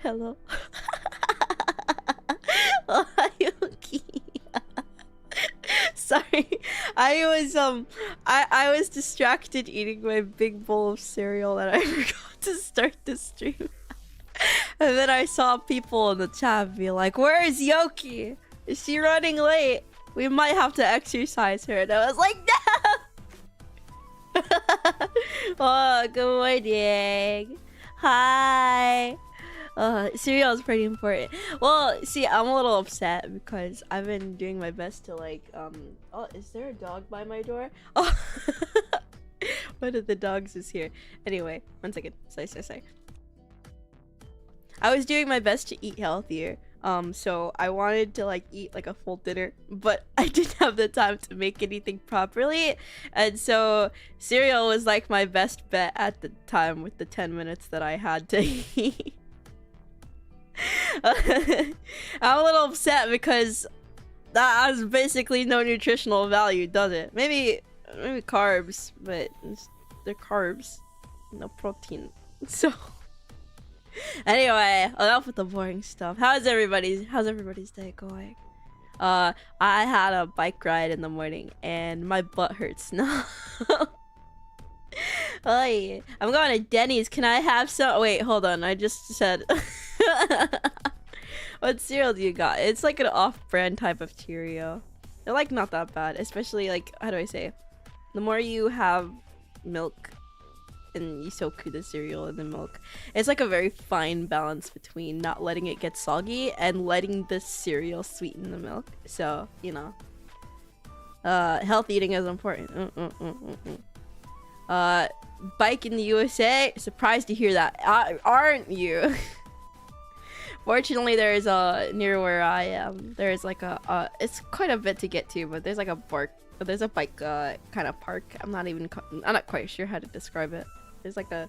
Hello. Ohayoki. Sorry, I was distracted eating my big bowl of cereal and I forgot to start the stream. And then I saw people in the chat be like, "Where is Yoki? Is she running late? We might have to exercise her." And I was like, "No!" Oh, good morning. Hi. Cereal is pretty important. Well, see, I'm a little upset because I've been doing my best to like, oh, is there a dog by my door? Oh, one of the dogs is here. Anyway, 1 second. Sorry. I was doing my best to eat healthier. So I wanted to like eat like a full dinner, but I didn't have the time to make anything properly. And so cereal was like my best bet at the time with the 10 minutes that I had to eat. I'm a little upset because that has basically no nutritional value, does it? Maybe carbs, but they're carbs, no protein. So anyway, enough with the boring stuff. How's everybody's day going? I had a bike ride in the morning and my butt hurts now. Oy, I'm going to Denny's. Can I have some? Wait, hold on. I just said. What cereal do you got? It's like an off-brand type of Cheerio. They're like not that bad, especially like, how do I say? The more you have milk and you soak the cereal in the milk, it's like a very fine balance between not letting it get soggy and letting the cereal sweeten the milk. So, you know, health eating is important. Bike in the USA. Surprised to hear that. Aren't you? Fortunately, there's near where I am, there's like a it's quite a bit to get to, but there's like a bike kind of park. I'm not quite sure how to describe it. There's like a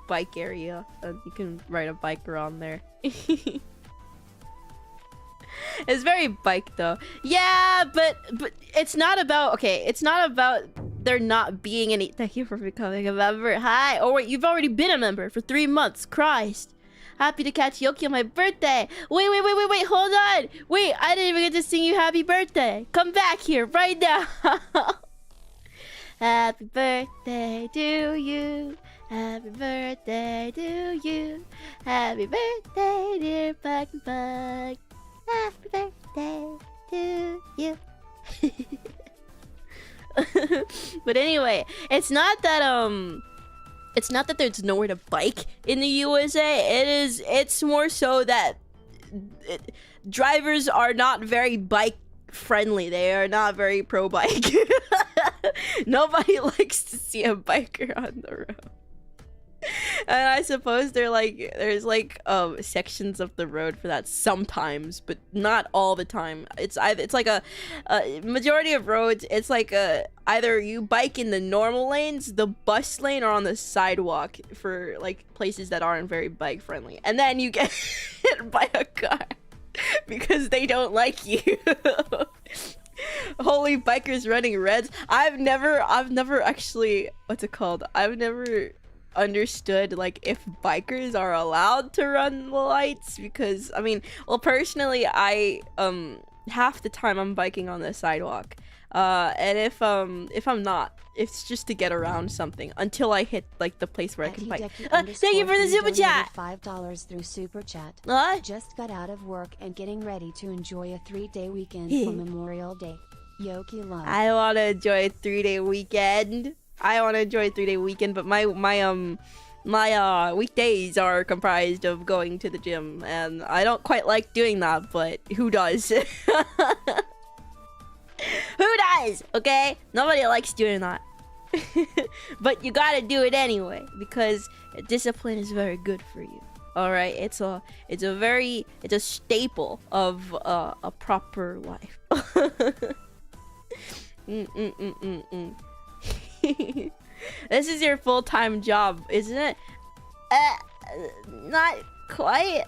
bike area and you can ride a bike around there. It's very bike though. Yeah, but it's not about, okay, it's not about there not being any. Thank you for becoming a member. Hi. Oh wait, you've already been a member for 3 months. Christ. Happy to catch Yoki on my birthday. Wait, hold on. Wait, I didn't even get to sing you happy birthday. Come back here right now. Happy birthday to you. Happy birthday to you. Happy birthday, dear Bug Bug. Happy birthday to you. But anyway, it's not that there's nowhere to bike in the USA. It's more so that drivers are not very bike friendly. They are not very pro bike. Nobody likes to see a biker on the road. And I suppose there's like sections of the road for that sometimes, but not all the time. It's like a majority of roads. It's like either you bike in the normal lanes, the bus lane, or on the sidewalk for like places that aren't very bike friendly. And then you get hit by a car because they don't like you. Holy bikers running reds. I've never actually, what's it called? I've never understood like if bikers are allowed to run the lights, because I mean, well, personally I half the time I'm biking on the sidewalk, and if I'm not, it's just to get around something until I hit like the place where I can bike. Thank you for the super chat. $5 through super chat. What? Just got out of work and getting ready to enjoy a 3-day weekend for Memorial Day. Yoki love. I want to enjoy a 3-day weekend. But my weekdays are comprised of going to the gym, and I don't quite like doing that, but who does? Who does? Okay? Nobody likes doing that. But you gotta do it anyway, because discipline is very good for you. Alright? It's a staple of a proper life. This is your full-time job, isn't it? Not quite.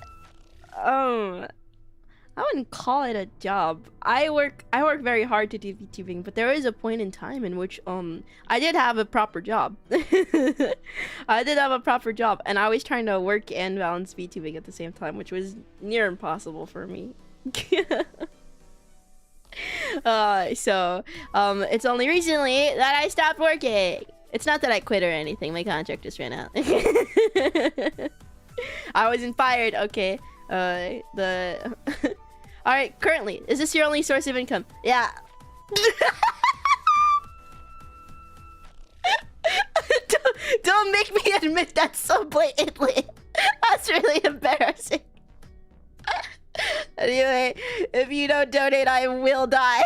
I wouldn't call it a job. I work very hard to do VTubing, but there is a point in time in which I did have a proper job. I did have a proper job, and I was trying to work and balance VTubing at the same time, which was near impossible for me. It's only recently that I stopped working. It's not that I quit or anything. My contract just ran out. I wasn't fired. Okay. Alright, currently, is this your only source of income? Yeah. don't make me admit that so blatantly. That's really embarrassing. Anyway, if you don't donate, I will die.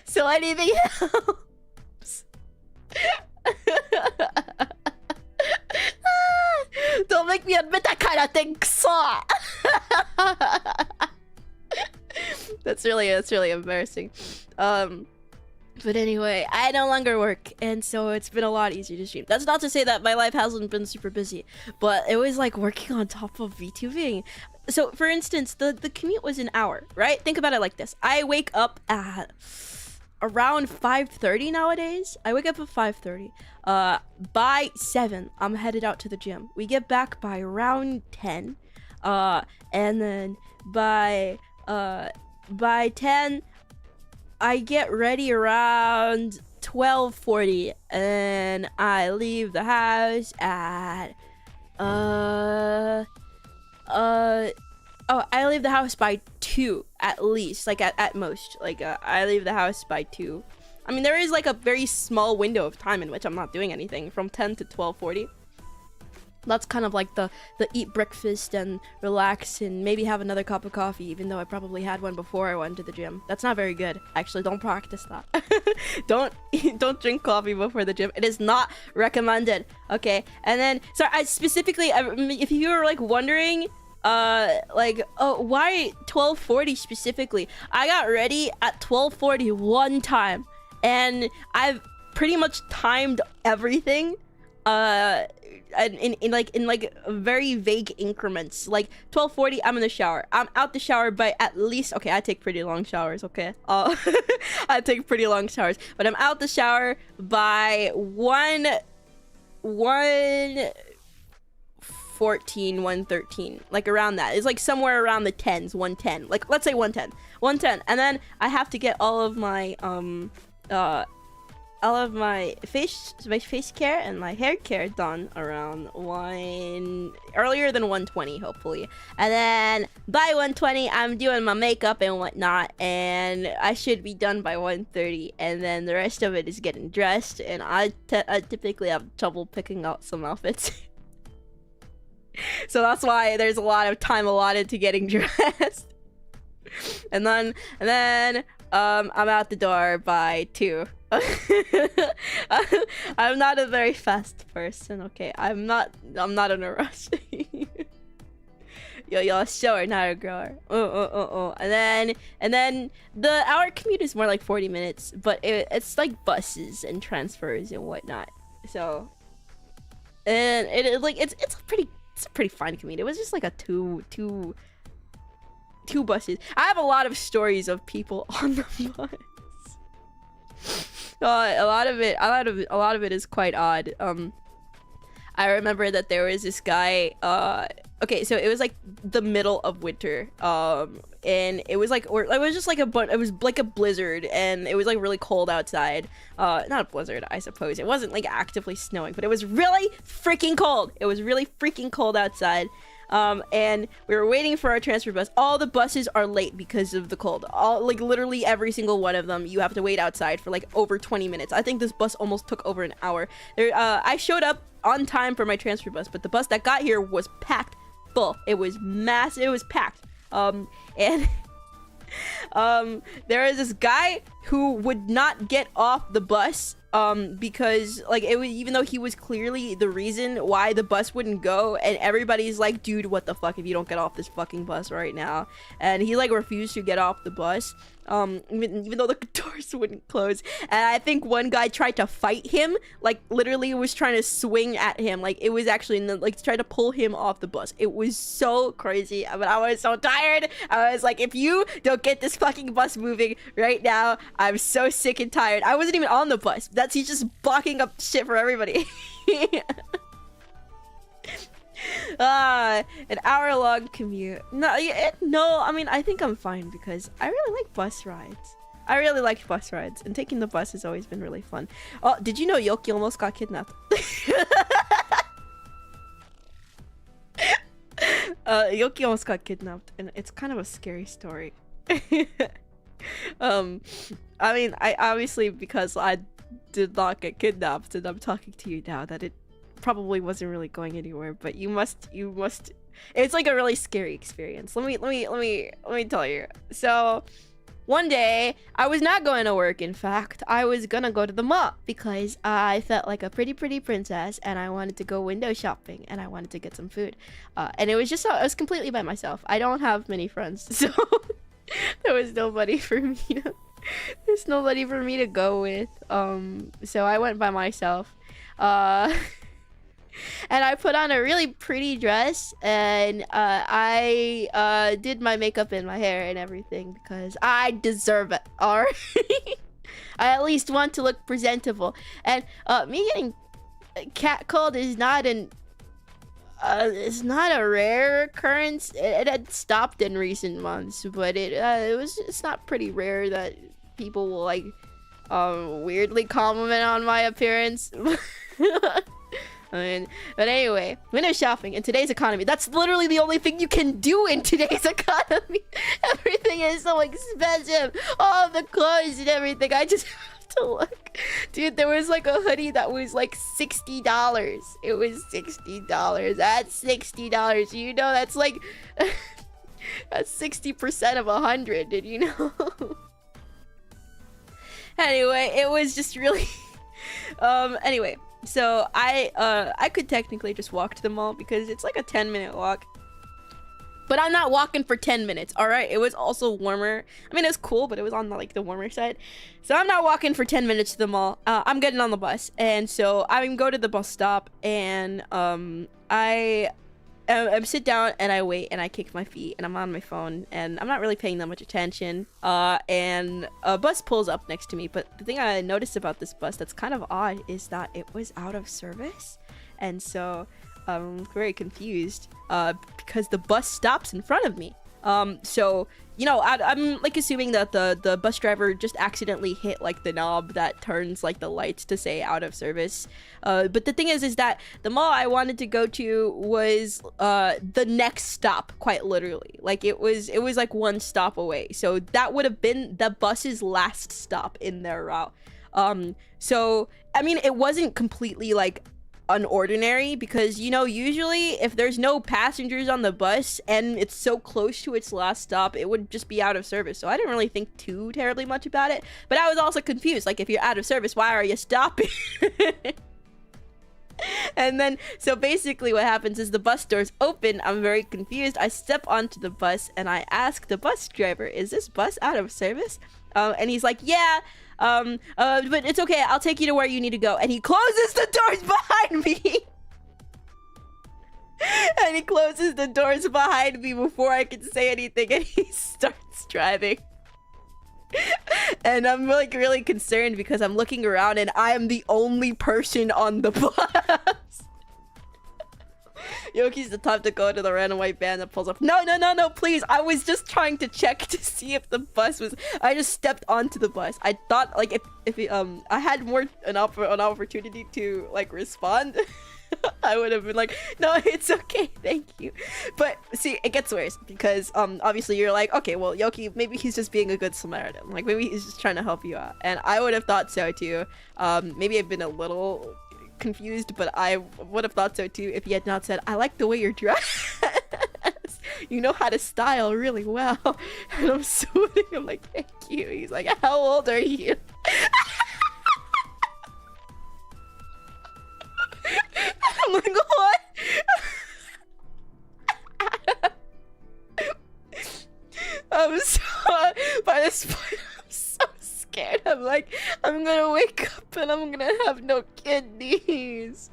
So anything helps. Don't make me admit that kind of thing, so. That's really embarrassing. But anyway, I no longer work, and so it's been a lot easier to stream. That's not to say that my life hasn't been super busy, but it was like working on top of VTubing. So for instance, the commute was an hour, right? Think about it like this. I wake up at around 5:30 nowadays. I wake up at 5:30. By 7, I'm headed out to the gym. We get back by around 10. And then by 10, I get ready around 12:40, and I leave the house at I leave the house by 2 at least, like at most. Like I leave the house by 2. I mean, there is like a very small window of time in which I'm not doing anything, from 10 to 12:40. That's kind of like the eat breakfast and relax and maybe have another cup of coffee, even though I probably had one before I went to the gym. That's not very good. Actually, don't practice that. Don't drink coffee before the gym. It is not recommended. Okay. And then, so I specifically, if you were like wondering, like, oh, why 12:40 specifically? I got ready at 12:40 one time, and I've pretty much timed everything in like very vague increments. Like 12:40, I'm in the shower. I'm out the shower by at least, okay, I take pretty long showers, okay? I take pretty long showers, but I'm out the shower by 1:14, 1:13, like around that. It's like somewhere around the 10s, 1:10. Like let's say 1:10. 1:10, and then I have to get all of my face care and my hair care done around earlier than 1:20, hopefully. And then by 1:20, I'm doing my makeup and whatnot, and I should be done by 1:30. And then the rest of it is getting dressed, and I typically have trouble picking out some outfits. So that's why there's a lot of time allotted to getting dressed. And then I'm out the door by 2. I'm not a very fast person, okay? I'm not in a rush. You're sure, not a grower. And then the hour commute is more like 40 minutes, but it's like buses and transfers and whatnot. So, and it's a pretty fine commute. It was just like a two buses. I have a lot of stories of people on the bus. A lot of it is quite odd. I remember that there was this guy. Okay, so it was like the middle of winter. And it was like, or it was just like it was like a blizzard, and it was like really cold outside. Not a blizzard, I suppose. It wasn't like actively snowing, but it was really freaking cold. It was really freaking cold outside. And we were waiting for our transfer bus. All the buses are late because of the cold. Like literally every single one of them, you have to wait outside for like over 20 minutes. I think this bus almost took over an hour. I showed up on time for my transfer bus, but the bus that got here was packed full. It was massive. It was packed. And there is this guy who would not get off the bus because like it was, even though he was clearly the reason why the bus wouldn't go, and everybody's like, dude, what the fuck, if you don't get off this fucking bus right now. And he like refused to get off the bus, even though the doors wouldn't close. And I think one guy tried to fight him, like literally was trying to swing at him, like it was actually like trying to pull him off the bus. It was so crazy, but I was so tired. I was like, if you don't get this fucking bus moving right now, I'm so sick and tired. I wasn't even on the bus. He's just blocking up shit for everybody. An hour-long commute. No, I mean, I think I'm fine because I really like bus rides. I really liked bus rides, and taking the bus has always been really fun. Oh, did you know Yoki almost got kidnapped? Yoki almost got kidnapped, and it's kind of a scary story. I mean, I obviously, because I did not get kidnapped, and I'm talking to you now, that it probably wasn't really going anywhere, but you must it's like a really scary experience. Let me tell you. So one day I was not going to work. In fact, I was gonna go to the mall because I felt like a pretty princess and I wanted to go window shopping and I wanted to get some food, and it was completely by myself. I don't have many friends, so there was nobody for me to go with. So I went by myself. And I put on a really pretty dress, and I did my makeup and my hair and everything because I deserve it. Alright, I at least want to look presentable. And me getting catcalled is not it's not a rare occurrence. It had stopped in recent months, but it's not pretty rare that people will like weirdly compliment on my appearance. But anyway, window shopping in today's economy, that's literally the only thing you can do in today's economy. Everything is so expensive. All the clothes and everything. I just have to look. Dude, there was like a hoodie that was like $60. It was $60. That's $60. You know, that's like... that's 60% of 100. Did you know? Anyway, it was just really... anyway... So I could technically just walk to the mall because it's like a 10-minute walk. But I'm not walking for 10 minutes, alright? It was also warmer. I mean, it was cool, but it was on like the warmer side. So I'm not walking for 10 minutes to the mall. I'm getting on the bus. And so I go to the bus stop and I sit down and I wait and I kick my feet and I'm on my phone and I'm not really paying that much attention. And a bus pulls up next to me. But the thing I noticed about this bus that's kind of odd is that it was out of service. And so I'm very confused because the bus stops in front of me. So, you know, I'm like assuming that the bus driver just accidentally hit like the knob that turns like the lights to say out of service. But the thing is that the mall I wanted to go to was the next stop, quite literally. Like it was like one stop away. So that would have been the bus's last stop in their route. So I mean, it wasn't completely like unordinary because, you know, usually if there's no passengers on the bus and it's so close to its last stop, it would just be out of service. So I didn't really think too terribly much about it, but I was also confused, like, if you're out of service, why are you stopping? And then so basically what happens is the bus doors open. I'm very confused. I step onto the bus and I ask the bus driver, is this bus out of service? And he's like, yeah, but it's okay, I'll take you to where you need to go. And he closes the doors behind me. And he closes the doors behind me before I can say anything, and he starts driving. And I'm like really concerned because I'm looking around and I am the only person on the bus. Yoki's the type to go to the random white van that pulls up. No, please. I was just trying to check to see if the bus was... I just stepped onto the bus. I thought, like, if I had an opportunity to, like, respond, I would have been like, no, it's okay, thank you. But, see, it gets worse because, obviously you're like, okay, well, Yoki, maybe he's just being a good Samaritan. Like, maybe he's just trying to help you out. And I would have thought so, too. Maybe I've been a little... confused, but I would have thought so too if he had not said, I like the way you're dressed. You know how to style really well. And I'm swooning. I'm like, thank you. He's like, how old are you? I'm like, what? I'm so by the spoiler. I'm gonna have no kidneys.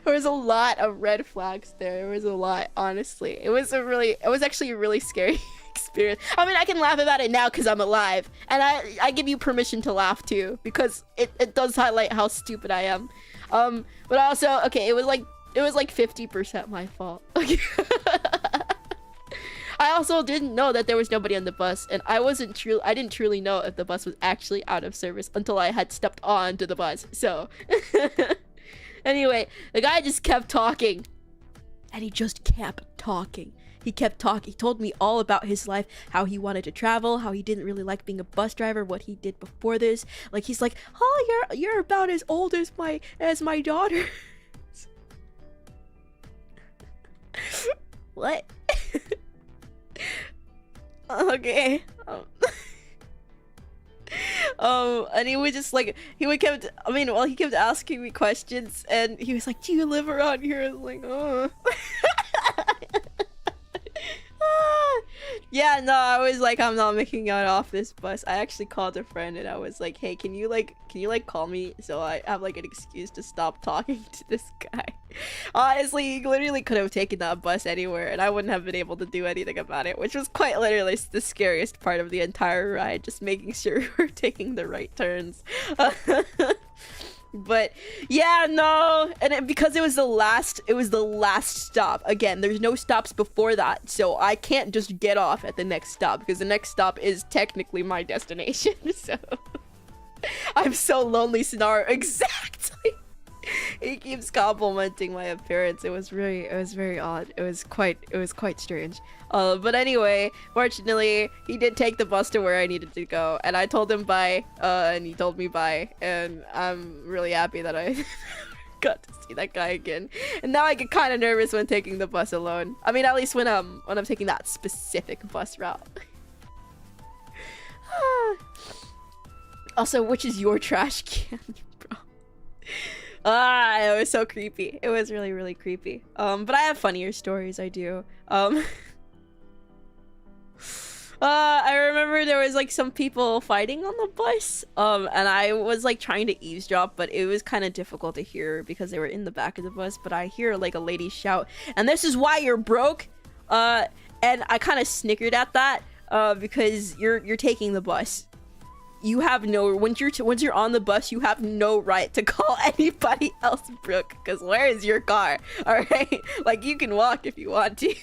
There was a lot of red flags there. There was a lot, honestly. It was actually a really scary experience. I mean, I can laugh about it now because I'm alive. And I give you permission to laugh too, because it does highlight how stupid I am. But also, okay, it was like 50% my fault. Okay. I also didn't know that there was nobody on the bus, and I didn't truly know if the bus was actually out of service until I had stepped onto the bus. So anyway, the guy just kept talking. And he just kept talking. He kept talking. He told me all about his life, how he wanted to travel, how he didn't really like being a bus driver, what he did before this. Like, he's like, "Oh, you're about as old as my daughter." What? Okay. And he would just like, he kept asking me questions, and he was like, "Do you live around here?" I was like, "Oh." Yeah, no, I was like, I'm not making it off this bus. I actually called a friend and I was like, "Hey, can you call me so I have like an excuse to stop talking to this guy?" Honestly, he literally could have taken that bus anywhere and I wouldn't have been able to do anything about it, which was quite literally the scariest part of the entire ride, just making sure we're taking the right turns. But yeah, no, and because it was the last stop. Again, there's no stops before that, so I can't just get off at the next stop because the next stop is technically my destination. So I'm so lonely, Sonar. Exactly. He keeps complimenting my appearance. It was very odd. It was quite strange. But anyway, fortunately, he did take the bus to where I needed to go, and I told him bye, and he told me bye, and I'm really happy that I got to see that guy again. And now I get kind of nervous when taking the bus alone. I mean, at least when I'm taking that specific bus route. Also, which is your trash can, bro? It was so creepy. It was really, really creepy. But I have funnier stories, I do. I remember there was like some people fighting on the bus. And I was like trying to eavesdrop, but it was kind of difficult to hear because they were in the back of the bus. But I hear like a lady shout, "And this is why you're broke." And I kind of snickered at that, because you're taking the bus. You have no, once you're on the bus, you have no right to call anybody else broke, because where is your car? All right, like, you can walk if you want to.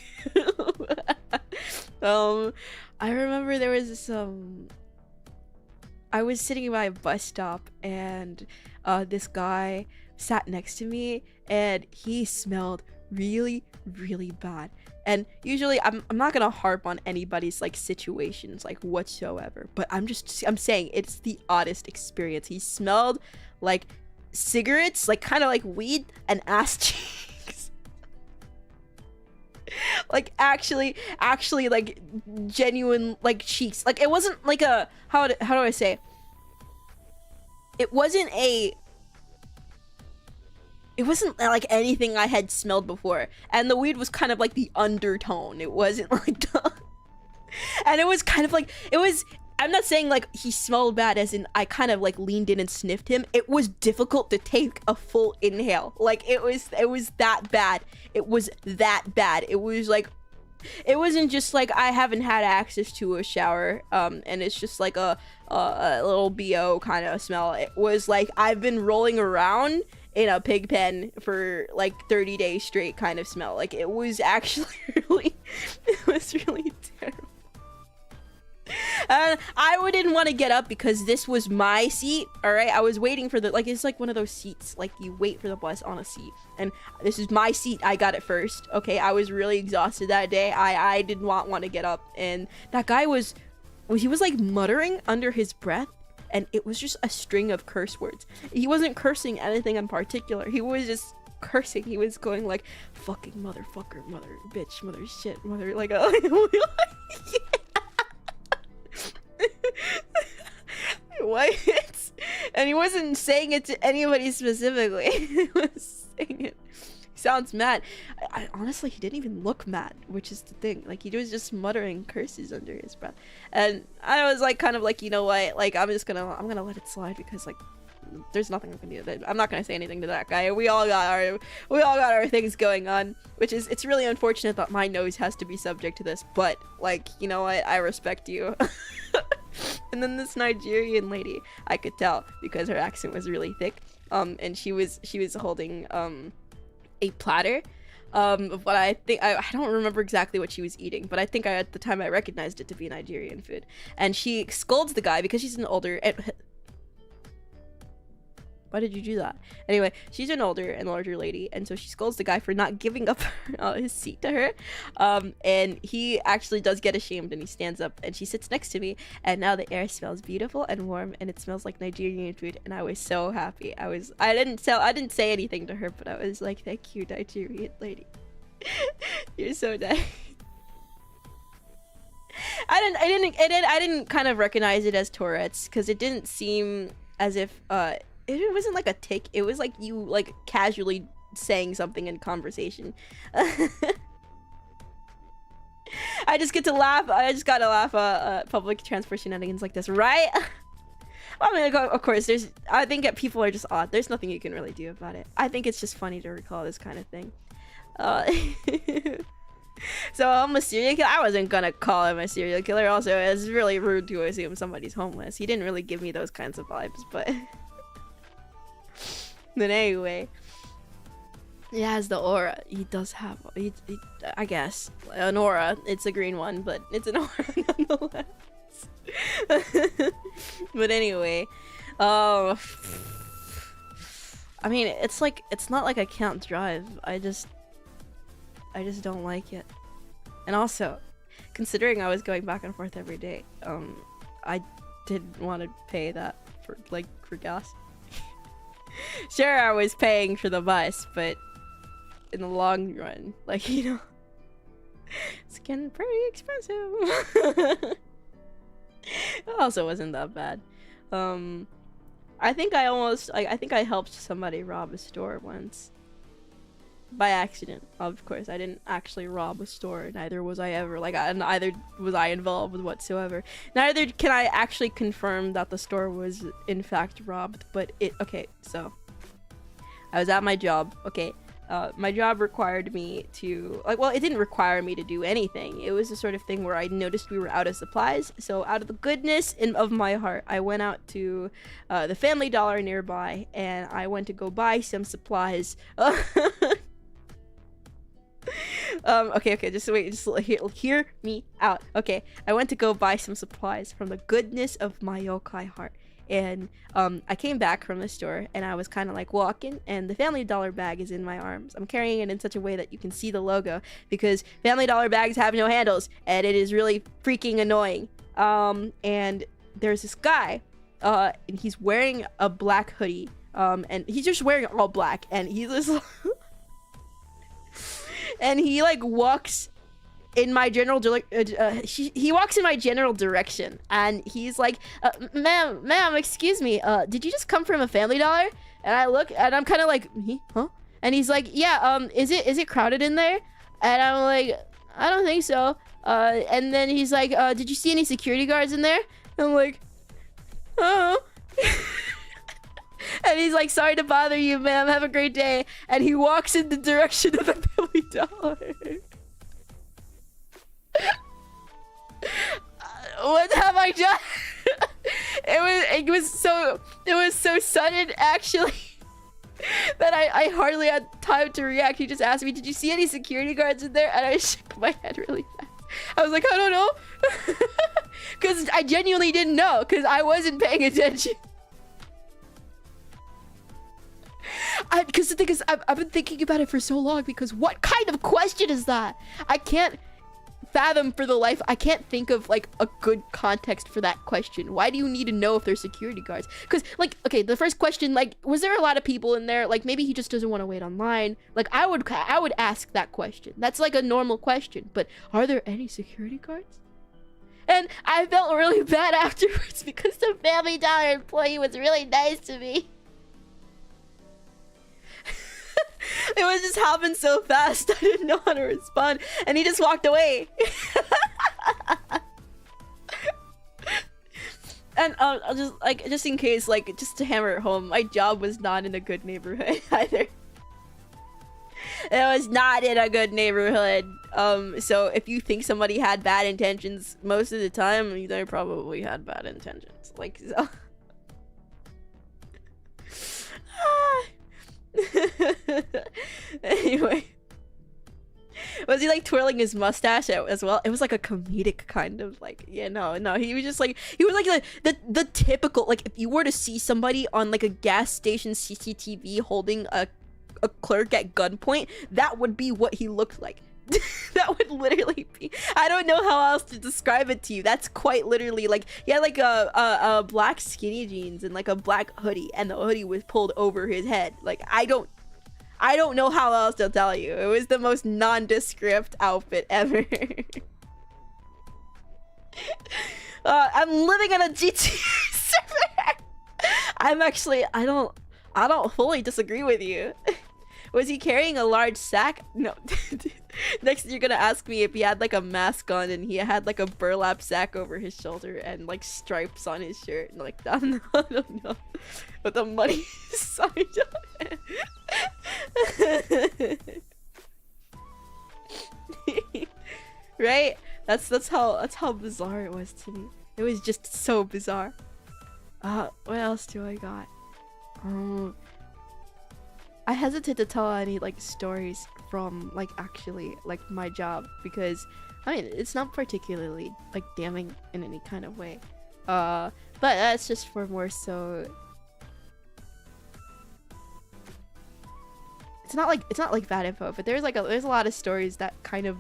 I remember there was this I was sitting by a bus stop, and this guy sat next to me, and he smelled really, really bad. And usually I'm not gonna harp on anybody's like situations like whatsoever, but I'm saying it's the oddest experience. He smelled like cigarettes, like kind of like weed, and ass cheeks. Like actually like genuine like cheeks. Like it wasn't like a, how do I say, it wasn't like anything I had smelled before, and the weed was kind of like the undertone. It wasn't like and it was kind of like, I'm not saying like he smelled bad as in I kind of like leaned in and sniffed him. It was difficult to take a full inhale. Like it was that bad. It was that bad. It was like, it wasn't just like I haven't had access to a shower and it's just like a little BO kind of smell. It was like I've been rolling around in a pig pen for like 30 days straight kind of smell. Like it was actually really, it was really terrible. And I didn't want to get up because this was my seat. All right, I was waiting for the, like, it's like one of those seats like you wait for the bus on a seat, and this is my seat. I got it first. Okay, I was really exhausted that day. I did not want to get up, and that guy was like muttering under his breath, and it was just a string of curse words. He wasn't cursing anything in particular. He was just cursing. He was going like fucking motherfucker, mother bitch, mother shit, mother like what? And he wasn't saying it to anybody specifically. He was saying it. He sounds mad. I honestly, he didn't even look mad, which is the thing. Like, he was just muttering curses under his breath. And I was like, kind of like, you know what? Like, I'm gonna let it slide because like there's nothing I can do. I'm not gonna say anything to that guy. We all got our things going on, which is, it's really unfortunate that my nose has to be subject to this, but like, you know what, I respect you. And then this Nigerian lady, I could tell because her accent was really thick, and she was holding a platter of what I think, I don't remember exactly what she was eating, but I think at the time I recognized it to be Nigerian food. And she scolds the guy because she's an older... Why did you do that? Anyway, she's an older and larger lady, and so she scolds the guy for not giving up his seat to her. And he actually does get ashamed, and he stands up, and she sits next to me, and now the air smells beautiful and warm, and it smells like Nigerian food, and I was so happy. I didn't say anything to her, but I was like, thank you, Nigerian lady. You're so nice. I didn't kind of recognize it as Tourette's, because it didn't seem as if it wasn't like a tick. It was like you like casually saying something in conversation. I just get to laugh. I just gotta laugh at public transport shenanigans like this, right? I mean, of course, I think people are just odd. There's nothing you can really do about it. I think it's just funny to recall this kind of thing. So I'm a serial killer. I wasn't gonna call him a serial killer. Also, it's really rude to assume somebody's homeless. He didn't really give me those kinds of vibes, but... But anyway, he has the aura. He does have, I guess, an aura. It's a green one, but it's an aura nonetheless. But anyway, I mean, it's not like I can't drive. I just don't like it. And also, considering I was going back and forth every day, I didn't want to pay that for gas. Sure, I was paying for the bus, but in the long run, like, you know, it's getting pretty expensive. It also wasn't that bad. I think I helped somebody rob a store once. By accident, of course. I didn't actually rob a store. Neither was I ever. Neither was I involved whatsoever. Neither can I actually confirm that the store was in fact robbed. But okay, so I was at my job. Okay, my job required me to well, it didn't require me to do anything. It was the sort of thing where I noticed we were out of supplies. So out of the goodness of my heart, I went out to the Family Dollar nearby, and I went to go buy some supplies. Okay, just wait, just hear me out. Okay, I went to go buy some supplies from the goodness of my yokai heart, and I came back from the store, and I was kind of like walking, and the Family Dollar bag is in my arms. I'm carrying it in such a way that you can see the logo, because Family Dollar bags have no handles, and it is really freaking annoying. And there's this guy, and he's wearing a black hoodie, and he's just wearing all black, and he's just and he like walks in my general he walks in my general direction, and he's like, ma'am, excuse me, did you just come from a Family Dollar? And I look, and I'm kind of like, huh? And he's like, yeah, is it crowded in there? And I'm like, I don't think so. And then he's like, did you see any security guards in there? And I'm like, oh. And he's like, sorry to bother you, ma'am, have a great day. And he walks in the direction of the Family Dollar. What have I done? It was so sudden, actually, that I hardly had time to react. He just asked me, did you see any security guards in there? And I shook my head really fast. I was like, I don't know. Because I genuinely didn't know, because I wasn't paying attention. Because the thing is, I've been thinking about it for so long, because what kind of question is that? I can't fathom for the life. I can't think of like a good context for that question. Why do you need to know if there's security guards? Because like, okay, the first question, like, was there a lot of people in there? Like, maybe he just doesn't want to wait online. Like, I would ask that question. That's like a normal question. But are there any security guards? And I felt really bad afterwards, because the Family Dollar employee was really nice to me. It was just happened so fast, I didn't know how to respond, and he just walked away. And I'll just like, just in case, like, just to hammer it home, my job was not in a good neighborhood either. It was not in a good neighborhood. So if you think somebody had bad intentions, most of the time they probably had bad intentions. Like, so. Anyway, was he like twirling his mustache as well? It was like a comedic kind of like, yeah, no, he was just like, he was like the typical, like, if you were to see somebody on like a gas station CCTV holding a clerk at gunpoint, that would be what he looked like. That would literally be, I don't know how else to describe it to you. That's quite literally like, he had like a black skinny jeans and like a black hoodie, and the hoodie was pulled over his head. Like, I don't know how else to tell you. It was the most nondescript outfit ever. I'm living on a GTA server. I don't fully disagree with you. Was he carrying a large sack? No. Next, you're gonna ask me if he had like a mask on and he had like a burlap sack over his shoulder and like stripes on his shirt and like that. No, I don't know. With a muddy sign on it. Right? That's how bizarre it was to me. It was just so bizarre. What else do I got? I hesitate to tell any like stories from like actually like my job, because I mean it's not particularly like damning in any kind of way. But that's just for more so. It's not like bad info, but there's a lot of stories that kind of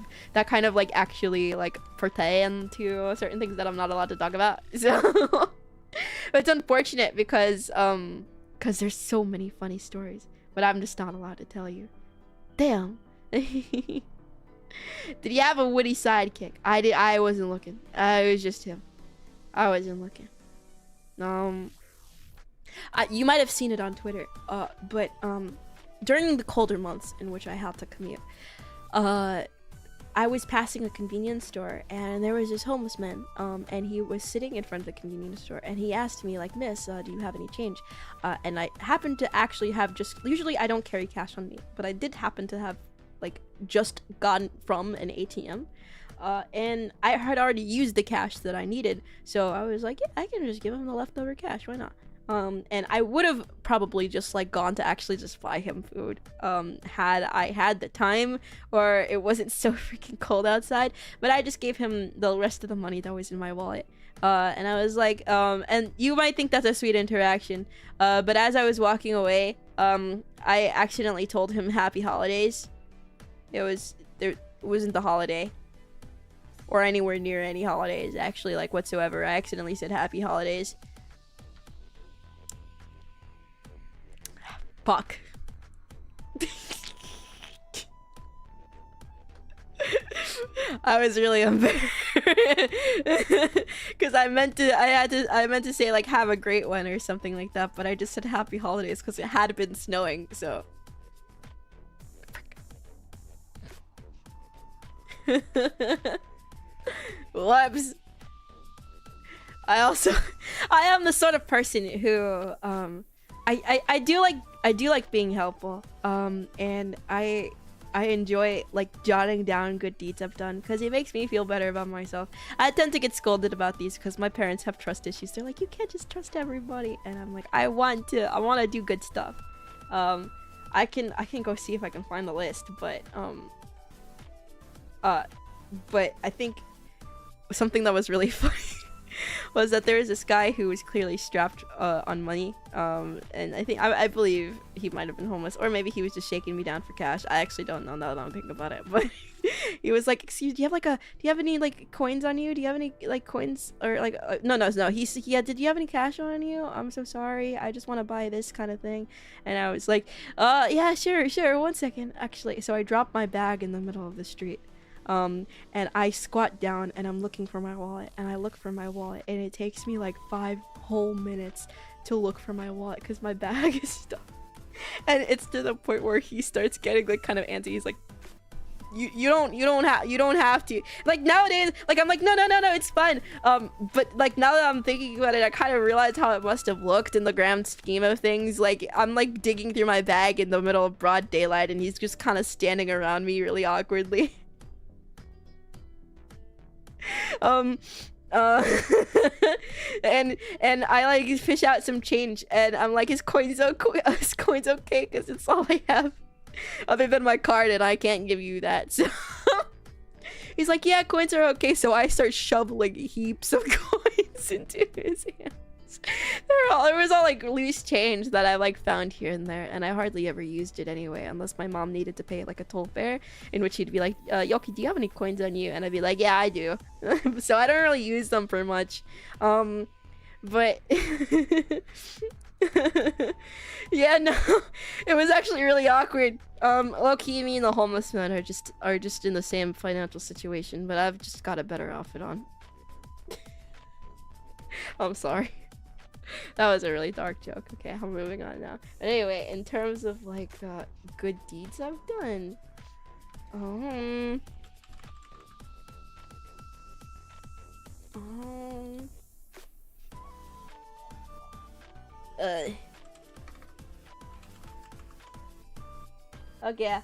like actually like pertain to certain things that I'm not allowed to talk about. So but it's unfortunate because there's so many funny stories, but I'm just not allowed to tell you. Damn. Did he have a witty sidekick? I wasn't looking. It was just him. I wasn't looking. You might have seen it on Twitter. But during the colder months in which I had to commute, I was passing a convenience store and there was this homeless man, and he was sitting in front of the convenience store, and he asked me like, "Miss, do you have any change?" And I happened to actually have usually I don't carry cash on me, but I did happen to have like just gotten from an ATM, and I had already used the cash that I needed, so I was like, yeah, I can just give him the leftover cash, why not? And I would have probably just like gone to actually just buy him food, had I had the time or it wasn't so freaking cold outside, but I just gave him the rest of the money that was in my wallet. And I was like, and you might think that's a sweet interaction, but as I was walking away, I accidentally told him happy holidays. It wasn't the holiday or anywhere near any holidays actually, like whatsoever. I accidentally said happy holidays. Fuck. I was really embarrassed because I meant to say like have a great one or something like that, but I just said happy holidays because it had been snowing, so. Whoops. I am the sort of person who I do like being helpful, and I enjoy like jotting down good deeds I've done because it makes me feel better about myself. I tend to get scolded about these because my parents have trust issues. They're like, you can't just trust everybody, and I'm like, I want to do good stuff. I can go see if I can find the list, but I think something that was really funny was that there was this guy who was clearly strapped on money, and I believe he might have been homeless, or maybe he was just shaking me down for cash. I actually don't know now that I'm thinking about it, but he was like, "Excuse, do you have any like coins on you? Do you have any like coins or like no he did you have any cash on you? I'm so sorry, I just want to buy this kind of thing." And I was like, yeah, sure, 1 second actually. So I dropped my bag in the middle of the street. And I squat down and I'm looking for my wallet, and I look for my wallet, and it takes me like 5 whole minutes to look for my wallet because my bag is stuck. And it's to the point where he starts getting like kind of antsy. He's like, you don't have to. Like nowadays, like I'm like no, it's fine. But like now that I'm thinking about it, I kind of realize how it must have looked in the grand scheme of things. Like I'm like digging through my bag in the middle of broad daylight, and he's just kind of standing around me really awkwardly. And I like fish out some change, and I'm like, his coin's okay because it's all I have other than my card, and I can't give you that. So he's like, yeah, coins are okay. So I start shoveling heaps of coins into his hands. There was all like loose change that I like found here and there, and I hardly ever used it anyway, unless my mom needed to pay like a toll fare, in which he'd be like, Yoki, do you have any coins on you? And I'd be like, yeah, I do. So I don't really use them for much. But yeah, no, it was actually really awkward. Low-key, me and the homeless man are just in the same financial situation, but I've just got a better outfit on. I'm sorry. That was a really dark joke. Okay, I'm moving on now. But anyway, in terms of like good deeds I've done, okay.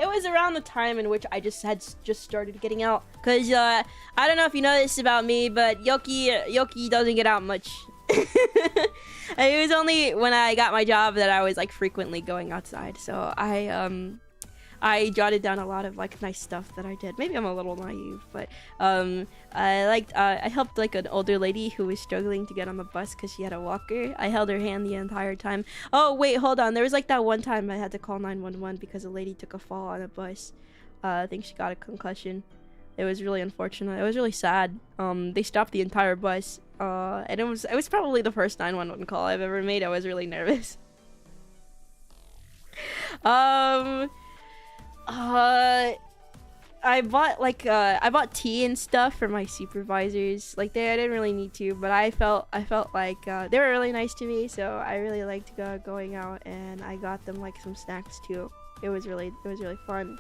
It was around the time in which I just started getting out, cause I don't know if you know this about me, but Yoki doesn't get out much. It was only when I got my job that I was like frequently going outside. So I jotted down a lot of like nice stuff that I did. Maybe I'm a little naive, but I helped like an older lady who was struggling to get on the bus because she had a walker. I held her hand the entire time. Oh wait, hold on. There was like that one time I had to call 911 because a lady took a fall on a bus. I think she got a concussion. It was really unfortunate. It was really sad. They stopped the entire bus. And it was probably the first 911 call I've ever made. I was really nervous. I bought tea and stuff for my supervisors. Like I didn't really need to, but I felt like they were really nice to me, so I really liked going out, and I got them like some snacks too. It was really fun.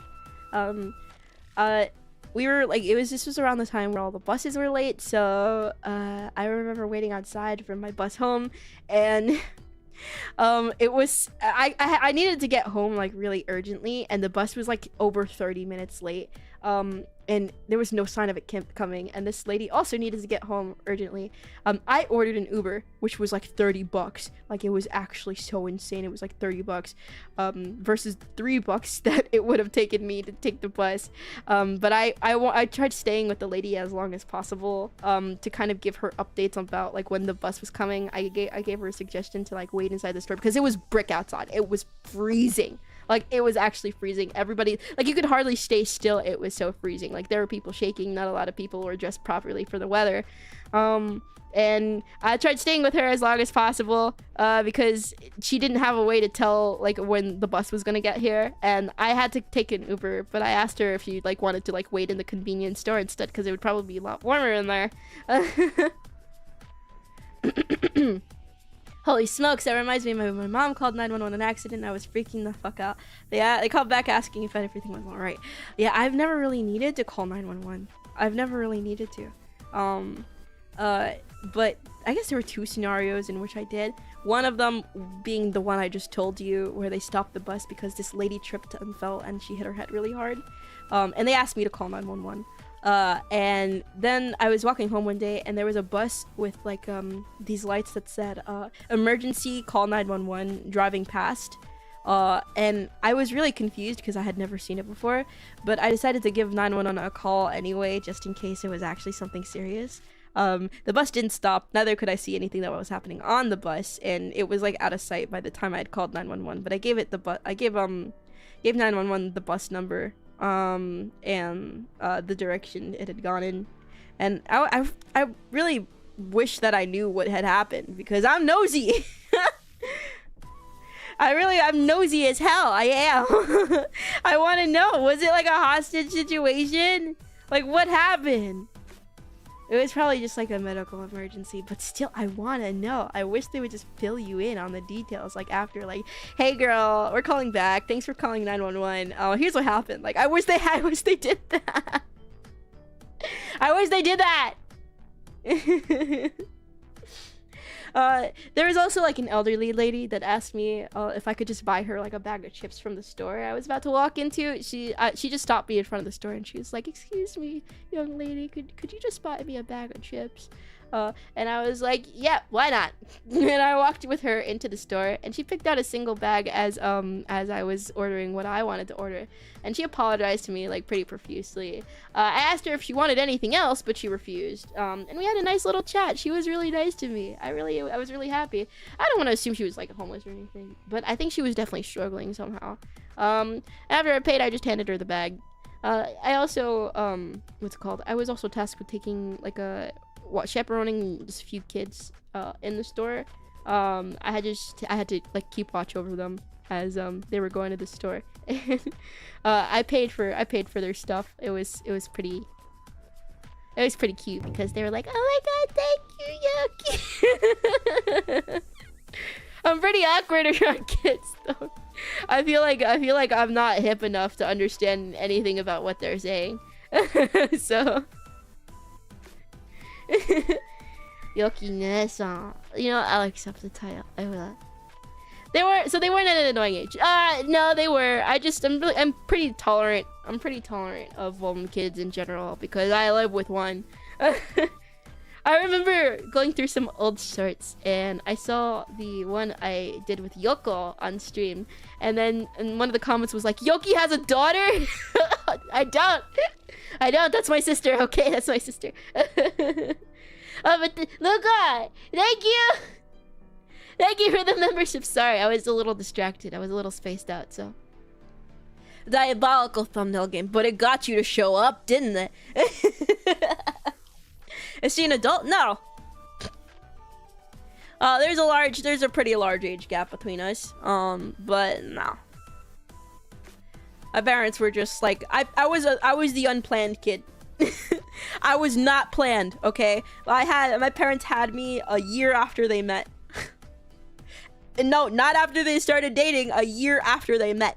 We were like, this was around the time where all the buses were late, so I remember waiting outside for my bus home, and it was I needed to get home like really urgently, and the bus was like over 30 minutes late, and there was no sign of it coming, and this lady also needed to get home urgently. I ordered an Uber, which was like $30. Like it was actually so insane. It was like $30 versus $3 that it would have taken me to take the bus. But I tried staying with the lady as long as possible to kind of give her updates about like when the bus was coming. I gave her a suggestion to like wait inside the store because it was brick outside. It was freezing. Like it was actually freezing. Everybody, like you could hardly stay still. It was so freezing. Like there were people shaking. Not a lot of people were dressed properly for the weather. And I tried staying with her as long as possible because she didn't have a way to tell like when the bus was gonna get here, and I had to take an Uber. But I asked her if she like wanted to like wait in the convenience store instead, because it would probably be a lot warmer in there. Holy smokes, that reminds me of my mom called 911 an accident. I was freaking the fuck out. They called back asking if everything was alright. Yeah, I've never really needed to call 911. I've never really needed to. But I guess there were two scenarios in which I did. One of them being the one I just told you, where they stopped the bus because this lady tripped and fell and she hit her head really hard. And they asked me to call 911. And then I was walking home one day, and there was a bus with like these lights that said emergency, call 911 driving past, and I was really confused because I had never seen it before, but I decided to give 911 a call anyway, just in case it was actually something serious. The bus didn't stop, neither could I see anything that was happening on the bus, and it was like out of sight by the time I had called 911. But I gave 911 the bus number and the direction it had gone in, and I really wish that I knew what had happened, because I'm nosy. I'm nosy as hell. I am. I want to know, was it like a hostage situation? Like what happened? It was probably just like a medical emergency, but still, I want to know. I wish they would just fill you in on the details, like after, like, hey girl, we're calling back. Thanks for calling 911. Oh, here's what happened. Like, I wish they did that. I wish they did that. There was also like an elderly lady that asked me if I could just buy her like a bag of chips from the store I was about to walk into. She just stopped me in front of the store and she was like, "Excuse me, young lady, could you just buy me a bag of chips?" And I was like, "Yeah, why not?" And I walked with her into the store and she picked out a single bag as I was ordering what I wanted to order, and she apologized to me like pretty profusely. I asked her if she wanted anything else, but she refused. And we had a nice little chat. She was really nice to me. I was really happy. I don't want to assume she was like homeless or anything, but I think she was definitely struggling somehow. After I paid, I just handed her the bag. I also what's it called? I was also tasked with taking like chaperoning just a few kids in the store. I had to like keep watch over them as they were going to the store. I paid for their stuff. It was pretty cute because they were like, "Oh my god, thank you, Yoki." I'm pretty awkward around kids though. I feel like I'm not hip enough to understand anything about what they're saying. So Yoki-ne-san. You know, I'll accept the title. I will. They weren't at an annoying age. No, they were. I'm pretty tolerant. I'm pretty tolerant of kids in general because I live with one. I remember going through some old shorts and I saw the one I did with Yoko on stream, and one of the comments was like, "Yoki has a daughter?" I don't. That's my sister. Okay, that's my sister. But Luca, thank you. Thank you for the membership. Sorry, I was a little distracted. I was a little spaced out, so. Diabolical thumbnail game, but it got you to show up, didn't it? Is she an adult? No. There's a pretty large age gap between us. But no. My parents were just like, I was the unplanned kid. I was not planned, okay? My parents had me a year after they met. And no, not after they started dating, a year after they met.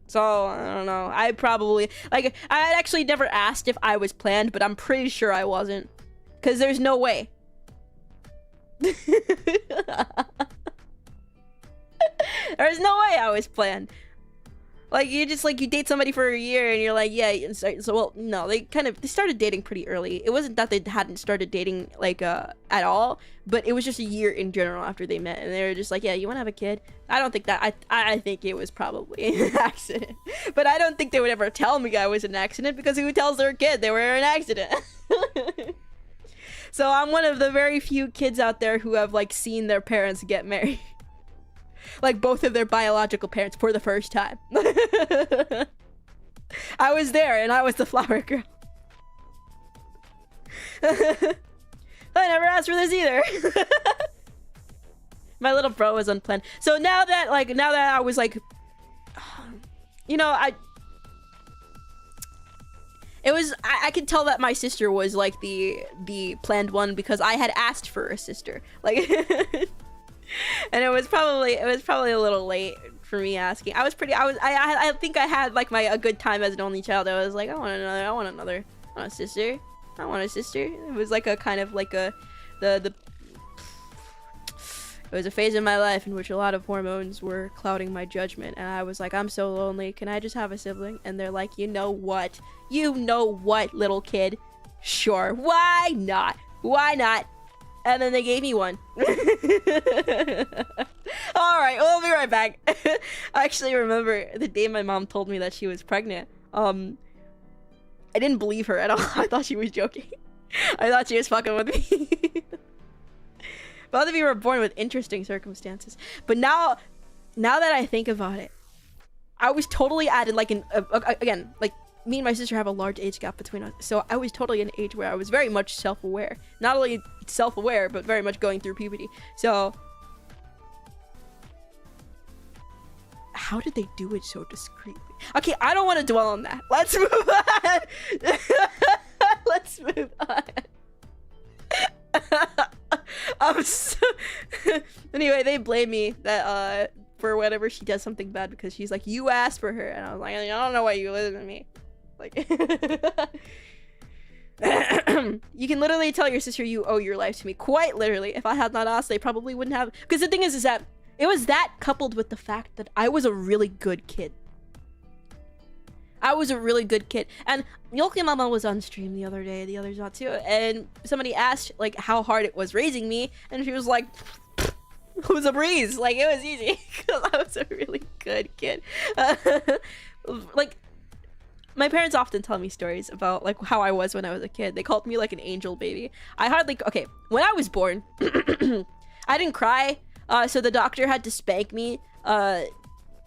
So, I don't know. I probably, like, I actually never asked if I was planned, but I'm pretty sure I wasn't. Because there's no way. There's no way I was planned. Like, you date somebody for a year and you're like, yeah, so well, no, they started dating pretty early. It wasn't that they hadn't started dating, like, at all, but it was just a year in general after they met, and they were just like, yeah, you want to have a kid? I don't think that, I think it was probably an accident. But I don't think they would ever tell me I was an accident, because who tells their kid they were an accident? So I'm one of the very few kids out there who have, like, seen their parents get married. Like, both of their biological parents for the first time. I was there, and I was the flower girl. I never asked for this either. My little bro was unplanned. So now that I was like, you know, I could tell that my sister was like the planned one, because I had asked for a sister. Like, and it was probably a little late for me asking. I think I had like a good time as an only child. I was like, I want a sister. It was like a kind of like it was a phase in my life in which a lot of hormones were clouding my judgment, and I was like, I'm so lonely. Can I just have a sibling? And they're like, you know what, little kid? Sure, why not? And then they gave me one. Alright, we'll be right back. I actually remember the day my mom told me that she was pregnant. I didn't believe her at all. I thought she was joking. I thought she was fucking with me. Both of you were born with interesting circumstances. But now that I think about it, I was totally added like again, like, me and my sister have a large age gap between us, so I was totally in an age where I was very much self-aware. Not only self-aware, but very much going through puberty. So, how did they do it so discreetly? Okay, I don't want to dwell on that. Let's move on. Let's move on. So anyway, they blame me that for whenever she does something bad because she's like, you asked for her, and I was like, I don't know why you listen to me. Like, you can literally tell your sister you owe your life to me. Quite literally. If I had not asked, they probably wouldn't have. Because the thing is that it was that coupled with the fact that I was a really good kid. I was a really good kid. And Yoki Mama was on stream the other day, the others not too, and somebody asked like how hard it was raising me, and she was like, it was a breeze. Like, it was easy because I was a really good kid. Like, my parents often tell me stories about like how I was when I was a kid. They called me like an angel baby. I hardly, okay, when I was born, I didn't cry, so the doctor had to spank me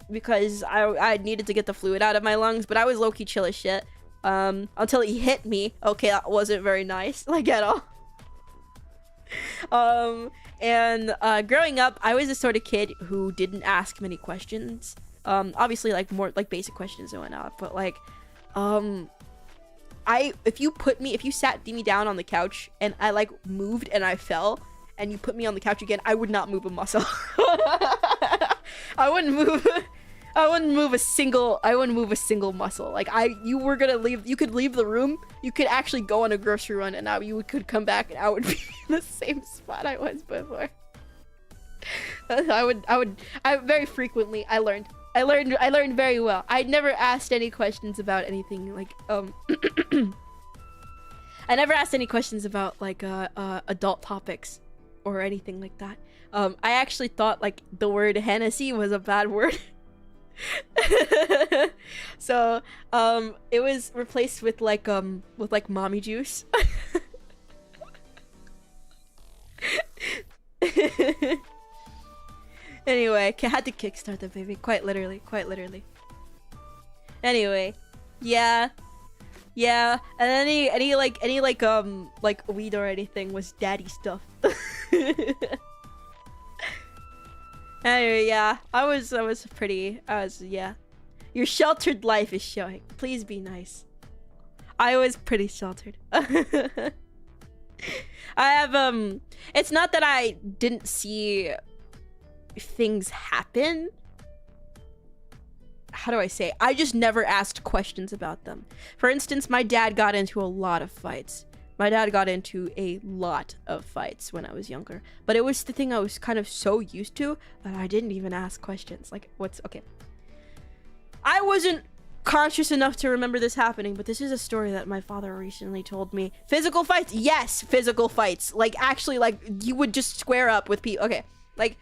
because I needed to get the fluid out of my lungs, but I was low-key chill as shit until he hit me. Okay, that wasn't very nice, like, at all. And growing up, I was the sort of kid who didn't ask many questions. Obviously, like, more like basic questions and whatnot, but like if you sat me down on the couch and I like moved and I fell and you put me on the couch again, I would not move a muscle. I wouldn't move a single muscle. Like, you were gonna leave, you could leave the room, you could actually go on a grocery run, and now you could come back and I would be in the same spot I was before. I very frequently, I learned very well. I never asked any questions about anything like, I never asked any questions about like adult topics or anything like that. I actually thought like the word Hennessy was a bad word. So it was replaced with like mommy juice. Anyway, I had to kickstart the baby, quite literally. Anyway, yeah, and any weed or anything was daddy stuff. Anyway, yeah, yeah. Your sheltered life is showing. Please be nice. I was pretty sheltered. I have, it's not that I didn't see things happen. How do I say? I just never asked questions about them. For instance, my dad got into a lot of fights. My dad got into a lot of fights when I was younger, but it was the thing I was kind of so used to that I didn't even ask questions. Like, okay. I wasn't conscious enough to remember this happening, but this is a story that my father recently told me. Physical fights? Yes, physical fights. Like, actually, like, you would just square up with people. Okay, like,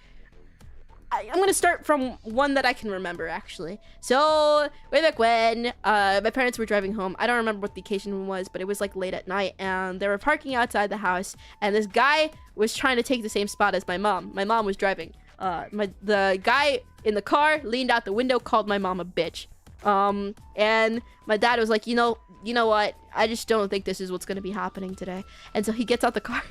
I'm gonna start from one that I can remember, actually. So, way back when, my parents were driving home. I don't remember what the occasion was, but it was like late at night, and they were parking outside the house, and this guy was trying to take the same spot as my mom. My mom was driving. The guy in the car leaned out the window, called my mom a bitch. And my dad was like, you know what? I just don't think this is what's gonna be happening today. And so he gets out the car.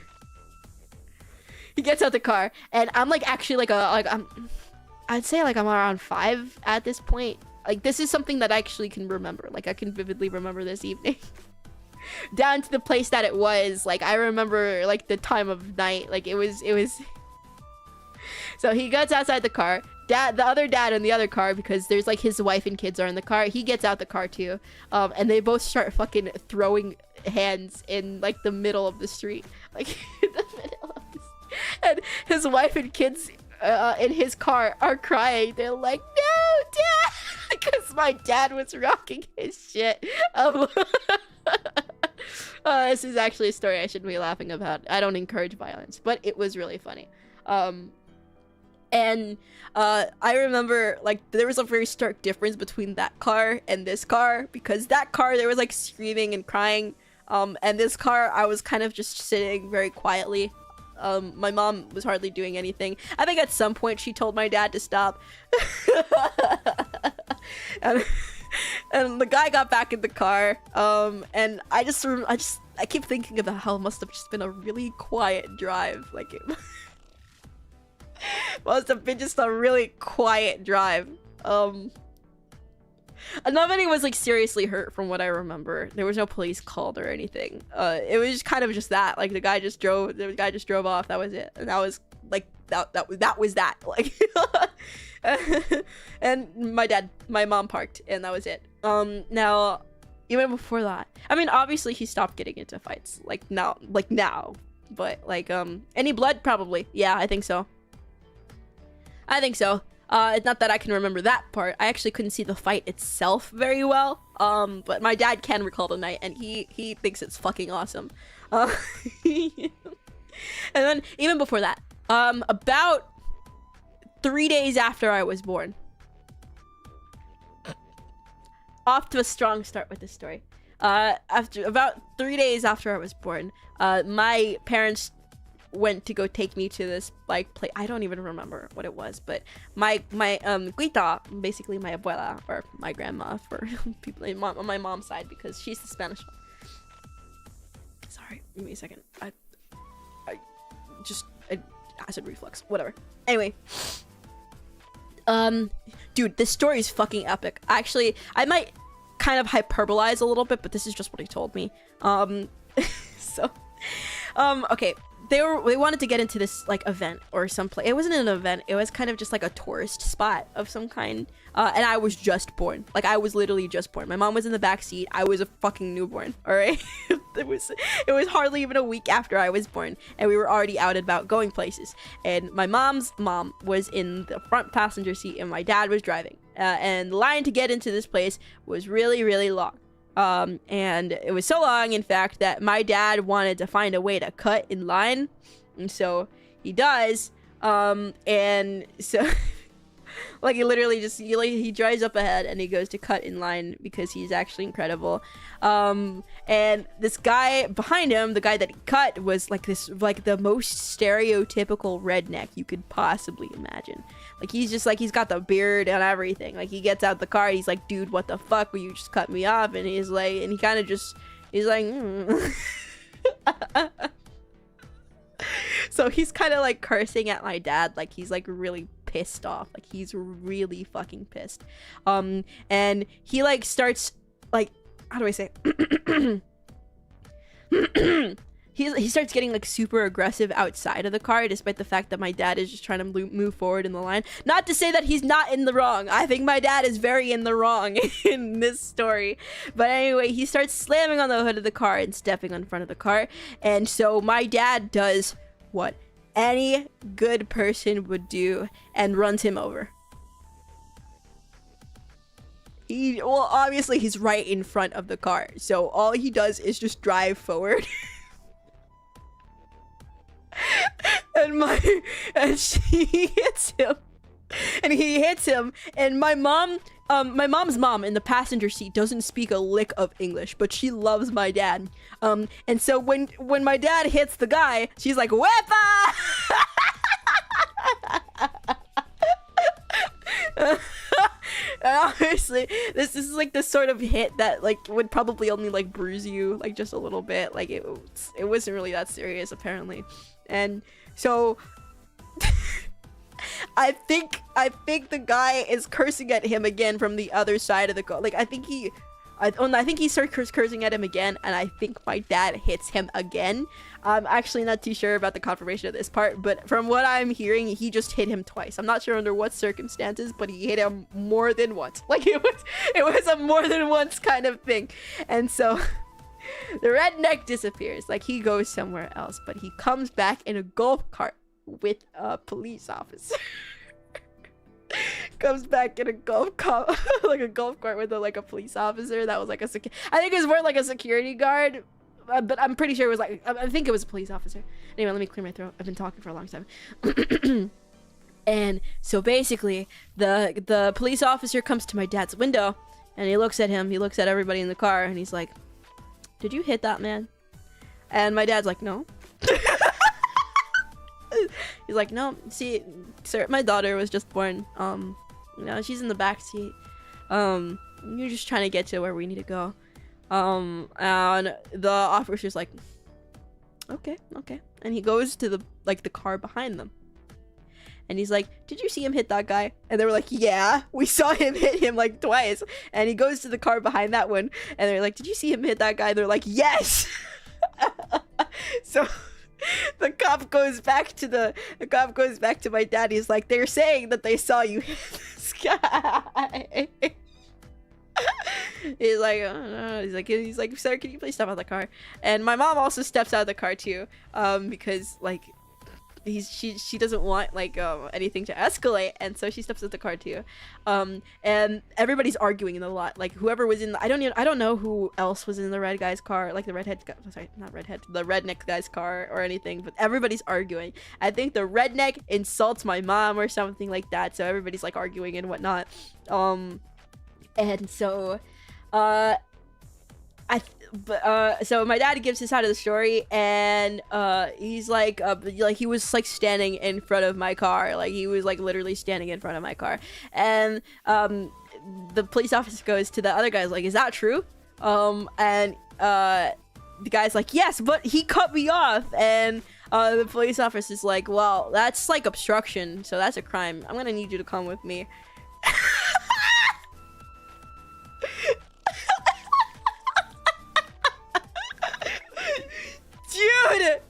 He gets out the car, and I'm like actually I'd say like I'm around 5 at this point. Like, this is something that I actually can remember. Like, I can vividly remember this evening. Down to the place that it was. Like, I remember like the time of night. Like, it was So he gets outside the car. The other dad in the other car, because there's like his wife and kids are in the car. He gets out the car too. And they both start fucking throwing hands in like the middle of the street. Like, in the middle of the street. And his wife and kids in his car are crying. They're like, no, dad, because my dad was rocking his shit. This is actually a story I shouldn't be laughing about. I don't encourage violence, but it was really funny. And I remember like there was a very stark difference between that car and this car, because that car there was like screaming and crying, and this car I was kind of just sitting very quietly. My mom was hardly doing anything. I think at some point she told my dad to stop. and the guy got back in the car. And I keep thinking about how it must have just been a really quiet drive. Like, it must have been just a really quiet drive. Nobody was like seriously hurt from what I remember. There was no police called or anything. It was just kind of just that. Like the guy just drove off. That was it. And that was like that was that. Like and my mom parked, and that was it. Now, even before that, I mean, obviously he stopped getting into fights. Like now. But like any blood? Probably. Yeah, I think so. It's not that I can remember that part. I actually couldn't see the fight itself very well. But my dad can recall the night, and he thinks it's fucking awesome. And then even before that, about 3 days after I was born. Off to a strong start with this story. After about 3 days after I was born, my parents went to go take me to this like place. I don't even remember what it was, but my cuita, basically my abuela, or my grandma for people on my mom's side, because she's the Spanish one. Sorry, give me a second. I acid reflux, whatever. Anyway, dude, this story is fucking epic. Actually, I might kind of hyperbolize a little bit, but this is just what he told me. Okay. They wanted to get into this like event or some place. It wasn't an event. It was kind of just like a tourist spot of some kind. And I was just born. Like I was literally just born. My mom was in the back seat. I was a fucking newborn. All right. It was hardly even a week after I was born, and we were already out and about going places. And my mom's mom was in the front passenger seat, and my dad was driving. And the line to get into this place was really, really long. And it was so long, in fact, that my dad wanted to find a way to cut in line, and so he does. And so like he literally just he drives up ahead and he goes to cut in line because he's actually incredible. And this guy behind him, the guy that he cut, was like the most stereotypical redneck you could possibly imagine. Like he's just like, he's got the beard and everything. Like he gets out the car, he's like, dude, what the fuck, will you just cut me off? And he's like, and he kind of just, he's like, So he's kind of like cursing at my dad, like he's like really pissed off, like he's really fucking pissed. And he like starts like, how do I say he starts getting like super aggressive outside of the car, despite the fact that my dad is just trying to move forward in the line. Not to say that he's not in the wrong. I think my dad is very in the wrong in this story. But anyway, he starts slamming on the hood of the car and stepping in front of the car. And so my dad does what any good person would do and runs him over. Well, obviously he's right in front of the car, so all he does is just drive forward. and she hits him, and he hits him, and my mom's mom in the passenger seat doesn't speak a lick of English, but she loves my dad. And so when my dad hits the guy, she's like, "Wepa!" And obviously, this is like the sort of hit that like would probably only like bruise you like just a little bit. Like it wasn't really that serious apparently. And so I think the guy is cursing at him again from the other side of the car. Like I think he starts cursing at him again, and I think my dad hits him again. I'm actually not too sure about the confirmation of this part, but from what I'm hearing, he just hit him twice. I'm not sure under what circumstances, but he hit him more than once. Like it was a more than once kind of thing. And so the redneck disappears. Like he goes somewhere else, but he comes back in a golf cart with a police officer. Comes back in a golf cart with a police officer that was like I think it was more like a security guard, but I'm pretty sure it was like, I think it was a police officer. Anyway, let me clear my throat. I've been talking for a long time. And so basically the police officer comes to my dad's window, and he looks at him, he looks at everybody in the car, and he's like, "Did you hit that man?" And my dad's like, "No." He's like, "No, see, sir, my daughter was just born. She's in the back seat. You're just trying to get to where we need to go." And the officer's like, okay. And he goes to the car behind them. and he's like, did you see him hit that guy? And they were like, yeah, we saw him hit him like twice. And he goes to the car behind that one, and they're like, did you see him hit that guy? And they're like, yes. So the cop goes back to my dad. He's like, they're saying that they saw you hit this guy. He's like, oh, no. He's like, sir, can you please step out of the car? And my mom also steps out of the car too, because like she doesn't want like anything to escalate, and so she steps out of the car too. And everybody's arguing in the lot. Like whoever was in the, I don't know who else was in the red guy's car, like the the redneck guy's car or anything, but everybody's arguing. I think the redneck insults my mom or something like that, so everybody's like arguing and whatnot. And so so my dad gives his side of the story, and he's like he was like standing in front of my car, like he was like literally standing in front of my car, and the police officer goes to the other guy's like, is that true? And the guy's like, yes, but he cut me off. And the police officer's like, well, that's like obstruction, so that's a crime. I'm gonna need you to come with me. Dude,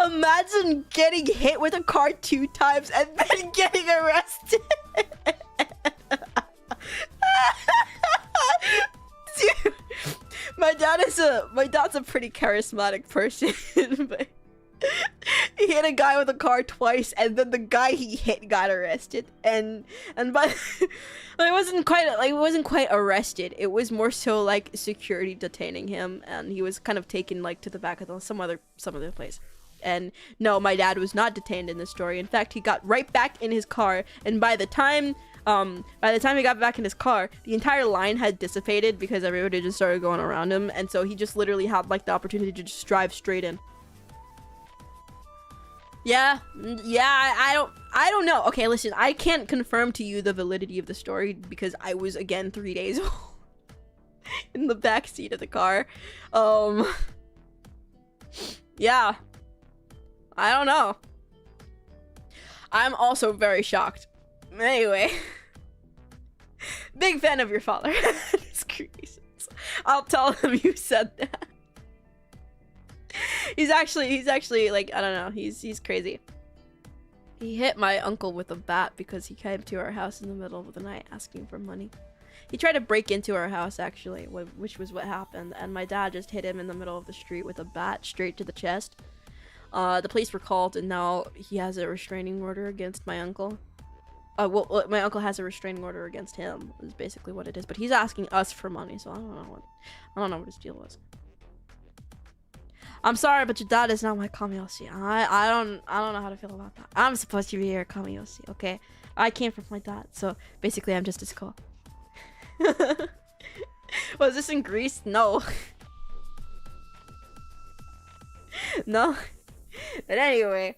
imagine getting hit with a car 2 times and then getting arrested. Dude, my dad's a pretty charismatic person, but he hit a guy with a car twice, and then the guy he hit got arrested. And by it wasn't quite arrested. It was more so like security detaining him, and he was kind of taken like to the back of some other place. And no, my dad was not detained in this story. In fact, he got right back in his car, and by the time he got back in his car, the entire line had dissipated because everybody just started going around him, and so he just literally had like the opportunity to just drive straight in. Yeah, I don't know. Okay, listen, I can't confirm to you the validity of the story because I was, again, 3 days old in the back seat of the car. Yeah, I don't know. I'm also very shocked. Anyway, big fan of your father. His creations. I'll tell him you said that. He's actually like, I don't know, he's crazy. He hit my uncle with a bat because he came to our house in the middle of the night asking for money. He tried to break into our house, actually, which was what happened, and my dad just hit him in the middle of the street with a bat straight to the chest. The police were called, and now he has a restraining order against my uncle. Well, my uncle has a restraining order against him, is basically what it is, but he's asking us for money, so I don't know what his deal was. I'm sorry, but your dad is not my Kamiyoshi. I don't know how to feel about that. I'm supposed to be your Kamiyoshi, okay? I came from my dad, so basically I'm just as cool. Was this in Greece? No. No. But anyway,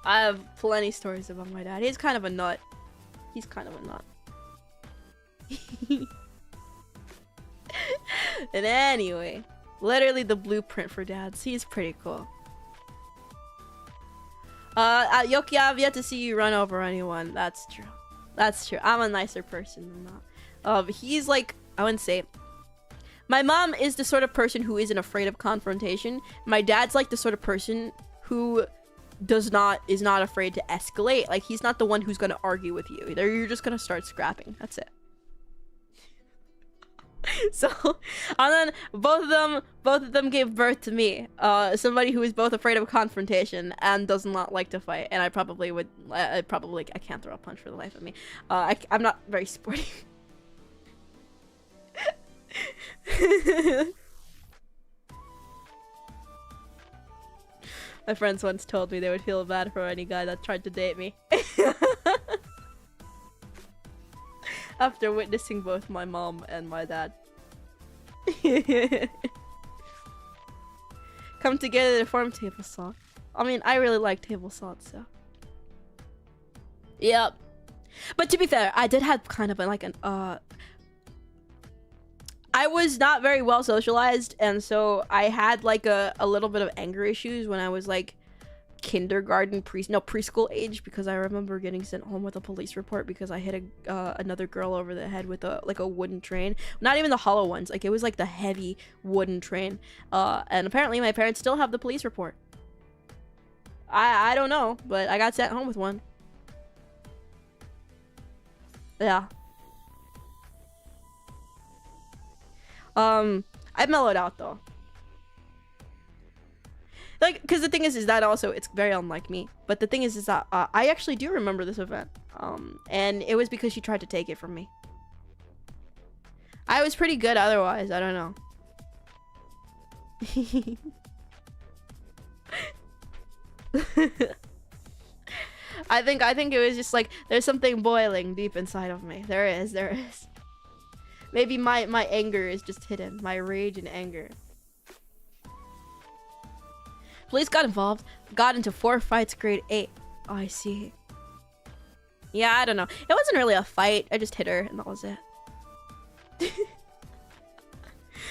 I have plenty stories about my dad. He's kind of a nut. And anyway, literally the blueprint for dads. He's pretty cool. Yoki, I've yet to see you run over anyone. That's true. I'm a nicer person than that. He's like, I wouldn't say. My mom is the sort of person who isn't afraid of confrontation. My dad's like the sort of person who is not afraid to escalate. Like, he's not the one who's gonna argue with you. You're just gonna start scrapping. That's it. So, and then both of them gave birth to me. Somebody who is both afraid of confrontation and does not like to fight. And I can't throw a punch for the life of me. I'm not very sporty. My friends once told me they would feel bad for any guy that tried to date me. After witnessing both my mom and my dad. Come together to form table salt. I mean, I really like table salt, so. Yep. But to be fair, I did have kind of I was not very well socialized, and so I had like a little bit of anger issues when I was like kindergarten, preschool age, because I remember getting sent home with a police report because I hit another girl over the head with a wooden train. Not even the hollow ones, like it was like the heavy wooden train. And apparently my parents still have the police report. I don't know, but I got sent home with one. Yeah. I've mellowed out though. Like, because the thing is that also, it's very unlike me. But the thing is that I actually do remember this event. And it was because she tried to take it from me. I was pretty good otherwise, I don't know. I think it was just like, there's something boiling deep inside of me. There is. Maybe my anger is just hidden. My rage and anger. Police got involved, got into 4 fights, grade 8. Oh, I see. Yeah, I don't know. It wasn't really a fight. I just hit her, and that was it.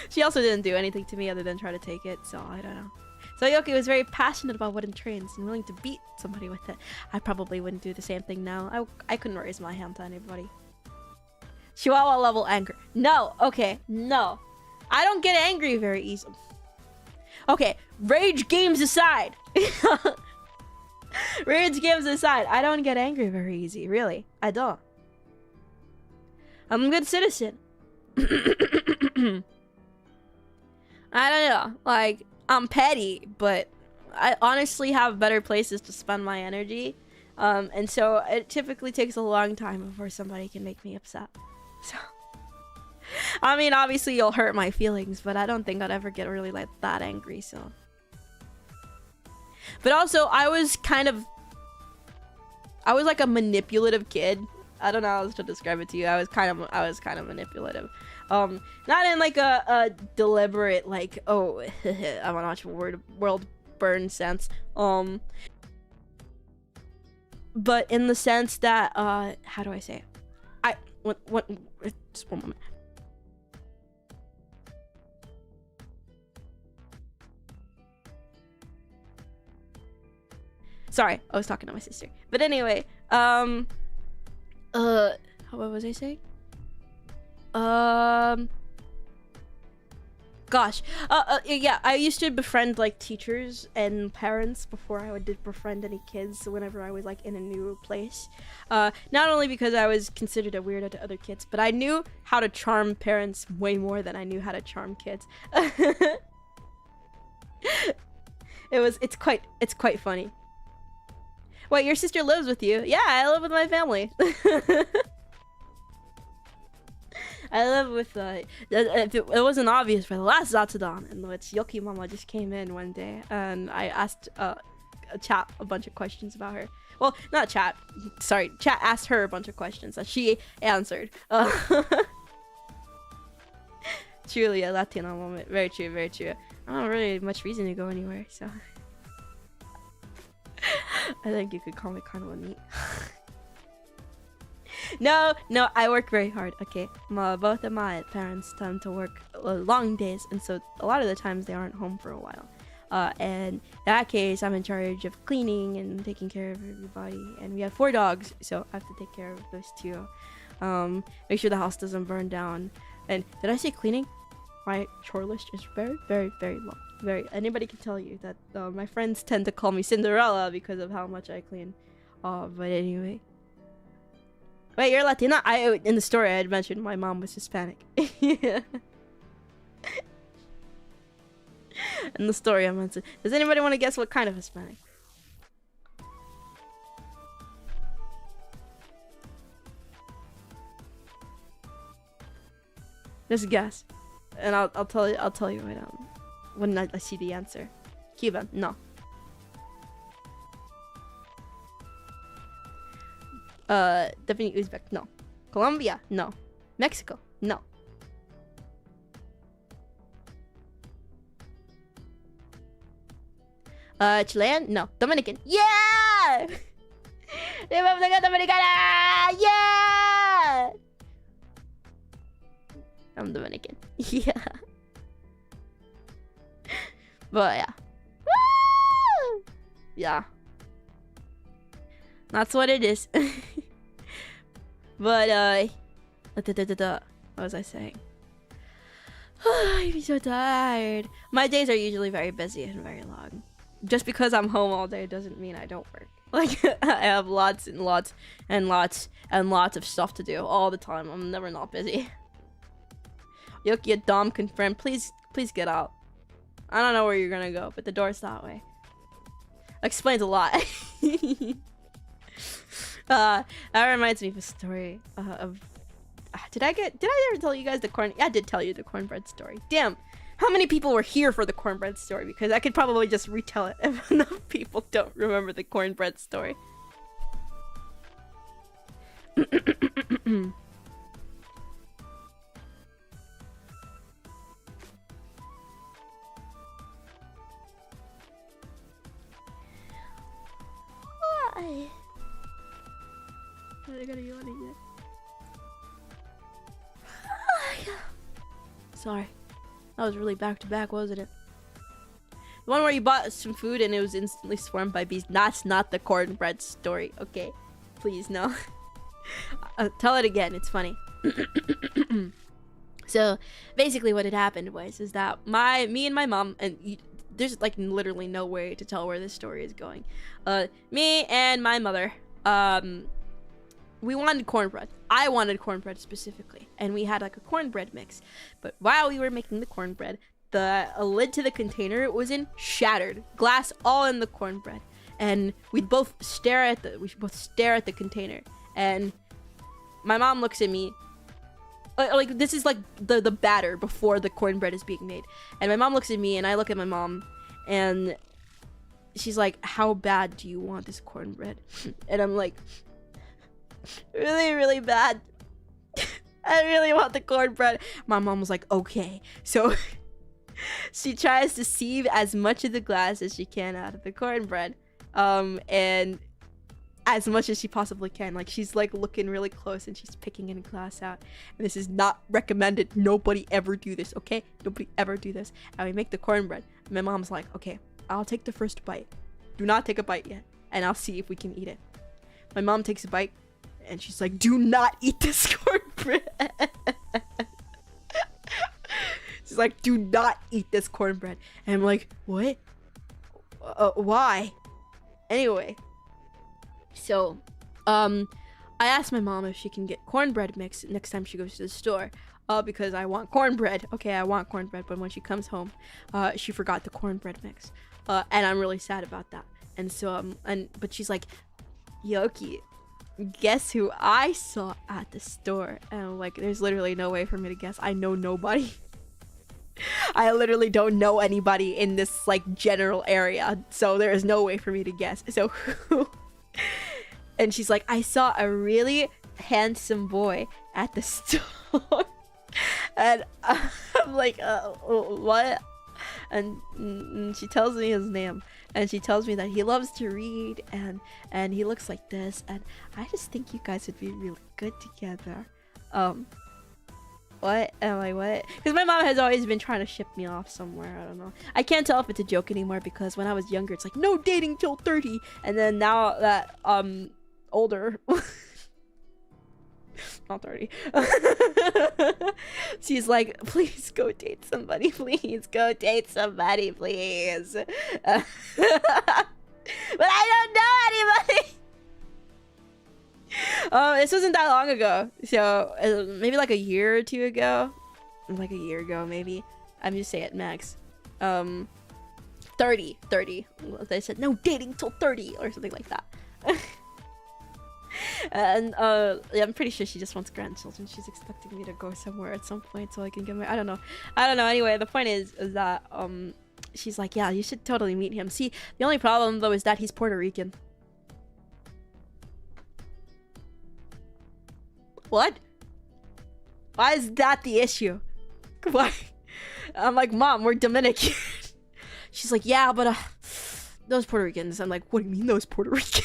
She also didn't do anything to me other than try to take it, so I don't know. So Yoki was very passionate about wooden trains and willing to beat somebody with it. I probably wouldn't do the same thing now. I couldn't raise my hand to anybody. Chihuahua level anger. No, okay, no. I don't get angry very easily. Okay, rage games aside. Rage games aside, I don't get angry very easy, really. I don't. I'm a good citizen. I don't know, like, I'm petty, but I honestly have better places to spend my energy. And so it typically takes a long time before somebody can make me upset. So, I mean, obviously you'll hurt my feelings, but I don't think I'd ever get really like that angry, so. But also, I was like a manipulative kid. I don't know how else to describe it to you. I was kind of manipulative. Not in like a deliberate like, oh, I want to watch world burn sense. But in the sense that how do I say it? Just one moment. Sorry, I was talking to my sister. But anyway, what was I saying? Gosh. Yeah, I used to befriend like teachers and parents before I would befriend any kids whenever I was like in a new place. Not only because I was considered a weirdo to other kids, but I knew how to charm parents way more than I knew how to charm kids. It's quite funny. Wait, your sister lives with you? Yeah, I live with my family. I live with, it wasn't obvious for the last ZATSUDAN, in which Yoki Mama just came in one day, and I asked chat a bunch of questions about her. Well, not chat. Sorry, chat asked her a bunch of questions that she answered. Truly a Latino moment. Very true, very true. I don't really have much reason to go anywhere, so. I think you could call me kind of a neat. No, I work very hard. Okay, both of my parents tend to work long days, and so a lot of the times they aren't home for a while. And in that case, I'm in charge of cleaning and taking care of everybody. And we have 4 dogs, so I have to take care of those too. Make sure the house doesn't burn down. And did I say cleaning? My chore list is very, very, very long. Anybody can tell you that my friends tend to call me Cinderella because of how much I clean. But anyway. Wait, you're Latina? In the story I had mentioned my mom was Hispanic. Yeah. In the story I mentioned. Does anybody want to guess what kind of Hispanic? Just guess. And I'll tell you when I see the answer. Cuban, no. Definitely Uzbek, no. Colombia, no. Mexico, no. Chilean, no. Dominican, yeah! República Dominicana, yeah! I'm Dominican, yeah. But yeah. Woo! Yeah, That's what it is. But what was I saying? I'm so tired. My days are usually very busy and very long. Just because I'm home all day doesn't mean I don't work. Like, I have lots and lots and lots and lots of stuff to do all the time. I'm never not busy. Yoki, a Dom confirmed. Please get out. I don't know where you're gonna go, but the door's that way. Explains a lot. That reminds me of a story of... Did I ever tell you guys the corn... Yeah, I did tell you the cornbread story. Damn. How many people were here for the cornbread story? Because I could probably just retell it if enough people don't remember the cornbread story. Why? I gotta yawn again. Sorry. That was really back to back, wasn't it? The one where you bought some food and it was instantly swarmed by bees. That's not the cornbread story. Okay. Please, no. Tell it again. It's funny. So, basically what had happened is that me and my mom, and there's like literally no way to tell where this story is going. Me and my mother, we wanted cornbread. I wanted cornbread specifically, and we had like a cornbread mix. But while we were making the cornbread, the lid to the container was shattered, glass all in the cornbread, and we both stare at the container. And my mom looks at me, like this is like the batter before the cornbread is being made. And my mom looks at me, and I look at my mom, and she's like, "How bad do you want this cornbread?" And I'm like, really, really bad. I really want the cornbread. My mom was like, okay. So she tries to sieve as much of the glass as she can out of the cornbread. And as much as she possibly can. Like, she's like looking really close and she's picking any glass out. And this is not recommended. Nobody ever do this, okay? Nobody ever do this. And we make the cornbread. My mom's like, okay, I'll take the first bite. Do not take a bite yet. And I'll see if we can eat it. My mom takes a bite. And she's like, do not eat this cornbread. She's like, do not eat this cornbread. And I'm like, what? Why? Anyway. So, I asked my mom if she can get cornbread mix next time she goes to the store. Because I want cornbread. Okay, I want cornbread. But when she comes home, she forgot the cornbread mix. And I'm really sad about that. And so, but she's like, Yoki, guess who I saw at the store? And I'm like, there's literally no way for me to guess. I know nobody. I literally don't know anybody in this like general area, so there is no way for me to guess. So and she's like, I saw a really handsome boy at the store. And I'm like, what? And she tells me his name, and she tells me that he loves to read, and he looks like this, and I just think you guys would be really good together. What? Am I what? Because my mom has always been trying to ship me off somewhere. I don't know. I can't tell if it's a joke anymore, because when I was younger, it's like, no dating till 30, and then now that older. Not 30. She's like, please go date somebody, please go date somebody, please. But I don't know anybody. This wasn't that long ago, so maybe like a year or two ago, like a year ago maybe. I'm just saying it max. 30. They said no dating till 30 or something like that. And yeah, I'm pretty sure she just wants grandchildren. She's expecting me to go somewhere at some point so I can get my I don't know. Anyway, the point is that she's like, yeah, you should totally meet him. See, the only problem though is that he's Puerto Rican. What? Why is that the issue? Why? I'm like, Mom, we're Dominican. She's like, yeah, but those Puerto Ricans. I'm like, what do you mean those Puerto Ricans?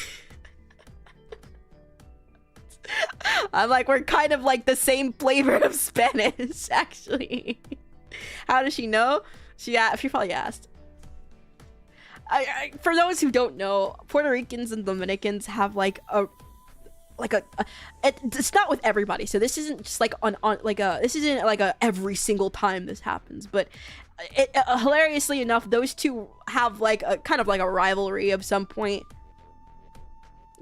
I'm like, we're kind of like the same flavor of Spanish, actually. How does she know? She probably asked. For those who don't know, Puerto Ricans and Dominicans have like a it's not with everybody, so this isn't just like this isn't like a every single time this happens, but hilariously enough, those two have like a kind of like a rivalry of some point.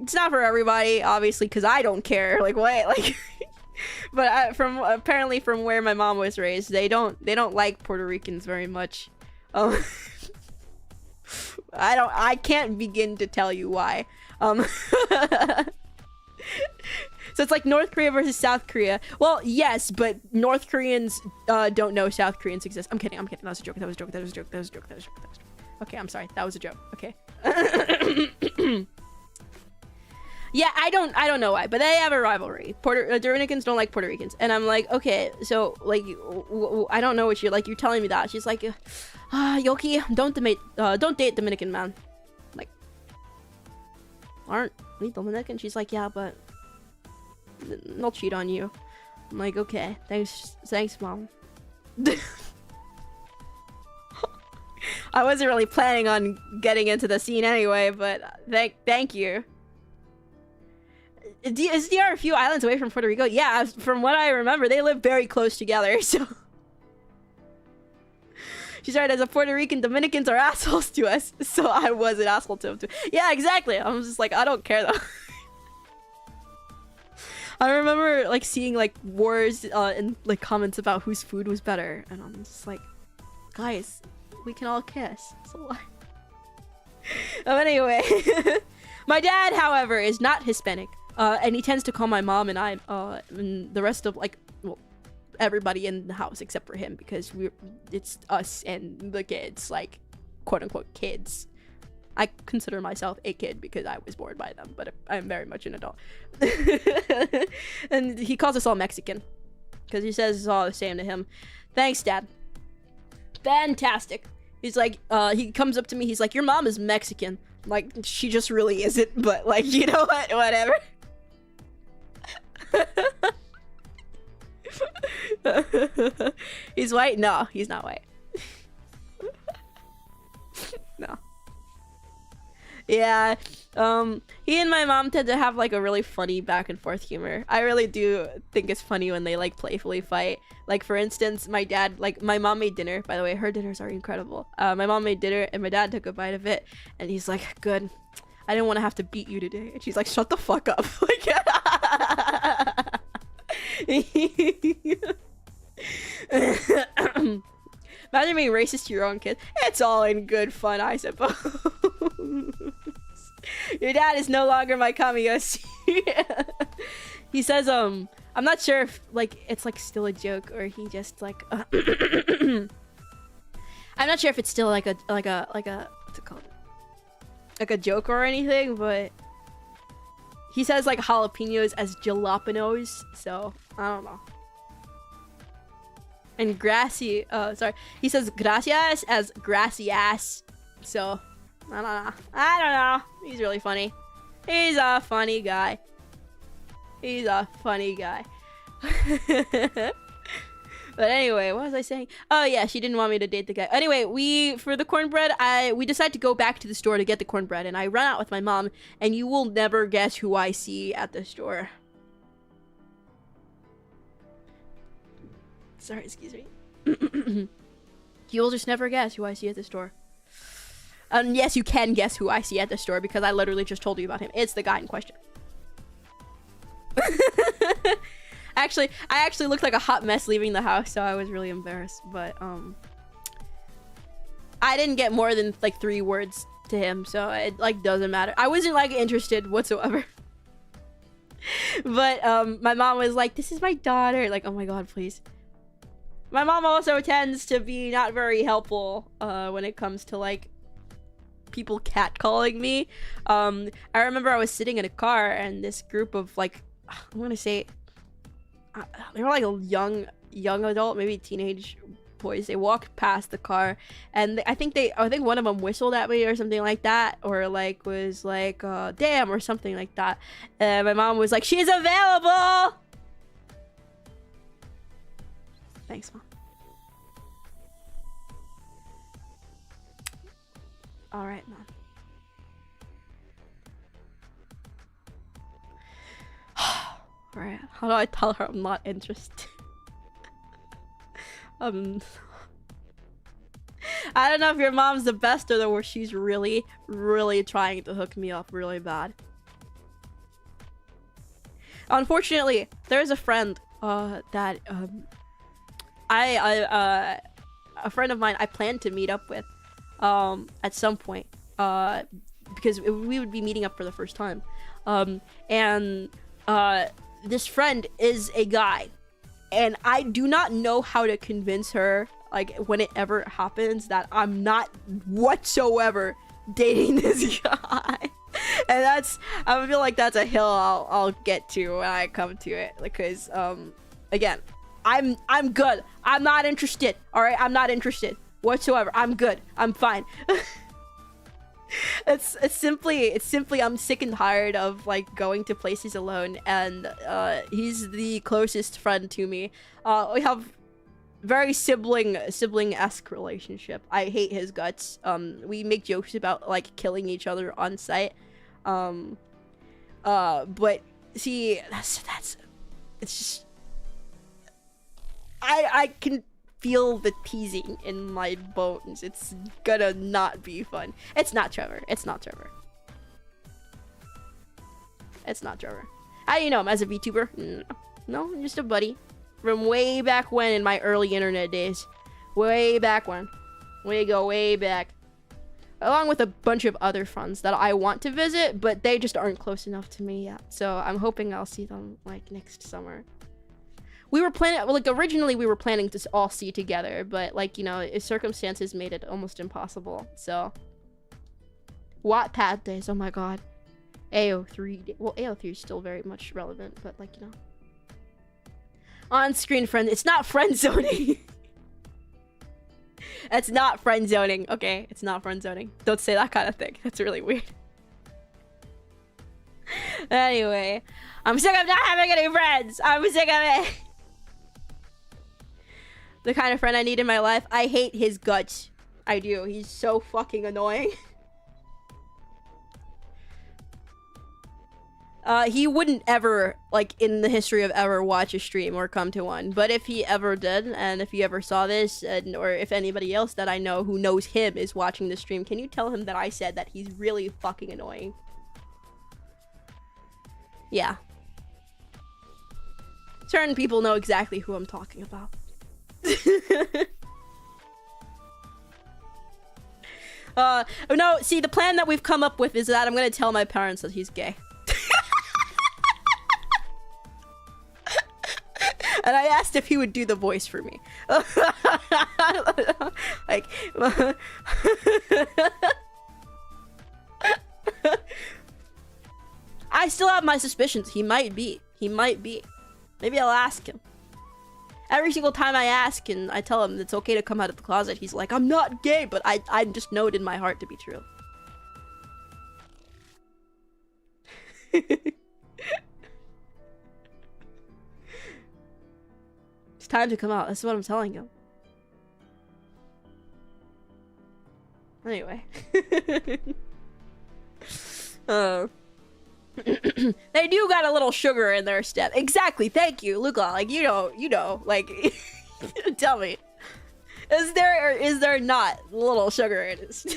It's not for everybody, obviously, because I don't care. Like what? Like, but apparently from where my mom was raised, they don't like Puerto Ricans very much. I can't begin to tell you why. So it's like North Korea versus South Korea. Well, yes, but North Koreans don't know South Koreans exist. I'm kidding. That was a joke. Okay, I'm sorry. That was a joke. Okay. Yeah, I don't know why, but they have a rivalry. Dominicans don't like Puerto Ricans, and I'm like, okay, so like, I don't know what you're like. You're telling me that. She's like, Yoki, don't date Dominican man. Like, aren't we Dominican? She's like, yeah, but they'll cheat on you. I'm like, okay, thanks, mom. I wasn't really planning on getting into the scene anyway, but thank you. Is DR a few islands away from Puerto Rico? Yeah, from what I remember, they live very close together, so... She started as a Puerto Rican, Dominicans are assholes to us, so I was an asshole to them too. Yeah, exactly. I was just like, I don't care though. I remember like seeing like wars and like comments about whose food was better, and I'm just like, guys, we can all kiss. So why? Anyway, my dad, however, is not Hispanic. And he tends to call my mom and I, and the rest of, like, well, everybody in the house except for him, because it's us and the kids, like, quote-unquote kids. I consider myself a kid because I was born by them, but I'm very much an adult. And he calls us all Mexican, because he says it's all the same to him. Thanks, Dad. Fantastic. He's like, he comes up to me, he's like, your mom is Mexican. Like, she just really isn't, but, like, you know what, whatever. He's white? No, he's not white. No. Yeah, he and my mom tend to have like a really funny back and forth humor. I really do think it's funny when they like playfully fight. Like, for instance, my dad, like, my mom made dinner. By the way, her dinners are incredible. My mom made dinner and my dad took a bite of it and he's like, good, I didn't want to have to beat you today. And she's like, shut the fuck up. Like, imagine being racist to your own kid. It's all in good fun, I suppose. Your dad is no longer my kamiyoshi. He says, I'm not sure if, like, it's, like, still a joke or he just, like, I'm not sure if it's still, like a, what's it called? Like a joke or anything, but he says, like, jalapenos as jalapenos, so, I don't know. And grassy, he says gracias as grassy ass, so, I don't know. He's really funny. He's a funny guy. But anyway, what was I saying? Oh yeah, she didn't want me to date the guy. Anyway, for the cornbread, we decided to go back to the store to get the cornbread, and I run out with my mom, and you will never guess who I see at the store. Sorry, excuse me. You will just never guess who I see at the store. Yes, you can guess who I see at the store because I literally just told you about him. It's the guy in question. I actually looked like a hot mess leaving the house, so I was really embarrassed. But I didn't get more than like 3 words to him, so it like doesn't matter. I wasn't like interested whatsoever. But my mom was like, "This is my daughter." Like, oh my god, please. My mom also tends to be not very helpful when it comes to like people catcalling me. I remember I was sitting in a car and this group of like, I'm gonna say, they were like a young adult, maybe teenage boys. They walked past the car and I think one of them whistled at me or something like that, or like was like damn or something like that. And my mom was like, she's available. Thanks, Mom. Alright, Mom. Alright, how do I tell her I'm not interested? I don't know if your mom's the best or the worst. She's really, really trying to hook me up really bad. Unfortunately, there's a friend that a friend of mine I plan to meet up with at some point because we would be meeting up for the first time, and this friend is a guy, and I do not know how to convince her, like, when it ever happens, that I'm not whatsoever dating this guy. And that's, I feel like that's a hill I'll get to when I come to it, because again, I'm good. I'm not interested. All right, I'm not interested whatsoever. I'm good. I'm fine. It's simply I'm sick and tired of like going to places alone, and he's the closest friend to me. We have very sibling-esque relationship. I hate his guts. We make jokes about like killing each other on site. But see, that's it's just I can feel the teasing in my bones. It's gonna not be fun. It's not Trevor. It's not Trevor. It's not Trevor. How do you know him? As a VTuber? No, just a buddy. From way back when, in my early internet days. Way back when. We go way back. Along with a bunch of other friends that I want to visit, but they just aren't close enough to me yet. So I'm hoping I'll see them like next summer. We were planning, like originally we were planning to all see together, but like, you know, circumstances made it almost impossible. So Wattpad days, oh my god. AO3, well, AO3 is still very much relevant, but like, you know. On-screen friend, it's not friend zoning. It's not friend zoning, okay? It's not friend zoning. Don't say that kind of thing. That's really weird. Anyway, I'm sick of not having any friends. I'm sick of it. The kind of friend I need in my life. I hate his guts. I do. He's so fucking annoying. He wouldn't ever, like, in the history of ever watch a stream or come to one. But if he ever did, and if he ever saw this, and, or if anybody else that I know who knows him is watching the stream, can you tell him that I said that he's really fucking annoying? Yeah. Certain people know exactly who I'm talking about. No, see, the plan that we've come up with is that I'm gonna tell my parents that he's gay. And I asked if he would do the voice for me. Like, I still have my suspicions. He might be. He might be. Maybe I'll ask him. Every single time I ask and I tell him it's okay to come out of the closet, he's like, I'm not gay, but I just know it in my heart to be true. It's time to come out. That's what I'm telling him. Anyway. They do got a little sugar in their step. Exactly. Thank you, Luca. Like, you know, like, tell me. Is there or is there not a little sugar in it?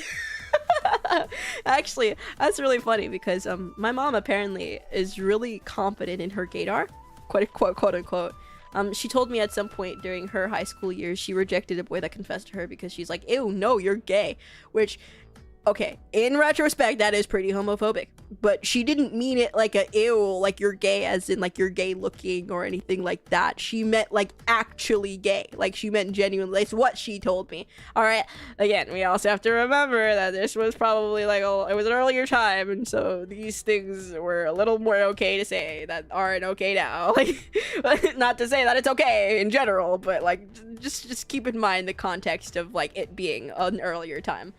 Actually, that's really funny because my mom apparently is really confident in her gaydar, quote unquote. She told me at some point during her high school years she rejected a boy that confessed to her because she's like, ew, no, you're gay. Which, okay, in retrospect, that is pretty homophobic. But she didn't mean it like a ew, like you're gay as in like you're gay looking or anything like that. She meant like actually gay. Like she meant genuinely. That's what she told me. Alright, again, we also have to remember that this was probably like, it was an earlier time. And so these things were a little more okay to say that aren't okay now. Like, not to say that it's okay in general, but like, just keep in mind the context of like it being an earlier time.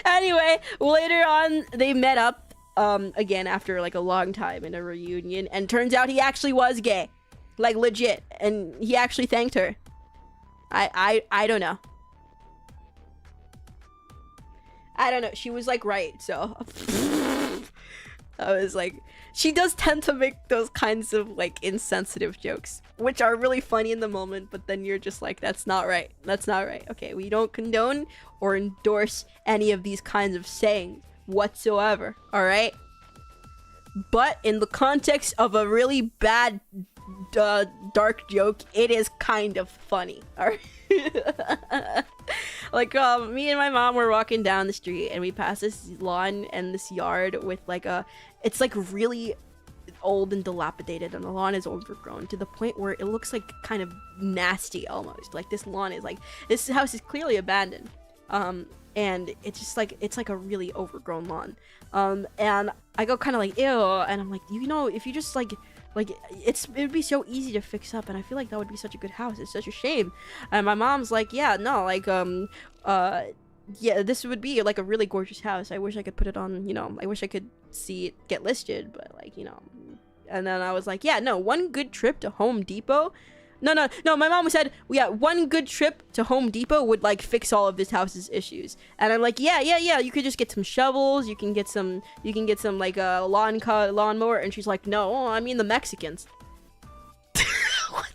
Anyway, later on they met up again after like a long time in a reunion, and turns out he actually was gay, like legit, and he actually thanked her. I don't know. I don't know. She was like right, so I was like, she does tend to make those kinds of like insensitive jokes, which are really funny in the moment, but then you're just like, that's not right. That's not right. Okay, we don't condone or endorse any of these kinds of sayings whatsoever, all right? But in the context of a really bad dark joke, it is kind of funny, all right? Like me and my mom were walking down the street and we passed this lawn and this yard with like it's like really old and dilapidated, and the lawn is overgrown to the point where it looks like kind of nasty almost. Like this lawn is like, this house is clearly abandoned, and it's just like, it's like a really overgrown lawn, and I go kind of like, ew, and I'm like, you know, if you just like it would be so easy to fix up, and I feel like that would be such a good house. It's such a shame. And my mom's like, yeah, no, like yeah, this would be like a really gorgeous house. I wish I could put it on, you know, I wish I could see it get listed, but like, you know. And then I was like, yeah, no, one good trip to Home Depot. No, my mom said, yeah, one good trip to Home Depot would like fix all of this house's issues. And I'm like, yeah, you could just get some shovels, you can get some like a lawnmower. And she's like, no, I mean the Mexicans. What?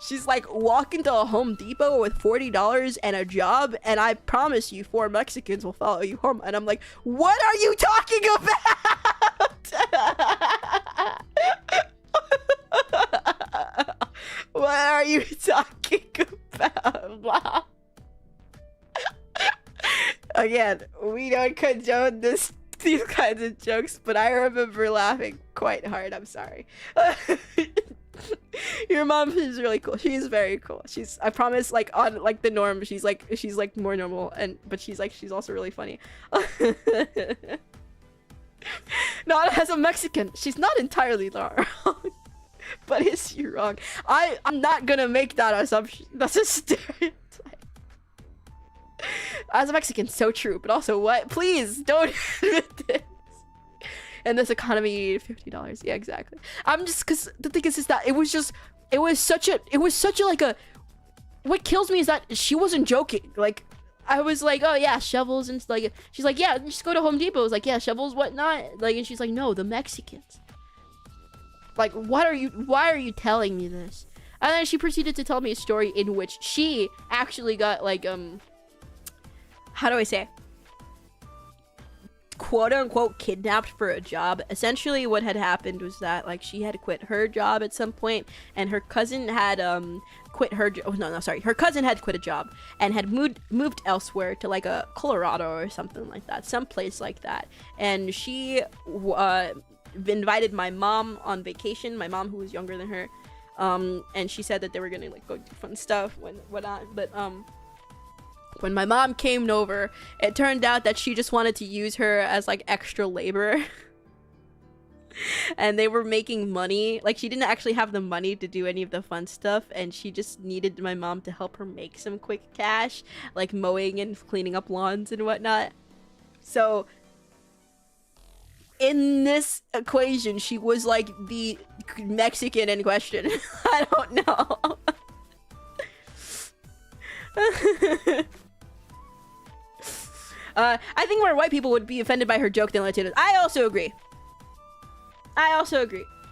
She's like, walk into a Home Depot with $40 and a job, and I promise you 4 Mexicans will follow you home. And I'm like, what are you talking about? What are you talking about? Again, we don't condone these kinds of jokes, but I remember laughing quite hard. I'm sorry. Your mom is really cool. She's very cool. I promise, like on like the norm, she's like more normal, but she's also really funny. Not as a Mexican, she's not entirely wrong. But is she wrong? I'm not gonna make that assumption. That's a stereotype. As a Mexican, so true, but also what? Please don't admit this. In this economy, $50. Yeah, exactly. I'm just, cause the thing is that it was such a like a, what kills me is that she wasn't joking. Like, I was like, oh yeah, shovels, and like, she's like, yeah, just go to Home Depot. I was like, yeah, shovels, whatnot. Like, and she's like, no, the Mexicans. Like, why are you telling me this? And then she proceeded to tell me a story in which she actually got like, how do I say? Quote unquote kidnapped for a job. Essentially what had happened was that like she had quit her job at some point, and her cousin had quit her her cousin had quit a job and had moved elsewhere to like a Colorado or something like that, someplace like that. And she invited my mom on vacation, my mom who was younger than her, and she said that they were gonna like go do fun stuff when my mom came over, it turned out that she just wanted to use her as like extra labor. And they were making money. Like, she didn't actually have the money to do any of the fun stuff, and she just needed my mom to help her make some quick cash, like mowing and cleaning up lawns and whatnot. So in this equation, she was like the Mexican in question. I don't know. I think more white people would be offended by her joke than Latinos. I also agree.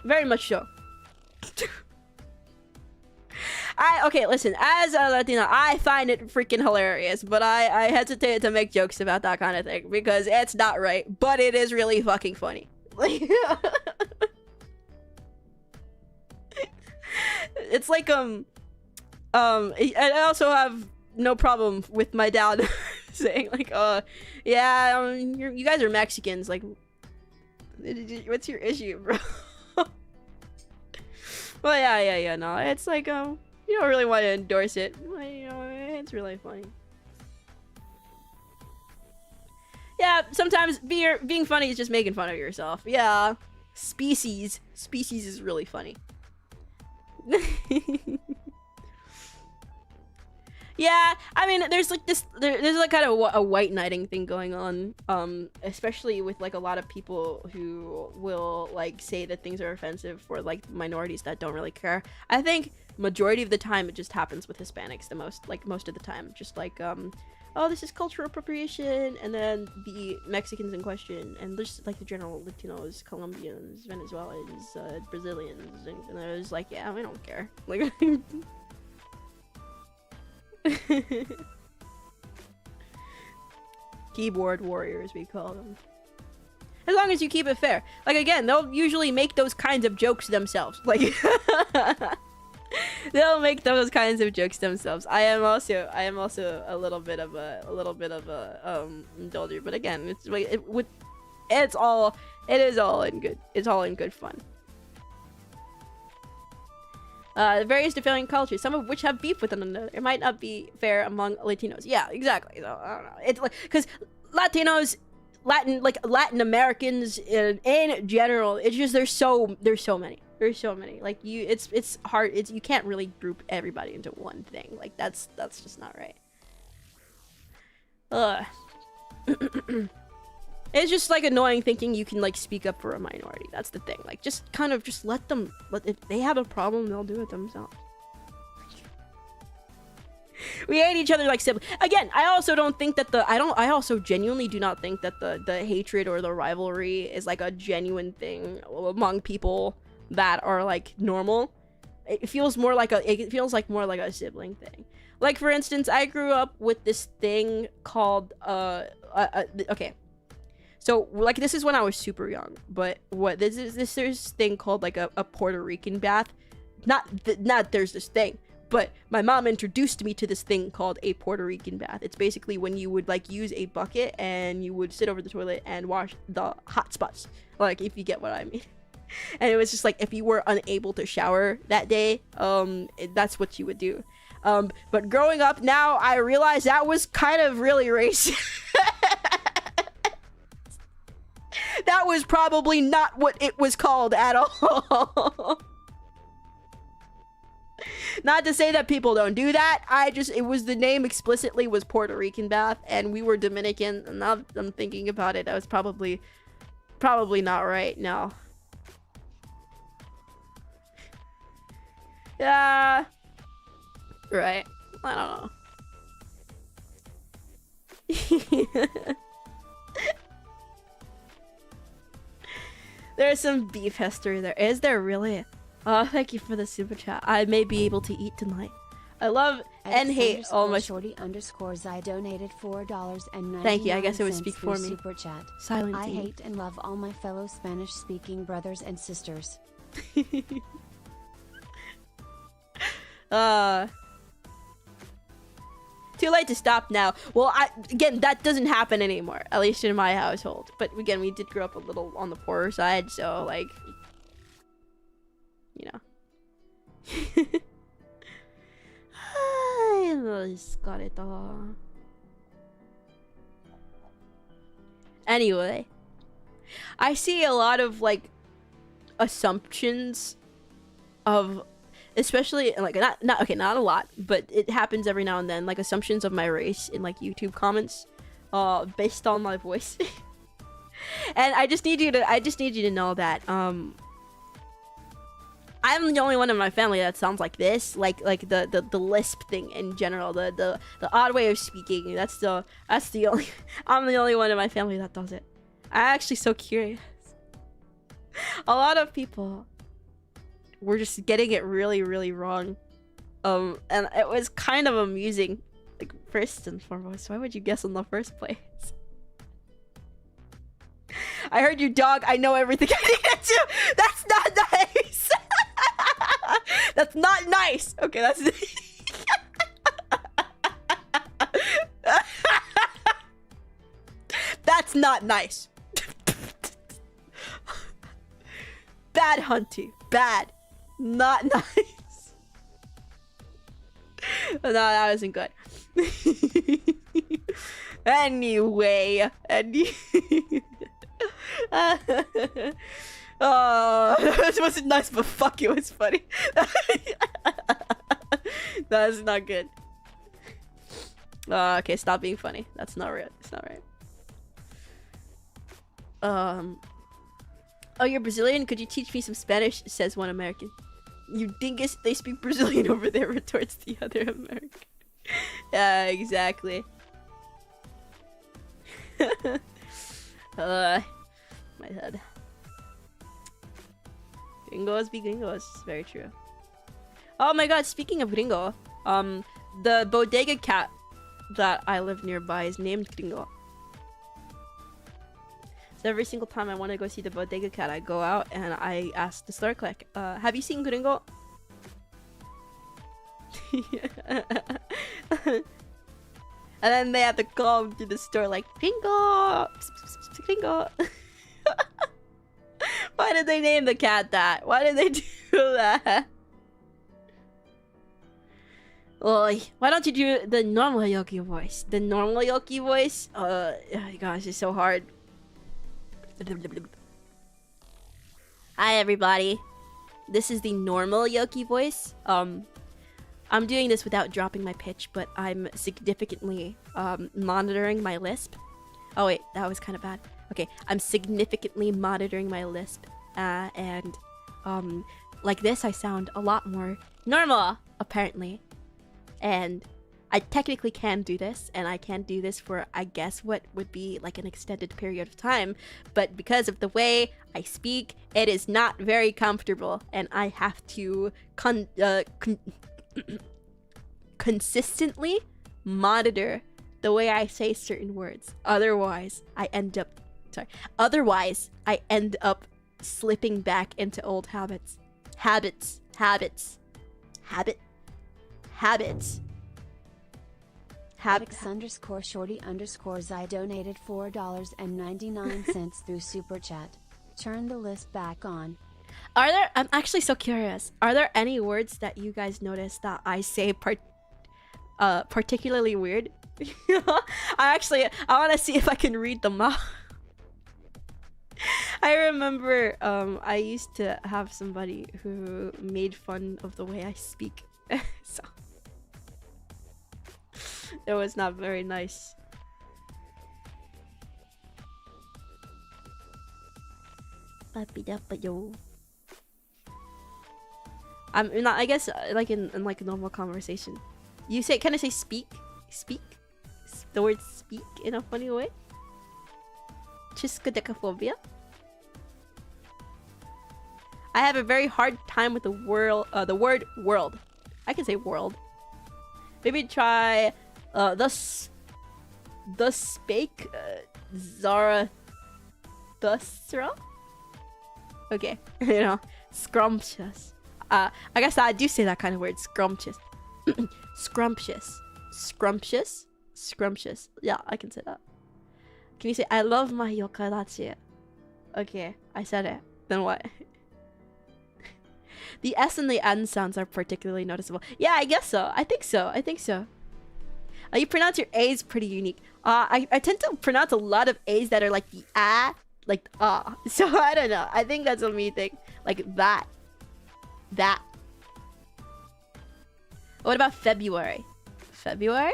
Very much so. Okay, listen, as a Latina, I find it freaking hilarious, but I hesitate to make jokes about that kind of thing because it's not right, but it is really fucking funny. It's like, I also have no problem with my dad saying like, yeah, you guys are Mexicans, like, what's your issue, bro? Well, yeah, no, it's like, you don't really want to endorse it, but, you know, it's really funny. Yeah, sometimes being funny is just making fun of yourself. Yeah, species is really funny. Yeah, I mean, there's like this, there's like kind of a white knighting thing going on, especially with like a lot of people who will like say that things are offensive for like minorities that don't really care. I think majority of the time it just happens with Hispanics the most, like most of the time, just like oh, this is cultural appropriation, and then the Mexicans in question, and just like the general Latinos, Colombians, Venezuelans, Brazilians, and I was like, yeah, we don't care, like. Keyboard warriors, we call them. As long as you keep it fair. Like, again, they'll usually make those kinds of jokes themselves. Like, they'll make those kinds of jokes themselves. I am also a little bit of a indulger, but again, it's like it is all in good fun. Various differing cultures, some of which have beef with one another. It might not be fair among Latinos. Yeah, exactly. So, I don't know. It's like, because Latinos, Latin Americans in general, it's just there's so many. Like it's hard. You can't really group everybody into one thing. Like that's just not right. It's just like annoying thinking you can like speak up for a minority. That's the thing. Like just kind of just let them. If they have a problem, they'll do it themselves. We hate each other like siblings. Again, I also don't think that I also genuinely do not think that the hatred or the rivalry is like a genuine thing among people that are like normal. It feels more like more like a sibling thing. Like for instance, I grew up with this thing called okay. So like this is when I was super young, but there's this thing called like a Puerto Rican bath. Not there's this thing, but my mom introduced me to this thing called a Puerto Rican bath. It's basically when you would like use a bucket and you would sit over the toilet and wash the hot spots, like if you get what I mean. And it was just like if you were unable to shower that day, that's what you would do. But growing up now, I realized that was kind of really racist. That was probably not what it was called at all. Not to say that people don't do that. It was the name explicitly was Puerto Rican bath, and we were Dominican. And now I'm thinking about it, that was probably not right. No. Yeah. Right. I don't know. There's some beef history there. Is there really? Oh, thank you for the super chat. I may be able to eat tonight. I love and hate all my shorty_I donated $4.99. Thank you. I guess it would speak for me. Super chat. Silent I team. hate and love all my fellow Spanish-speaking brothers and sisters. Too late to stop now. Well, again, that doesn't happen anymore, at least in my household. But again, we did grow up a little on the poorer side, so like, you know. I just got it all. Anyway, I see a lot of like assumptions of, especially like not a lot, but it happens every now and then, like assumptions of my race in like YouTube comments based on my voice. And I just need you to know that I'm the only one in my family that sounds like this, like the lisp thing in general, the odd way of speaking. That's the only I'm the only one in my family that does it. I'm actually so curious. A lot of people were just getting it really, really wrong. And it was kind of amusing. Like, first and foremost, why would you guess in the first place? I heard you, dog. I know everything I needed to. That's not nice. That's not nice. Okay, that's... That's not nice. Bad, Hunty. Bad. Not nice. No, that wasn't good. Anyway. Oh, this wasn't nice, but fuck, it was funny. That's not good. Okay, stop being funny. That's not right. It's not right. Oh, you're Brazilian? Could you teach me some Spanish? Says one American. You dingus, they speak Brazilian over there, retorts the other American. Yeah, exactly. My head. Gringos be gringos. Very true. Oh my god, speaking of gringo, the bodega cat that I live nearby is named Gringo. So every single time I want to go see the bodega cat, I go out and I ask the store clerk, have you seen Gringo? And then they have to come to the store like, Gringo! Gringo! Why did they name the cat that? Why did they do that? Oi, why don't you do the normal Yoki voice? The normal Yoki voice? Oh gosh, it's so hard. Hi everybody. This is the normal Yoki voice. I'm doing this without dropping my pitch, but I'm significantly monitoring my lisp. Oh wait, that was kind of bad. Okay, I'm significantly monitoring my lisp, and like this I sound a lot more normal, apparently. And I technically can do this, and I can do this for, I guess, what would be like an extended period of time, but because of the way I speak, it is not very comfortable, and I have to consistently monitor the way I say certain words. Otherwise, I end up slipping back into old habits. Habits. Alex_shorty_Zai donated $4.99 through Super Chat. Turn the list back on. I'm actually so curious. Are there any words that you guys notice that I say particularly weird? I want to see if I can read them out. I remember I used to have somebody who made fun of the way I speak. So it was not very nice. I'm not, I guess, like in like a normal conversation. You say, can I say speak? Speak? The word speak in a funny way? Triskaidekaphobia? I have a very hard time with the word world. I can say world. Maybe try the spake Zarathustra? Okay, you know, scrumptious. I guess I do say that kind of word, scrumptious. Scrumptious. Yeah, I can say that. Can you say, I love my yokadachi? Okay, I said it. Then what? The S and the N sounds are particularly noticeable. Yeah, I guess so. I think so. You pronounce your A's pretty unique. I tend to pronounce a lot of A's that are like the ah, like ah. So I don't know. I think that's a me thing. Like that. What about February? February?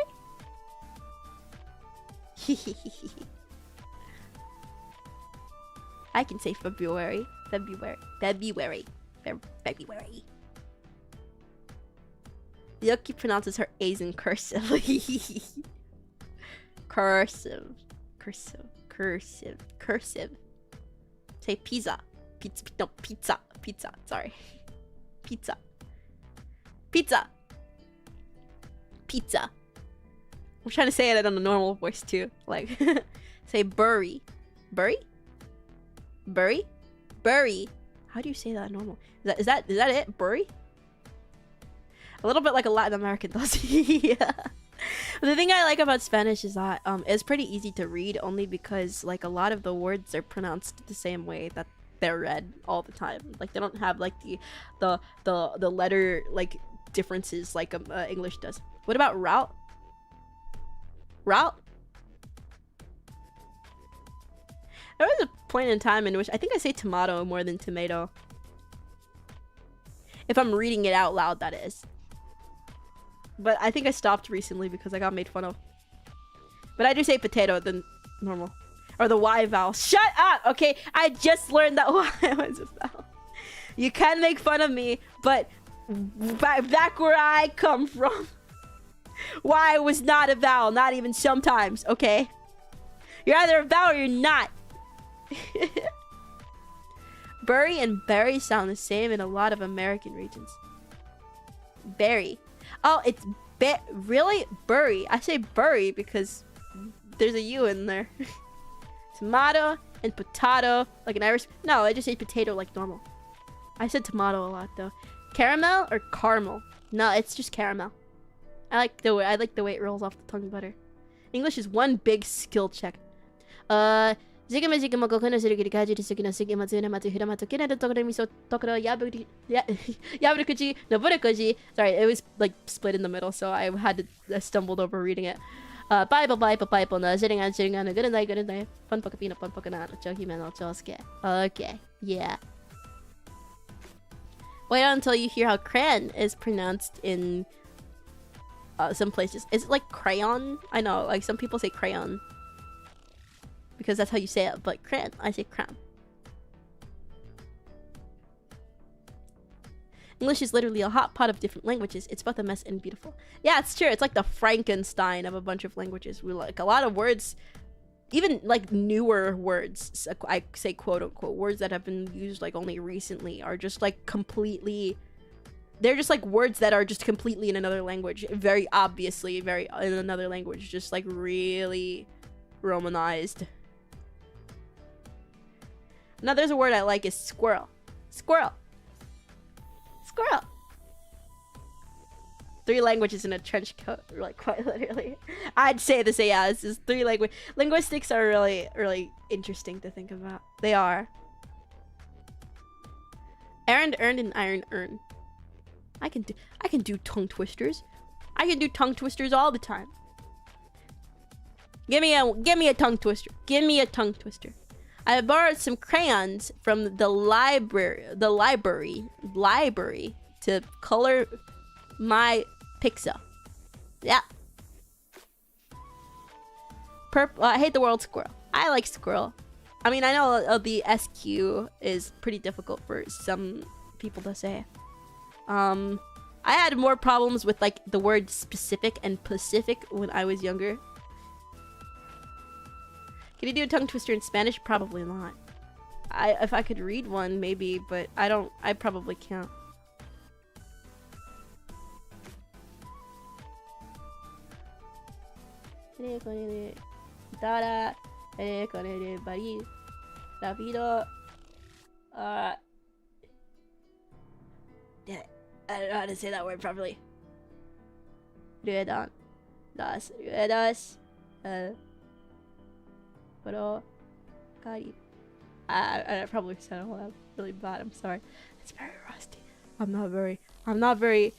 I can say February. Yoki pronounces her A's in cursive. Cursive. Say pizza. Pizza. Sorry. Pizza. I'm trying to say it in a normal voice too. Like, say bury. Bury? How do you say that normal? Is that it? Bury? A little bit like a Latin American does. Yeah. The thing I like about Spanish is that it's pretty easy to read, only because like a lot of the words are pronounced the same way that they're read all the time. Like they don't have like the letter like differences like English does. What about route? There was a point in time in which I think I say tomato more than tomato. If I'm reading it out loud, that is. But I think I stopped recently because I got made fun of. But I do say potato than normal. Or the Y vowel. Shut up! Okay, I just learned that Y was a vowel. You can make fun of me, but back where I come from, Y was not a vowel, not even sometimes, okay? You're either a vowel or you're not. Bury and berry sound the same in a lot of American regions. Berry. Oh, it's really? Bury. I say bury because there's a U in there. Tomato and potato, like an Irish. No, I just say potato like normal. I said tomato a lot though. Caramel or caramel? No, it's just caramel. I like the way it rolls off the tongue better. English is one big skill check. Sigma sigma kokono surugiri kaji to sigma sigma tsuna matu hirama to kina to tokoro miso tokoro yaburi yaburukuji noburukuji. Sorry, it was like split in the middle, so I stumbled over reading it. Bible no sitting on a good night fun pokapino fun pokana choki man chosuke. Okay, yeah. Wait until you hear how crayon is pronounced in some places. Is it like crayon? I know, like some people say crayon because that's how you say it, but crayon, I say crayon. English is literally a hot pot of different languages. It's both a mess and beautiful. Yeah, it's true. It's like the Frankenstein of a bunch of languages. We like a lot of words, even like newer words, I say quote unquote, words that have been used like only recently are just like completely, they're just like words that are just completely in another language. Very obviously, very in another language, just like really Romanized. Now there's a word I like is squirrel. Squirrel. Squirrel. 3 languages in a trench coat, like quite literally. I'd say this, yeah, this is 3 language. Linguistics are really, really interesting to think about. They are. Errand, earned, and iron, earn. I can do tongue twisters. I can do tongue twisters all the time. Give me a tongue twister. Give me a tongue twister. I borrowed some crayons from the library to color my pixel. Yeah. I hate the word squirrel. I like squirrel. I mean, I know the SQ is pretty difficult for some people to say. I had more problems with like the word specific and pacific when I was younger. Can you do a tongue twister in Spanish? Probably not. If I could read one, maybe, but I probably can't. Damn it. I don't know how to say that word properly. Ruedas. I probably said it loud. Really bad. I'm sorry. It's very rusty. I'm not very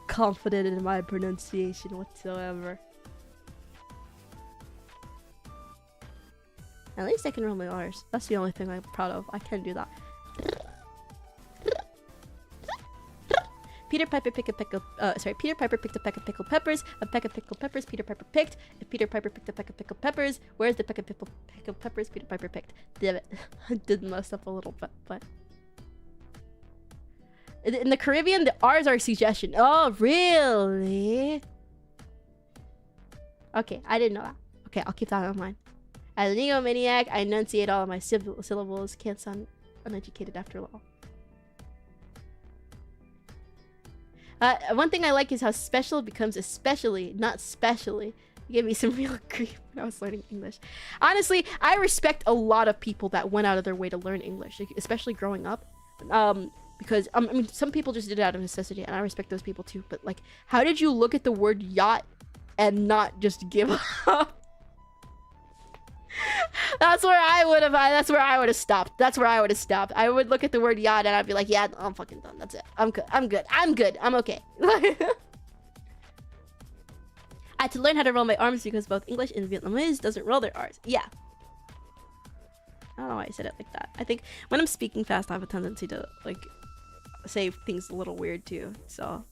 confident in my pronunciation whatsoever. At least I can roll my R's. That's the only thing I'm proud of. I can do that. Peter Piper picked a peck of, Peter Piper picked a peck of pickled peppers. A peck of pickled peppers Peter Piper picked. If Peter Piper picked a peck of pickled peppers, where's the peck of pickled peppers Peter Piper picked? Damn it. I did mess up a little bit, but... In the Caribbean, the R's are a suggestion. Oh, really? Okay, I didn't know that. Okay, I'll keep that in mind. As an egomaniac, I enunciate all of my syllables. Can't sound uneducated after all. One thing I like is how special becomes especially, not specially. You gave me some real grief when I was learning English. Honestly, I respect a lot of people that went out of their way to learn English, especially growing up. Because, I mean, some people just did it out of necessity, and I respect those people too. But, like, how did you look at the word yacht and not just give up? That's where I would have stopped. I would look at the word yacht and I'd be like, yeah, I'm fucking done. That's it. I'm good. I'm okay. I had to learn how to roll my R's because both English and Vietnamese doesn't roll their R's. Yeah. I don't know why I said it like that. I think when I'm speaking fast, I have a tendency to, like, say things a little weird too. So,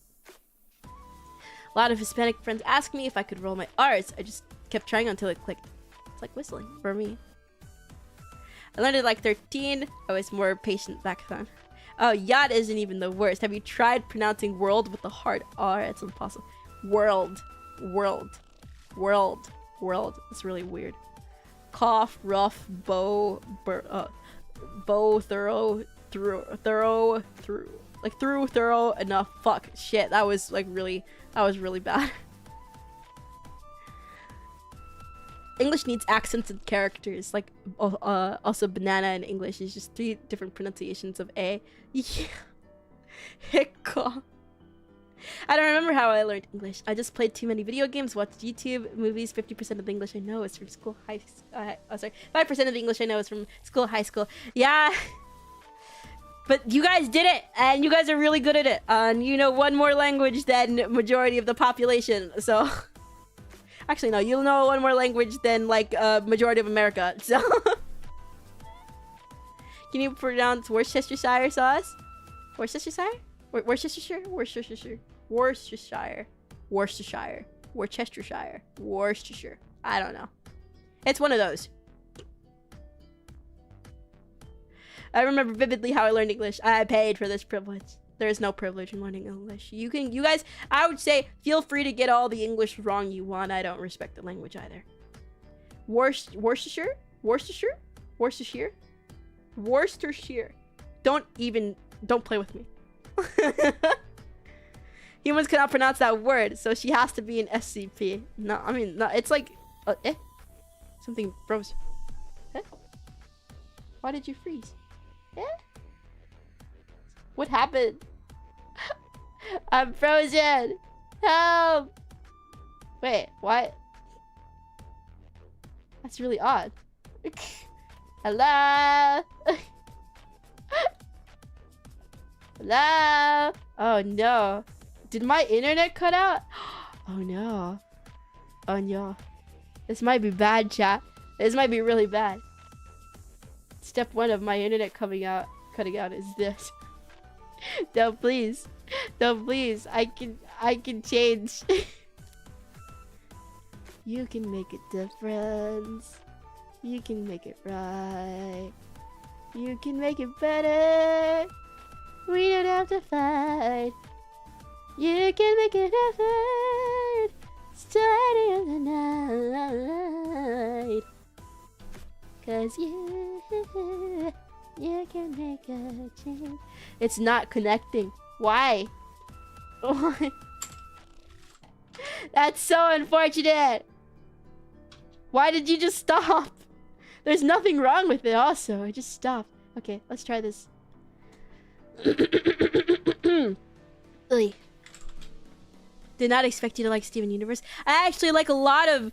a lot of Hispanic friends ask me if I could roll my R's. I just kept trying until it clicked. It's like whistling for me. I learned it like 13. I was more patient back then. Oh, yacht isn't even the worst. Have you tried pronouncing world with a hard R? It's impossible. World. World. World. World. It's really weird. Cough, rough, bow, thorough, thorough, enough. Fuck, shit, that was really bad. English needs accents and characters. Like, also banana in English is just 3 different pronunciations of A. Yeah. Hiccup. I don't remember how I learned English. I just played too many video games, watched YouTube, movies. 50% of the English I know is from school, 5% of the English I know is from school, high school. Yeah. But you guys did it, and you guys are really good at it. And you know one more language than majority of the population, so... Actually, no, you'll know one more language than, like, majority of America, so... Can you pronounce Worcestershire sauce? Worcestershire? Worcestershire? Worcestershire. Worcestershire. Worcestershire. Worcestershire. Worcestershire. I don't know. It's one of those. I remember vividly how I learned English. I paid for this privilege. There is no privilege in learning English. You guys, I would say, feel free to get all the English wrong you want. I don't respect the language either. Worcestershire? Worcestershire? Worcestershire? Worcestershire. Don't play with me. Humans cannot pronounce that word, so she has to be an SCP. No, I mean, no, it's like... Something froze. Why did you freeze? What happened? I'm frozen! Help! Wait, what? That's really odd. Hello? Hello? Oh no. Did my internet cut out? Oh no. Oh no. This might be bad, chat. This might be really bad. Step 1 of my internet cutting out is this. No, please. No, please. I can change. You can make a difference. You can make it right. You can make it better. We don't have to fight. You can make it effort. Starting on the night. 'Cause you can make a change. It's not connecting. Why? Why? That's so unfortunate. Why did you just stop? There's nothing wrong with it also. It just stopped. Okay, let's try this. Did not expect you to like Steven Universe. I actually like a lot of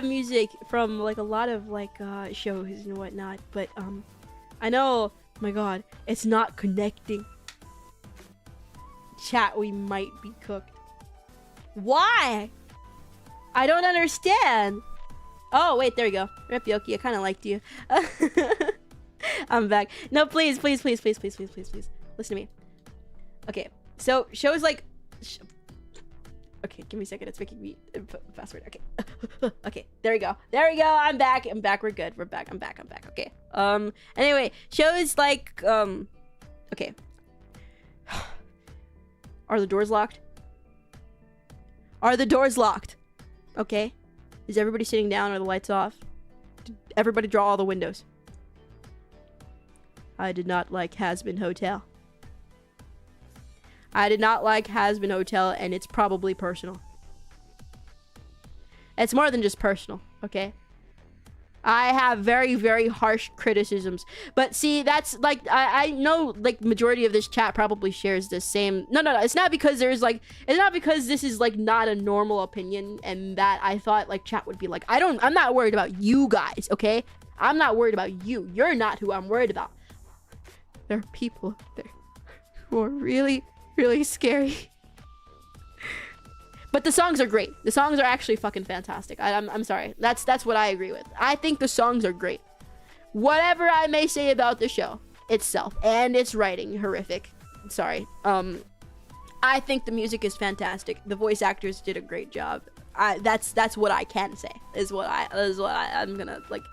music from like a lot of like shows and whatnot, but I know, oh my god, it's not connecting. Chat, we might be cooked. Why? I don't understand. Oh wait, there we go. Rip Yoki, I kind of liked you. I'm back. No, please, please, please, please, please, please, please, please. Listen to me. Okay, so shows like... Okay, give me a second. It's making me password. Okay. Okay, there we go. There we go. I'm back. I'm back. We're good. We're back. I'm back. I'm back. Okay. Anyway, shows like... Okay. Are the doors locked? Are the doors locked? Okay. Is everybody sitting down? Are the lights off? Did everybody draw all the windows? I did not like Has-Been Hotel. I did not like Has-Been Hotel, and it's probably personal. It's more than just personal, okay? I have very, very harsh criticisms. But see, that's like, I know like majority of this chat probably shares the same. No, it's not because there's like, it's not because this is like not a normal opinion and that I thought like chat would be like, I'm not worried about you guys, okay? I'm not worried about you. You're not who I'm worried about. There are people there who are really, really scary. But the songs are great. The songs are actually fucking fantastic. I'm sorry. That's what I agree with. I think the songs are great. Whatever I may say about the show itself and its writing, horrific. Sorry. I think the music is fantastic. The voice actors did a great job. that's what I can say. I'm gonna like.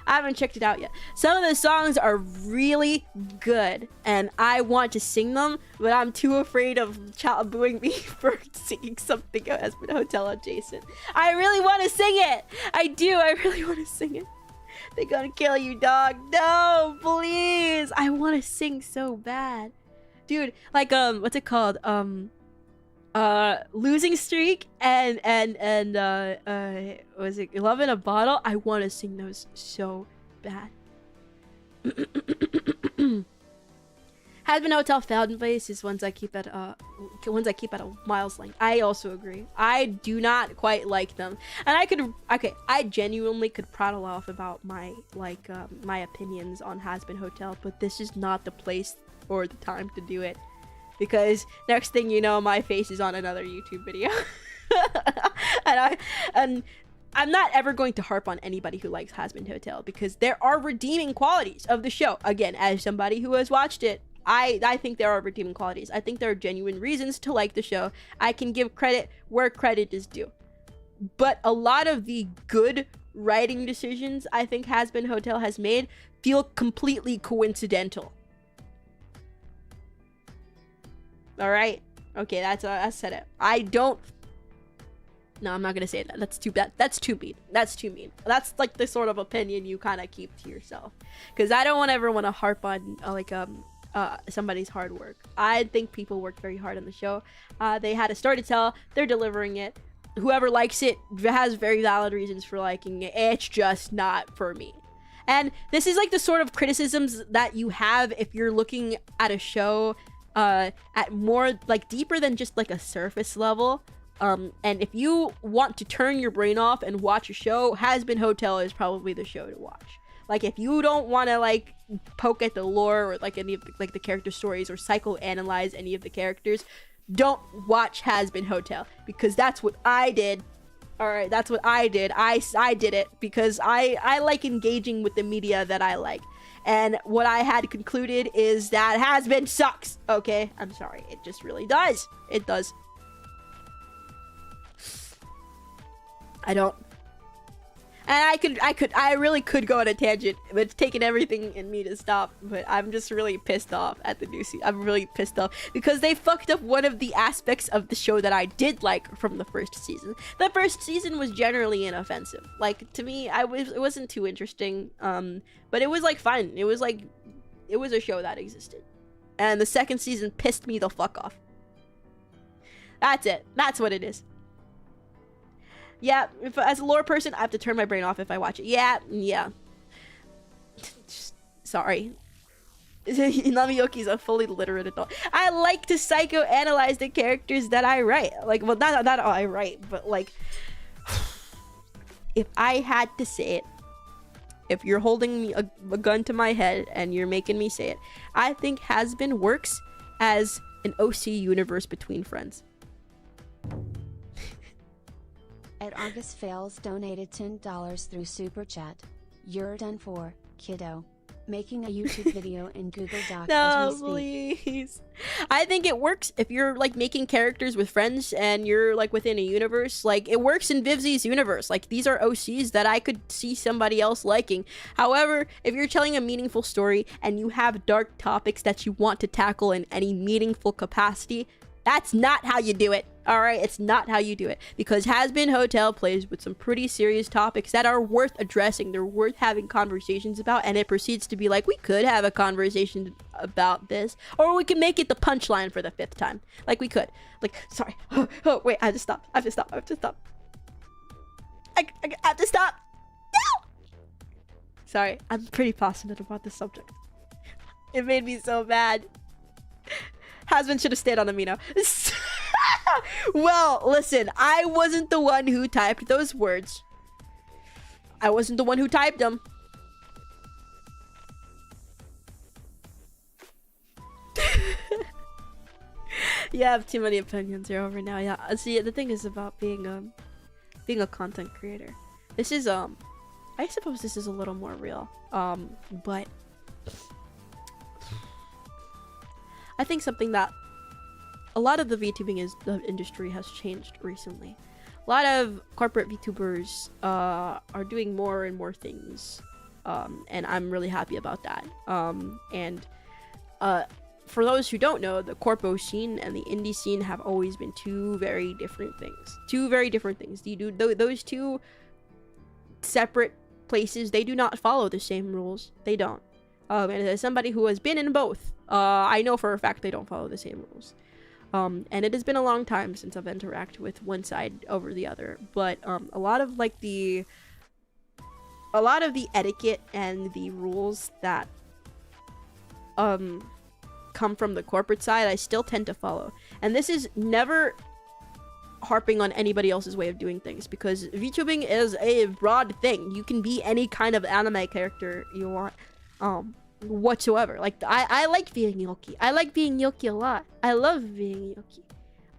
I haven't checked it out yet. Some of the songs are really good, and I want to sing them, but I'm too afraid of child booing me for singing something that has been hotel adjacent. I really want to sing it. I do. I really want to sing it. They're gonna kill you, dog. No, please. I want to sing so bad, dude. Like what's it called? Losing Streak and was it Love in a Bottle? I want to sing those so bad. Has Been Hotel Fountain Place is ones I keep at a mile's length. I also agree. I do not quite like them, and I genuinely could prattle off about my my opinions on Has Been Hotel, but this is not the place or the time to do it. Because next thing you know, my face is on another YouTube video. and I'm not ever going to harp on anybody who likes Has Been Hotel, because there are redeeming qualities of the show. Again, as somebody who has watched it, I think there are redeeming qualities. I think there are genuine reasons to like the show. I can give credit where credit is due. But a lot of the good writing decisions I think Has Been Hotel has made feel completely coincidental. All right. Okay, I said it. I don't. No, I'm not gonna say that. That's too bad. That's too mean. That's too mean. That's like the sort of opinion you kind of keep to yourself, because I don't ever want to harp on somebody's hard work. I think people worked very hard on the show. They had a story to tell. They're delivering it. Whoever likes it has very valid reasons for liking it. It's just not for me. And this is like the sort of criticisms that you have if you're looking at a show at more like deeper than just like a surface level. And if you want to turn your brain off and watch a show, Has Been Hotel is probably the show to watch. Like, if you don't want to like poke at the lore or like any of the character stories or psychoanalyze any of the characters, don't watch Has Been Hotel, because that's what I did. All right, that's what I did. I did it because I like engaging with the media that I like. And what I had concluded is that Has Been sucks. Okay, I'm sorry. It just really does. It does. I don't. And I really could go on a tangent, but it's taken everything in me to stop. But I'm just really pissed off at the new season. I'm really pissed off because they fucked up one of the aspects of the show that I did like from the first season. The first season was generally inoffensive. Like, to me, it wasn't too interesting. But it was like fine. It was a show that existed. And the second season pissed me the fuck off. That's it. That's what it is. Yeah, as a lore person, I have to turn my brain off if I watch it. Yeah. Sorry. Inami Yoki is a fully literate adult. I like to psychoanalyze the characters that I write. Like, well, not all I write, but like, if I had to say it, if you're holding me a gun to my head and you're making me say it, I think Has Been works as an OC universe between friends. At August Fails donated $10 through Super Chat. You're done for, kiddo. Making a YouTube video in Google Docs as we speak. Please. I think it works if you're like making characters with friends and you're like within a universe. Like, it works in Vivzi's universe. Like, these are OCs that I could see somebody else liking. However, if you're telling a meaningful story and you have dark topics that you want to tackle in any meaningful capacity, that's not how you do it. All right, it's not how you do it, because Has Been Hotel plays with some pretty serious topics that are worth addressing. They're worth having conversations about, and it proceeds to be like, we could have a conversation about this, or we can make it the punchline for the 5th time. Like, we could. Like, sorry. Oh, wait, I have to stop. I have to stop. I have to stop. I have to stop. No! Sorry, I'm pretty passionate about this subject. It made me so mad. Has Been should have stayed on Amino. Well, listen, I wasn't the one who typed those words. I wasn't the one who typed them. Yeah, I have too many opinions here over now. Yeah, see, the thing is about being a content creator. This is I suppose this is a little more real. But I think something that a lot of the VTubing industry has changed recently. a lot of corporate VTubers are doing more and more things, and I'm really happy about that. For those who don't know, the corpo scene and the indie scene have always been two very different things. Those two separate places, they do not follow the same rules. They don't. And as somebody who has been in both, I know for a fact they don't follow the same rules. And it has been a long time since I've interacted with one side over the other, but a lot of the etiquette and the rules that come from the corporate side, I still tend to follow. And this is never harping on anybody else's way of doing things, because VTubing is a broad thing. You can be any kind of anime character you want, whatsoever. Like, I like being Yoki. I like being Yoki a lot. I love being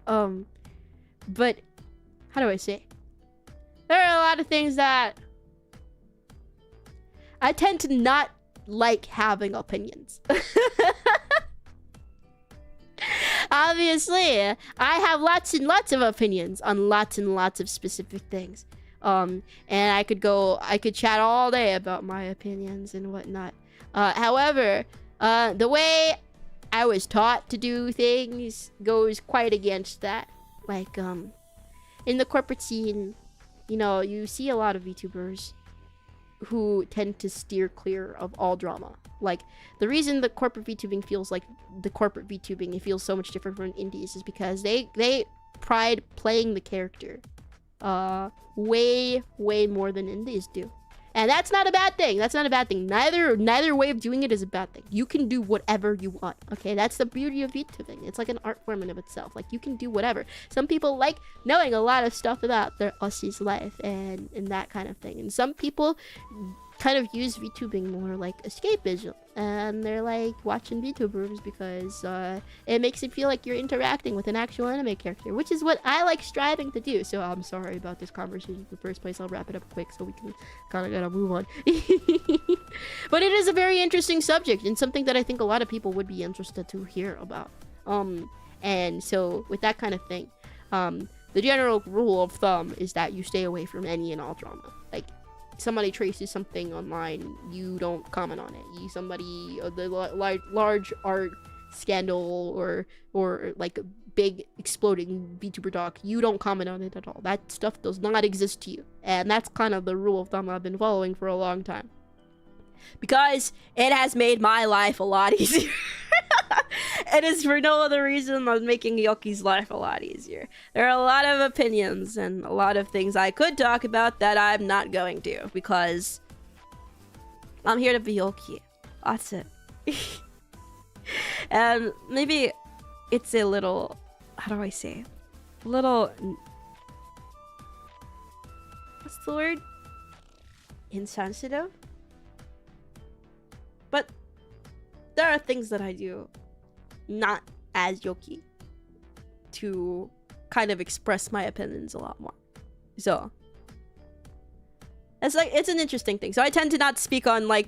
Yoki. But how do I say? There are a lot of things that I tend to not like having opinions. Obviously, I have lots and lots of opinions on lots and lots of specific things. And I could chat all day about my opinions and whatnot. However, the way I was taught to do things goes quite against that. Like, in the corporate scene, you know, you see a lot of VTubers who tend to steer clear of all drama. Like, the reason the corporate VTubing feels like the corporate VTubing, it feels so much different from indies, is because they pride playing the character way more than indies do. And that's not a bad thing. That's not a bad thing. Neither way of doing it is a bad thing. You can do whatever you want. Okay, that's the beauty of VTubing. It's like an art form in of itself. Like, you can do whatever. Some people like knowing a lot of stuff about their Aussie's life and that kind of thing. And some people kind of use VTubing more like escapism, and they're like watching VTubers because it makes it feel like you're interacting with an actual anime character, which is what I like striving to do. So I'm sorry about this conversation in the first place. I'll wrap it up quick so we can kind of gotta move on. But it is a very interesting subject and something that I think a lot of people would be interested to hear about. And so with that kind of thing, the general rule of thumb is that you stay away from any and all drama. Like, somebody traces something online, you don't comment on it. The large art scandal or like a big exploding VTuber doc, you don't comment on it at all. That stuff does not exist to you. And that's kind of the rule of thumb I've been following for a long time, because it has made my life a lot easier. It is for no other reason than making Yoki's life a lot easier. There are a lot of opinions and a lot of things I could talk about that I'm not going to, because I'm here to be Yoki. That's it. And maybe it's a little, how do I say? A little, what's the word? Insensitive? But there are things that I do not as Yoki to kind of express my opinions a lot more. So it's an interesting thing. So I tend to not speak on like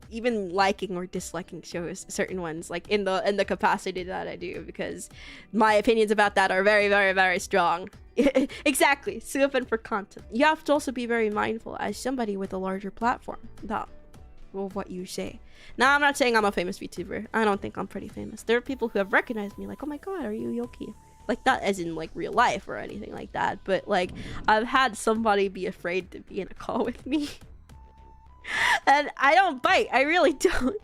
even liking or disliking shows, certain ones, like in the capacity that I do, because my opinions about that are very strong. Exactly. So open for content. You have to also be very mindful as somebody with a larger platform about what you say. Now, I'm not saying I'm a famous VTuber. I don't think I'm pretty famous. There are people who have recognized me, like, oh my god, are you Yoki? Like, not as in like real life or anything like that, but like I've had somebody be afraid to be in a call with me. And I don't bite. I really don't.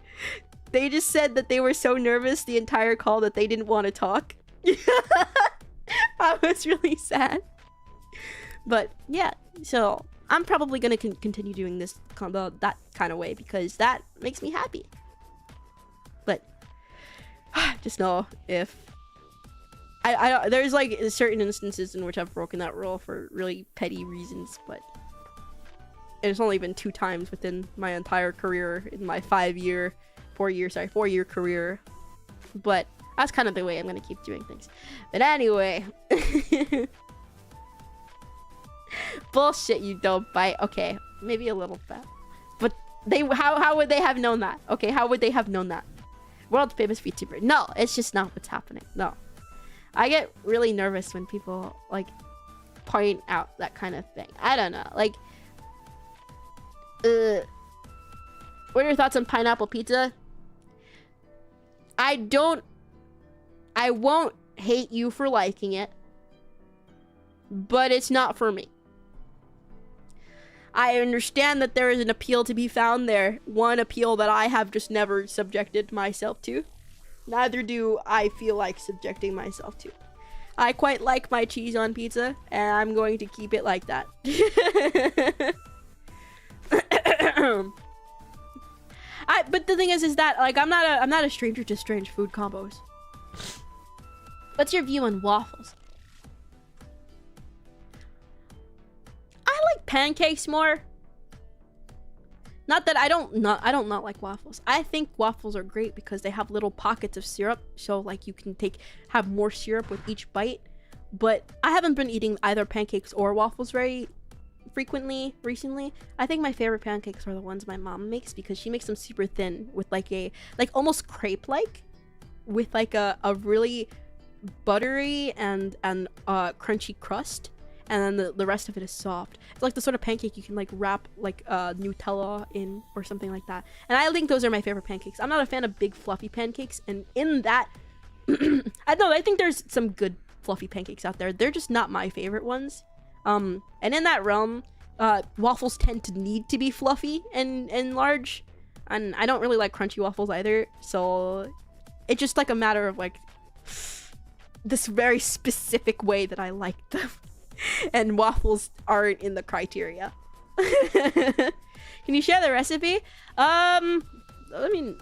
They just said that they were so nervous the entire call that they didn't want to talk. I was really sad. But yeah, so I'm probably gonna continue doing this that kind of way, because that makes me happy. But just know, if there's like certain instances in which I've broken that rule for really petty reasons, but it's only been 2 times within my entire career, in my 4-year career. But that's kind of the way I'm gonna keep doing things. But anyway. Bullshit, you don't bite. Okay, maybe a little bit, but how would they have known that? Okay, how would they have known that? World famous VTuber. No, it's just not what's happening. No, I get really nervous when people like point out that kind of thing. I don't know. Like, what are your thoughts on pineapple pizza? I won't hate you for liking it, but it's not for me. I understand that there is an appeal to be found there. One appeal that I have just never subjected myself to. Neither do I feel like subjecting myself to. I quite like my cheese on pizza, and I'm going to keep it like that. But the thing is that like I'm not a stranger to strange food combos. What's your view on waffles? I like pancakes more. Not that I don't not like waffles. I think waffles are great because they have little pockets of syrup, so like you can have more syrup with each bite. But I haven't been eating either pancakes or waffles very frequently recently. I think my favorite pancakes are the ones my mom makes because she makes them super thin with like almost crepe-like, with like a really buttery and crunchy crust. And then the rest of it is soft. It's like the sort of pancake you can like wrap like Nutella in or something like that. And I think those are my favorite pancakes. I'm not a fan of big fluffy pancakes. And in that, I think there's some good fluffy pancakes out there. They're just not my favorite ones. And in that realm, waffles tend to need to be fluffy and large. And I don't really like crunchy waffles either. So it's just like a matter of like this very specific way that I like them. And waffles aren't in the criteria. Can you share the recipe? I mean,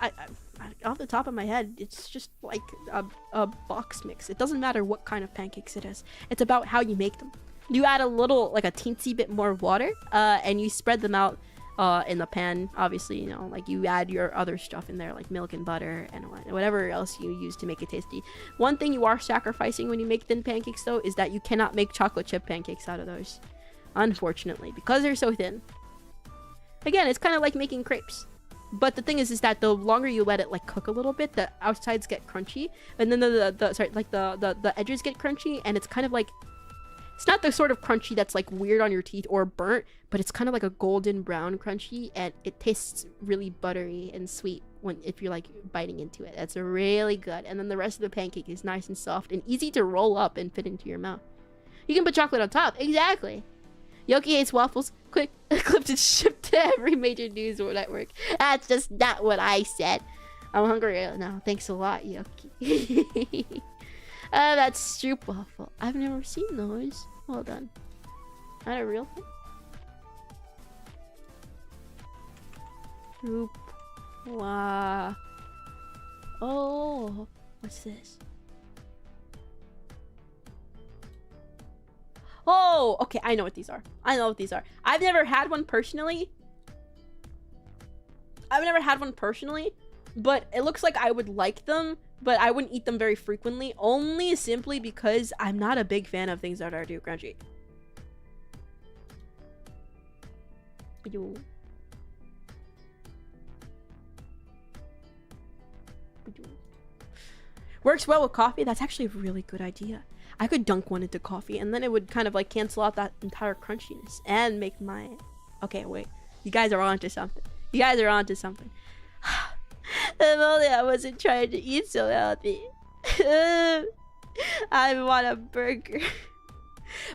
I off the top of my head, it's just like a box mix. It doesn't matter what kind of pancakes it is. It's about how you make them. You add a little, like a teensy bit more water, and you spread them out in the pan. Obviously, you know, like you add your other stuff in there, like milk and butter and whatever else you use to make it tasty. One thing you are sacrificing when you make thin pancakes, though, is that you cannot make chocolate chip pancakes out of those, unfortunately, because they're so thin. Again, it's kind of like making crepes. But the thing is that the longer you let it like cook a little bit, the outsides get crunchy, and then the edges get crunchy, and it's kind of like, it's not the sort of crunchy that's like weird on your teeth or burnt, but it's kind of like a golden brown crunchy, and it tastes really buttery and sweet if you're like biting into it. That's really good. And then the rest of the pancake is nice and soft and easy to roll up and fit into your mouth. You can put chocolate on top. Exactly. Yoki hates waffles. Quick, clipped and shipped to every major news network. That's just not what I said. I'm hungry now. Thanks a lot, Yoki. That's soup waffle. I've never seen those. Hold on. Not a real thing? Soup. Wow. Oh, what's this? Oh, okay, I know what these are. I've never had one personally. But it looks like I would like them, but I wouldn't eat them very frequently, only simply because I'm not a big fan of things that are too crunchy. Works well with coffee. That's actually a really good idea. I could dunk one into coffee, and then it would kind of like cancel out that entire crunchiness and make my... Okay, wait. You guys are onto something. If only I wasn't trying to eat so healthy. I want a burger.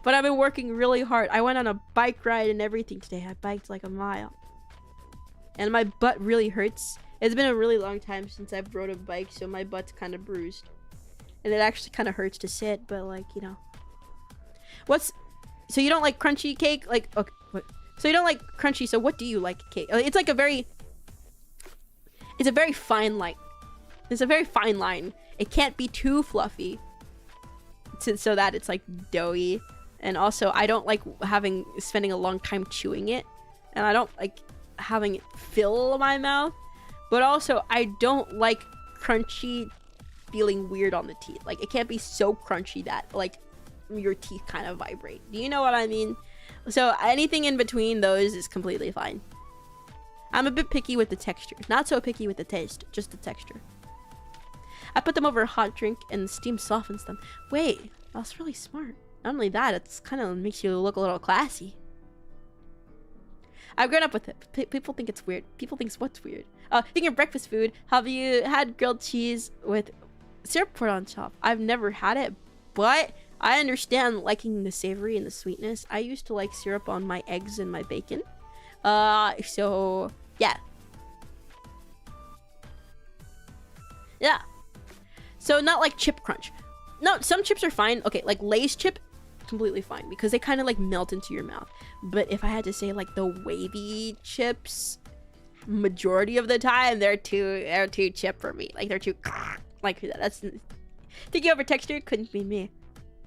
But I've been working really hard. I went on a bike ride and everything today. I biked like a mile. And my butt really hurts. It's been a really long time since I've rode a bike, so my butt's kind of bruised. And it actually kind of hurts to sit, but like, you know. So you don't like crunchy cake? Like, okay, what? So you don't like crunchy, so what do you like cake? It's like it's a very fine line. It's a very fine line. It can't be too fluffy so that it's like doughy. And also, I don't like spending a long time chewing it. And I don't like having it fill my mouth. But also, I don't like crunchy feeling weird on the teeth. Like, it can't be so crunchy that like your teeth kind of vibrate. Do you know what I mean? So anything in between those is completely fine. I'm a bit picky with the texture, not so picky with the taste, just the texture. I put them over a hot drink and the steam softens them. Wait, that's really smart. Not only that, it's kind of makes you look a little classy. I've grown up with it. People think it's weird. People think what's weird. Speaking of breakfast food, have you had grilled cheese with syrup poured on top? I've never had it, but I understand liking the savory and the sweetness. I used to like syrup on my eggs and my bacon. So yeah. Yeah. So not like chip crunch. No, some chips are fine. Okay, like Lay's chip, completely fine because they kind of like melt into your mouth. But if I had to say like the wavy chips, majority of the time they're too chip for me. Like they're too like that's thinking over texture couldn't be me.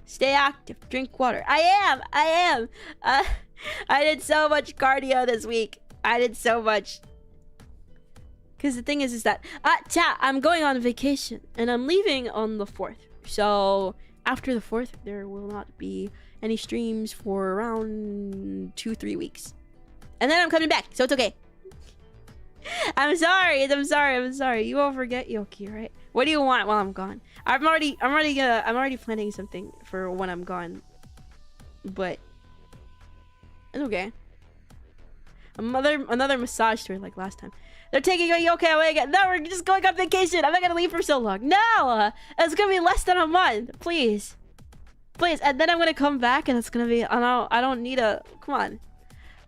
Stay active, drink water. I am. I did so much cardio this week. I did so much. Because the thing is that chat, I'm going on vacation and I'm leaving on the 4th. So after the 4th, there will not be any streams for around 2-3 weeks, and then I'm coming back, so it's okay. I'm sorry. You won't forget Yoki, right? What do you want while I'm gone? I'm already planning something for when I'm gone, but it's okay. Another massage story like last time. They're taking Yoki away again. No, we're just going on vacation. I'm not gonna leave for so long. No, it's gonna be less than a month. Please, and then I'm gonna come back, and it's gonna be. I don't need a. Come on,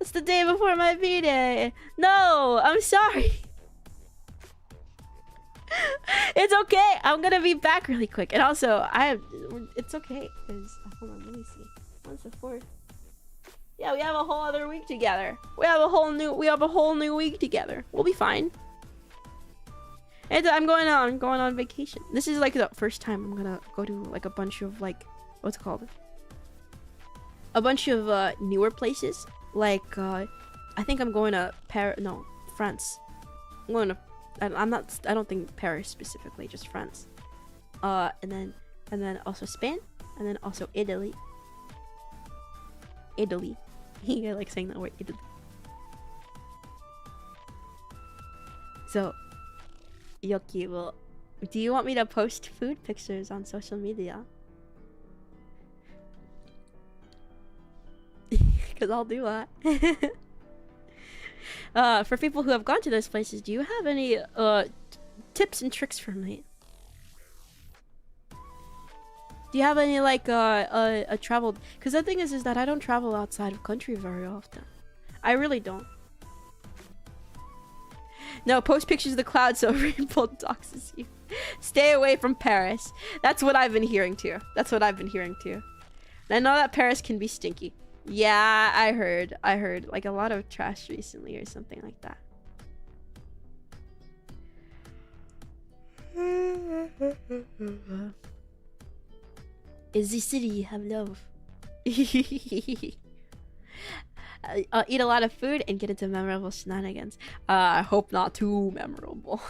it's the day before my B-day. No, I'm sorry. It's okay. I'm gonna be back really quick, and also it's okay because hold on, let me see. What's the 4th? Yeah, we have a whole other week together. We have a whole new week together. We'll be fine. And I'm going on vacation. This is like the first time I'm gonna go to like a bunch of like what's it called? A bunch of newer places. Like I think I'm going to France. I'm going to I don't think Paris specifically, just France. And then also Spain, and then also Italy. I like saying that word, Italy. So, Yoki, do you want me to post food pictures on social media? Because I'll do that. For people who have gone to those places, do you have any tips and tricks for me? Do you have any like a travel? Because the thing is that I don't travel outside of country very often. I really don't. No, post pictures of the clouds so rainbow doxes you. Stay away from Paris. That's what I've been hearing too. And I know that Paris can be stinky. Yeah, I heard like a lot of trash recently or something like that. Is the city you have love? Eat a lot of food and get into memorable shenanigans. I hope not too memorable.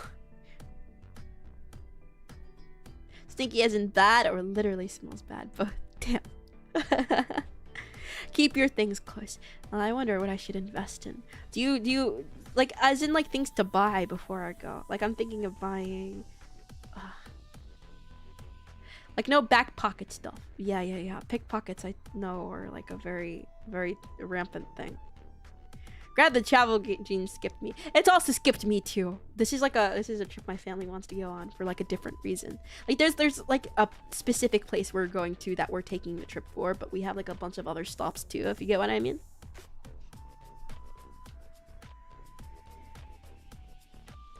Stinky as in bad or literally smells bad, but damn. Keep your things close. I wonder what I should invest in. Do you like as in like things to buy before I go? Like I'm thinking of buying like no back pocket stuff. Yeah. Pickpockets I know are like a very, very rampant thing. Grab the travel gene skipped me. It's also skipped me too. This is a trip my family wants to go on for like a different reason. Like there's like a specific place we're going to that we're taking the trip for, but we have like a bunch of other stops too, if you get what I mean.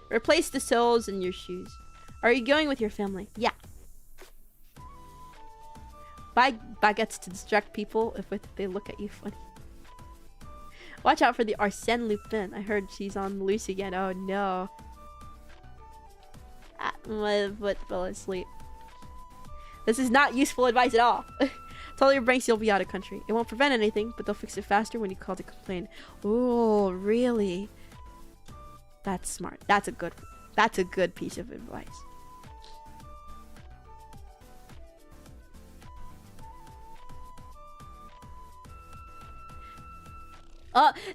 Replace the soles in your shoes. Are you going with your family? Yeah. Buy baguettes to distract people if they look at you funny. Watch out for the Arsène Lupin. I heard she's on the loose again. Oh no. My foot fell asleep. This is not useful advice at all. Tell your banks you'll be out of country. It won't prevent anything, but they'll fix it faster when you call to complain. Oh, really? That's smart. That's a good piece of advice.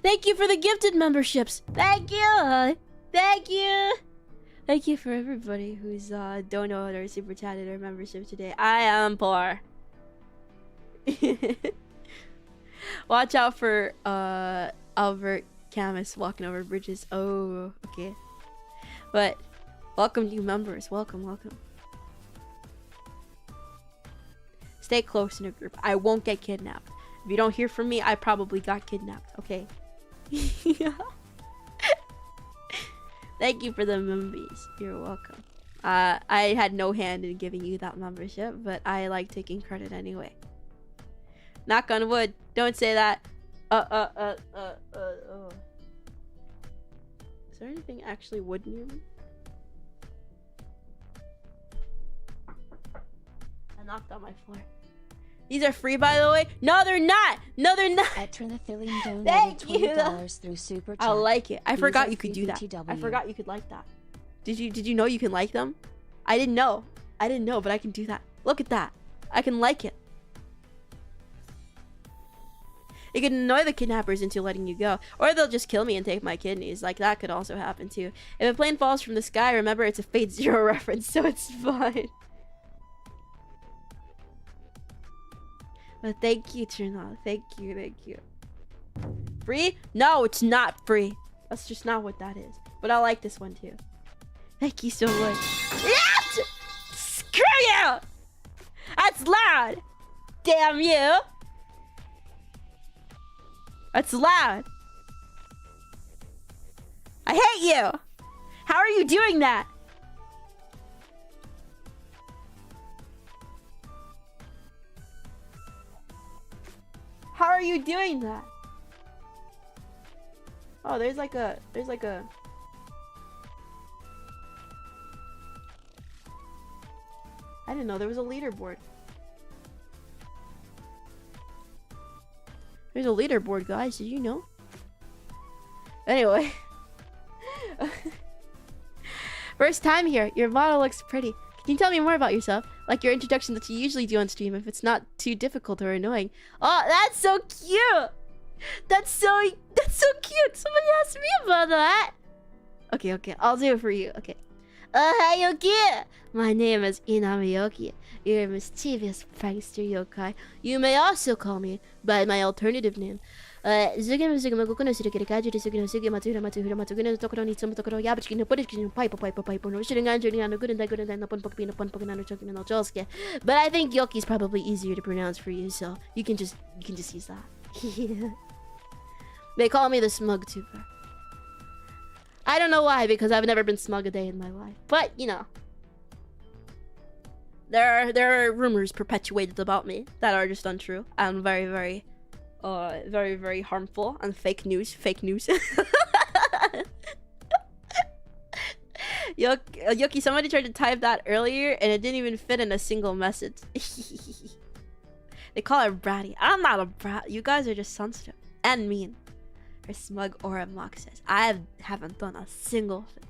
Thank you for the gifted memberships. Thank you. Thank you for everybody who's donated or super chatted or membership today. I am poor. Watch out for Albert Camus walking over bridges. Oh, okay. But welcome new members. Welcome. Stay close in a group. I won't get kidnapped. If you don't hear from me, I probably got kidnapped. Okay. Thank you for the membies. You're welcome. I had no hand in giving you that membership, but I like taking credit anyway. Knock on wood. Don't say that. Is there anything actually wood near me? I knocked on my floor. These are free, by the way. No, they're not. No, they're not. At Trinithilium donated $20 through Super Chat. I like it. I These forgot are you could free do that. VTW. I forgot you could like that. Did you know you can like them? I didn't know. But I can do that. Look at that. I can like it. It can annoy the kidnappers into letting you go, or they'll just kill me and take my kidneys. Like, that could also happen too. If a plane falls from the sky, remember it's a Fate Zero reference, so it's fine. But thank you, Trina. Thank you. Free? No, it's not free. That's just not what that is. But I like this one too. Thank you so much. Yes! Screw you! That's loud! Damn you! That's loud. I hate you! How are you doing that? How are you doing that? Oh, there's like a I didn't know there was a leaderboard. There's a leaderboard, guys. Did you know? Anyway. First time here. Your model looks pretty. Can you tell me more about yourself? Like your introduction that you usually do on stream, if it's not too difficult or annoying. Oh, that's so cute! That's so cute! Somebody asked me about that! Okay. I'll do it for you. Okay. Ohayoki! My name is Inami Yoki. You're a mischievous prankster yokai. You may also call me by my alternative name. I like it. But I think Yoki's probably easier to pronounce for you, so you can just use that. They call me the smug tuber. I don't know why, because I've never been smug a day in my life. But, you know. There are rumors perpetuated about me that are just untrue and very, very harmful and fake news. Yoki, somebody tried to type that earlier and it didn't even fit in a single message. They call her bratty. I'm not a brat. You guys are just sensitive and mean. Her smug aura moxes. I haven't done a single thing.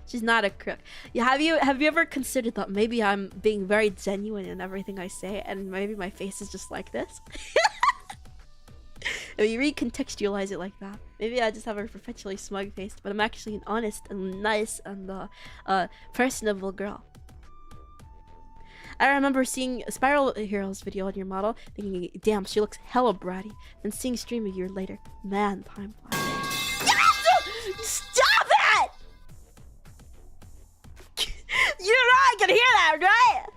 She's not a crook. Yeah, have you ever considered that maybe I'm being very genuine in everything I say and maybe my face is just like this? If you recontextualize it like that, maybe I just have a perpetually smug face, but I'm actually an honest and nice and personable girl. I remember seeing a Spiral Heroes video on your model, thinking, damn, she looks hella bratty. Then seeing stream a year later, man, time flies. Stop it! You know I can hear that, right?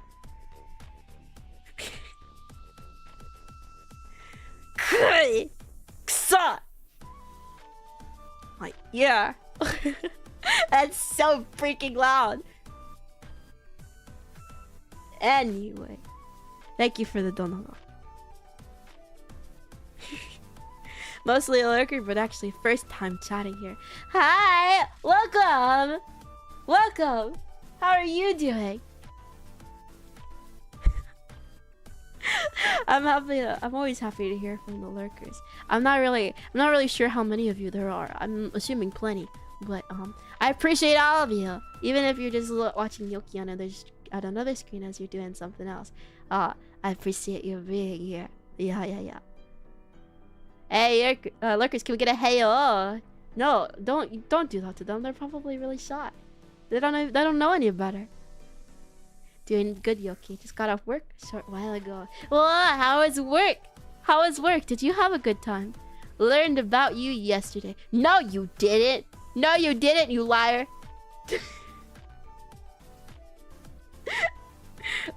Like, yeah. That's so freaking loud. Anyway, thank you for the dono. Mostly a lurker, but actually first time chatting here. Hi! Welcome! Welcome! How are you doing? I'm always happy to hear from the lurkers. I'm not really sure how many of you there are. I'm assuming plenty, but I appreciate all of you, even if you're just watching Yoki on another screen as you're doing something else. I appreciate you being here. Yeah. Hey, lurkers, can we get a hey-oh? No, don't do that to them. They're probably really shy. They don't know any better. Doing good, Yoki. Just got off work a short while ago. Well, how was work? How was work? Did you have a good time? Learned about you yesterday. No, you didn't. No, you didn't, you liar.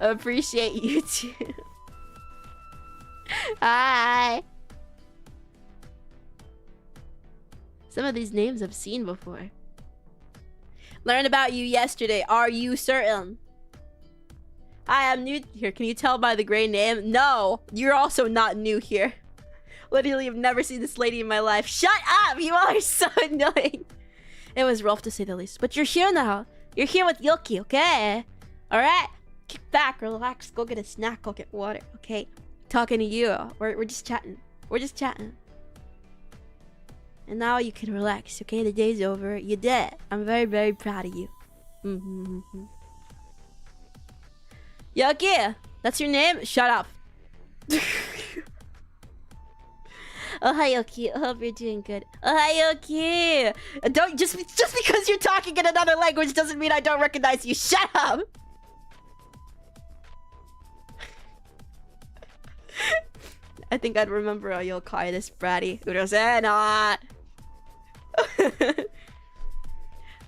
Appreciate you too. Hi. Some of these names I've seen before. Learned about you yesterday. Are you certain? Hi, I'm new here. Can you tell by the gray name? No, you're also not new here. Literally, I've never seen this lady in my life. Shut up! You all are so annoying. It was rough to say the least. But you're here now. You're here with Yoki, okay? Alright? Kick back, relax, go get a snack, go get water, okay? Talking to you. We're just chatting. We're just chatting. And now you can relax, okay? The day's over. You did. I'm very, very proud of you. Yoki! That's your name? Shut up. Ohayoki, I hope you're doing good. Ohayoki! Don't just because you're talking in another language doesn't mean I don't recognize you. Shut up! I think I'd remember a yokai this bratty. Urosena!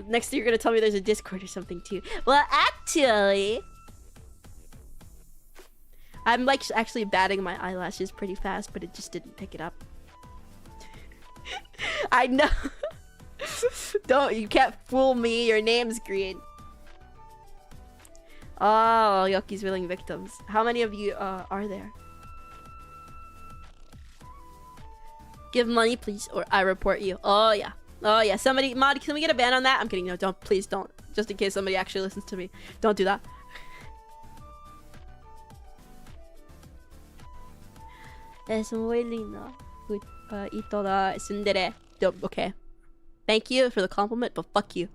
Next thing you're gonna tell me there's a Discord or something too. Well, actually, I'm like actually batting my eyelashes pretty fast, but it just didn't pick it up. I know. You can't fool me. Your name's green. Oh, Yoki's willing victims. How many of you are there? Give money, please, or I report you. Oh yeah. Oh yeah. Somebody, Mod, can we get a ban on that? I'm kidding. No, don't. Please don't. Just in case somebody actually listens to me. Don't do that. Es muy lindo. Ito da tsundere. Okay. Thank you for the compliment, but fuck you.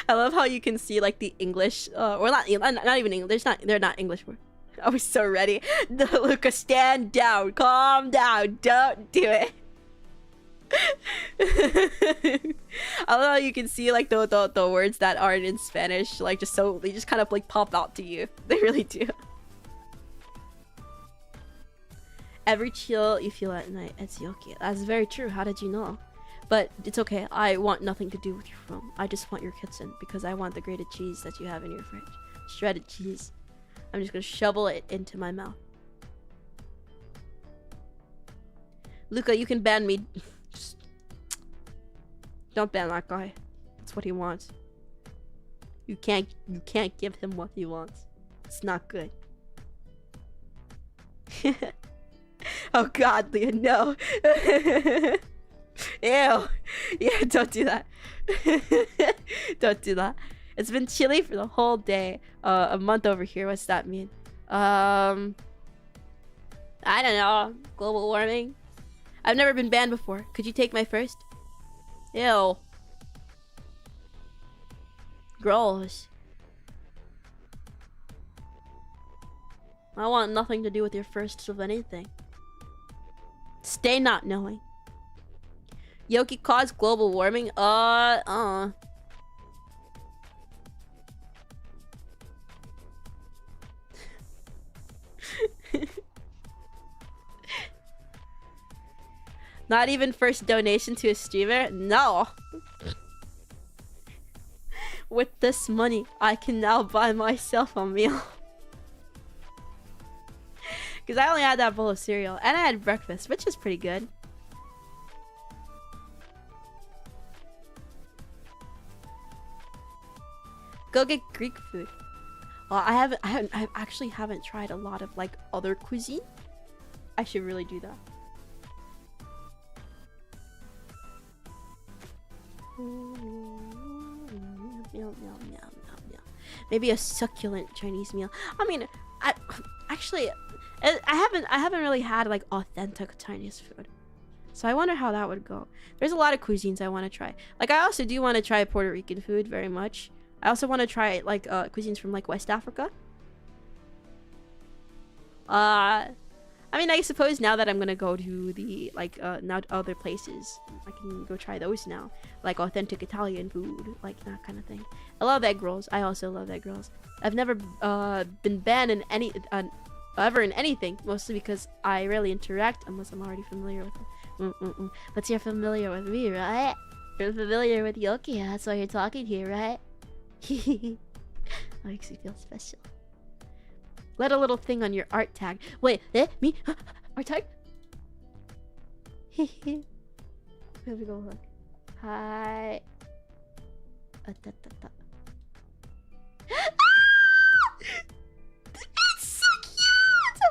I love how you can see like the English, or not even English. They're not English words. I was so ready. Luca, stand down. Calm down. Don't do it. I love how you can see like the words that aren't in Spanish, like they just kind of like pop out to you. They really do. Every chill you feel at night, it's Yoki. That's very true. How did you know? But it's okay. I want nothing to do with your phone. I just want your kitchen because I want the grated cheese that you have in your fridge. Shredded cheese. I'm just gonna shovel it into my mouth. Luca, you can ban me. Just don't ban that guy. That's what he wants. You can't give him what he wants. It's not good. Oh god, Leah, no. Ew. Yeah, don't do that. Don't do that. It's been chilly for the whole day. A month over here. What's that mean? I don't know. Global warming. I've never been banned before. Could you take my first? Ew. Gross. I want nothing to do with your firsts of anything. Stay not knowing. Yoki caused global warming? Not even first donation to a streamer? No. With this money, I can now buy myself a meal. Because I only had that bowl of cereal. And I had breakfast, which is pretty good. Go get Greek food. Well, I actually haven't tried a lot of like other cuisine. I should really do that. Maybe a succulent Chinese meal. I mean, I haven't really had like authentic Chinese food, so I wonder how that would go. There's a lot of cuisines I want to try. Like I also do want to try Puerto Rican food very much. I also want to try like cuisines from like West Africa. I I mean, I suppose now that I'm gonna go to the now other places, I can go try those now, like authentic Italian food, like that kind of thing. I love egg rolls. I also love egg rolls. I've never been banned in any ever in anything, mostly because I rarely interact unless I'm already familiar with them. But you're familiar with me, right? You're familiar with Yoki. That's why you're talking here, right? That makes me feel special. Let a little thing on your art tag. Wait, me? Art tag? Let me go look. Hi. It's so cute!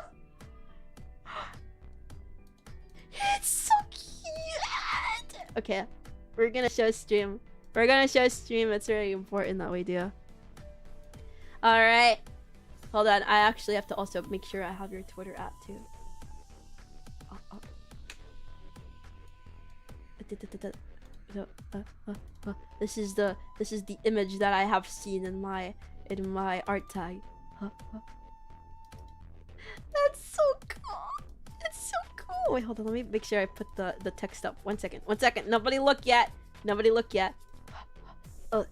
It's so cute! Okay, we're gonna show stream. We're gonna show stream. It's very important that we do. Alright. Hold on, I actually have to also make sure I have your Twitter app too. This is the image that I have seen in my art tag. That's so cool. It's so cool. Wait, hold on. Let me make sure I put the text up. 1 second. 1 second. Nobody look yet. Nobody look yet. One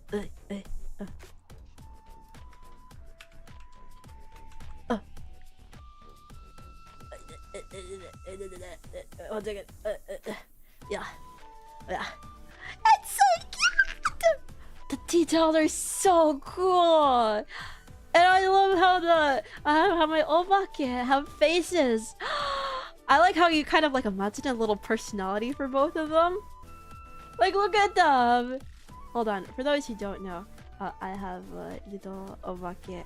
second. Yeah. It's so cute! The details are so cool! And I love how my obake have faces. I like how you kind of like imagine a little personality for both of them. Like, look at them! Hold on, for those who don't know, I have little obake.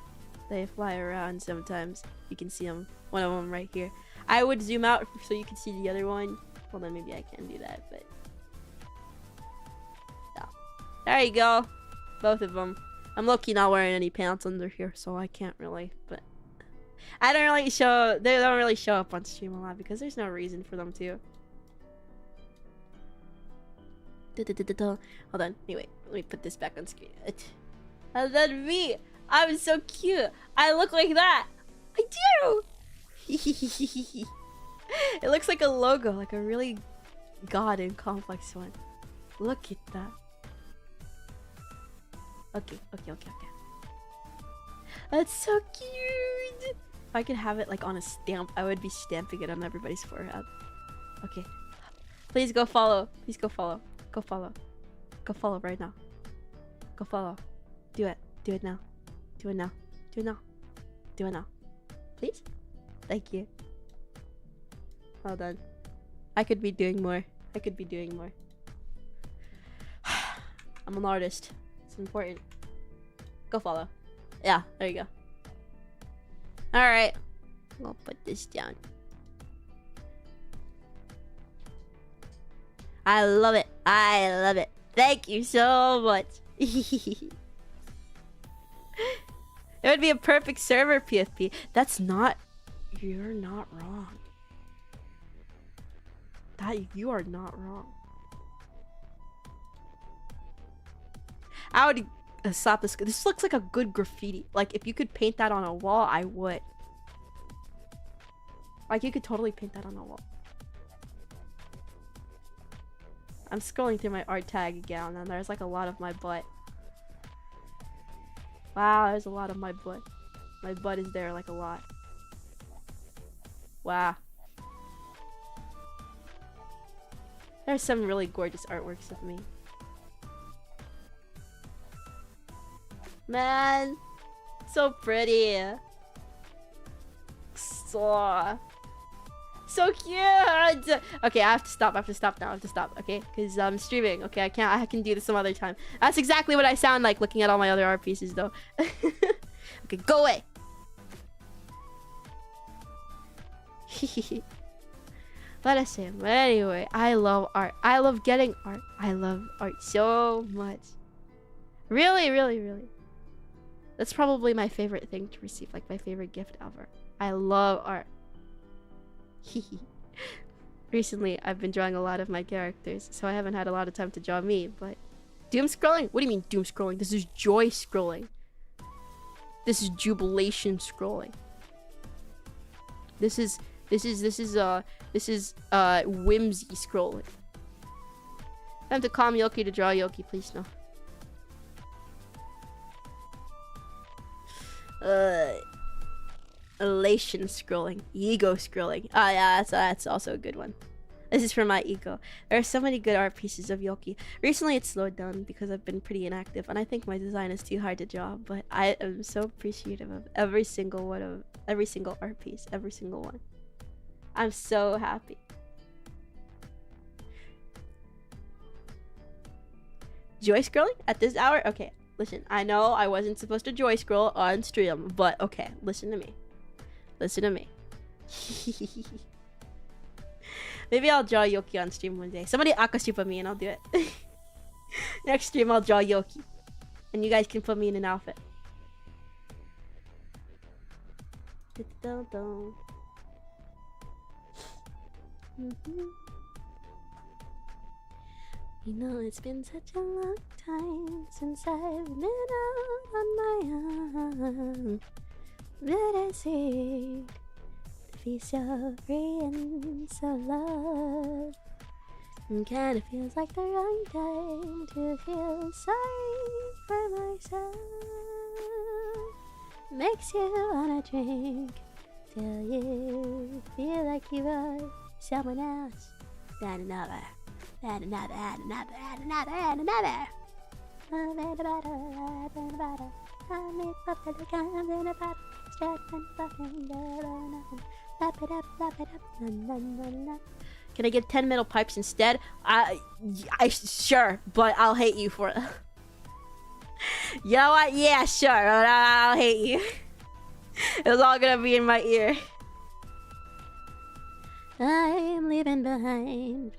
They fly around sometimes. You can see them. One of them right here. I would zoom out so you can see the other one. Hold on, maybe I can do that, but... yeah. There you go. Both of them. I'm low-key not wearing any pants under here, so I can't really, but... I don't really show... they don't really show up on stream a lot because there's no reason for them to. Hold on. Anyway, let me put this back on screen. And then me! I'm so cute! I look like that! I do! It looks like a logo, like a really god and complex one. Look at that. Okay. That's so cute! If I could have it like on a stamp, I would be stamping it on everybody's forehead. Okay. Please go follow. Please go follow. Go follow. Go follow right now. Go follow. Do it. Do it now. Do it now. Do it now. Do it now. Please? Thank you. Well done. I could be doing more. I could be doing more. I'm an artist. It's important. Go follow. Yeah, there you go. Alright. I'll put this down. I love it. I love it. Thank you so much. It would be a perfect server, PFP. That's not... you're not wrong. You are not wrong. I would stop this. This looks like a good graffiti. Like, if you could paint that on a wall, I would. Like, you could totally paint that on a wall. I'm scrolling through my art tag again, and there's like a lot of my butt. Wow, there's a lot of my butt. My butt is there like a lot. Wow. There's some really gorgeous artworks of me. Man, so pretty. So cute. Okay, I have to stop. I have to stop now. I have to stop. Okay, because I'm streaming. Okay, I can't. I can do this some other time. That's exactly what I sound like looking at all my other art pieces, though. Okay, go away. But anyway, I love art. I love getting art. I love art so much. Really, really, really. That's probably my favorite thing to receive, like my favorite gift ever. I love art. Recently, I've been drawing a lot of my characters, so I haven't had a lot of time to draw me, but... Doom scrolling? What do you mean doom scrolling? This is joy scrolling. This is jubilation scrolling. This This is whimsy scrolling. I have to calm Yoki to draw Yoki, please no. Elation scrolling, ego scrolling. Ah, yeah, that's also a good one. This is for my ego. There are so many good art pieces of Yoki. Recently, it's slowed down because I've been pretty inactive, and I think my design is too hard to draw. But I am so appreciative of every single art piece, every single one. I'm so happy. Joy scrolling at this hour? Okay, listen. I know I wasn't supposed to joy scroll on stream, but okay, listen to me. Listen to me. Maybe I'll draw Yoki on stream one day. Somebody akashipa me and I'll do it. Next stream I'll draw Yoki. And you guys can put me in an outfit. You know, it's been such a long time since I've been out on my own. But I see to be so free and so loved. And kinda feels like the wrong time to feel sorry for myself. Makes you wanna drink till you feel like you are someone else. Then another. And another, and another, and another, and another. Can I get 10 metal pipes instead? I sure, but I'll hate you for it. You know what? Yeah, sure, but I'll hate you. It's all gonna be in my ear. I'm leaving behind.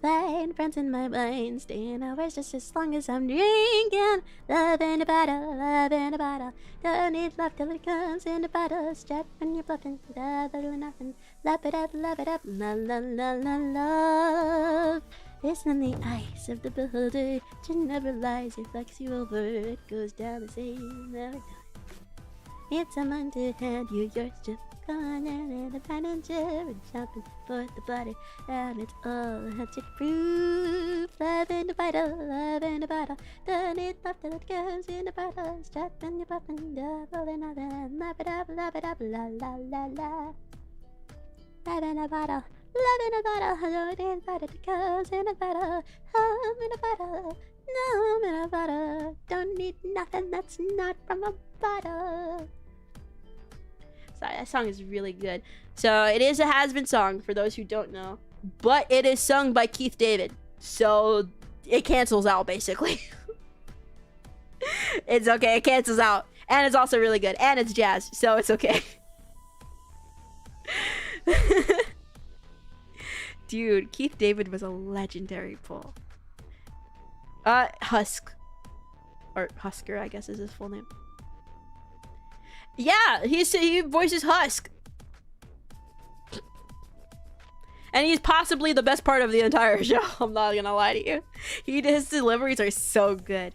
Find friends in my mind, staying hours just as long as I'm drinking. Love in a bottle, love in a bottle. Don't need love till it comes in a bottle. Strap when you're bluffing, love or nothing. Love it up, la la la la love. It's in the eyes of the beholder. She never lies, it flex you over. It goes down the same every time. It's a man to hand you yours just corner and a manager and shopping for the body, and it's all handshake proof. Love in the bottle, love in the bottle. Don't need love till it goes in the bottle. Strap and you're popping double and nothing. Love it up, la la la la. Love in a bottle, love in a bottle. Don't need love till it goes in a bottle. Home in a bottle, no home in a bottle. Don't need nothing that's not from a bottle. That song is really good. So it is a has-been song for those who don't know, but it is sung by Keith David, so it cancels out basically. It's okay, it cancels out, and it's also really good, and it's jazz, so it's okay. Dude, Keith David was a legendary poet. Husk, or Husker, I guess is his full name. Yeah, he voices Husk. And he's possibly the best part of the entire show. I'm not gonna lie to you. His deliveries are so good.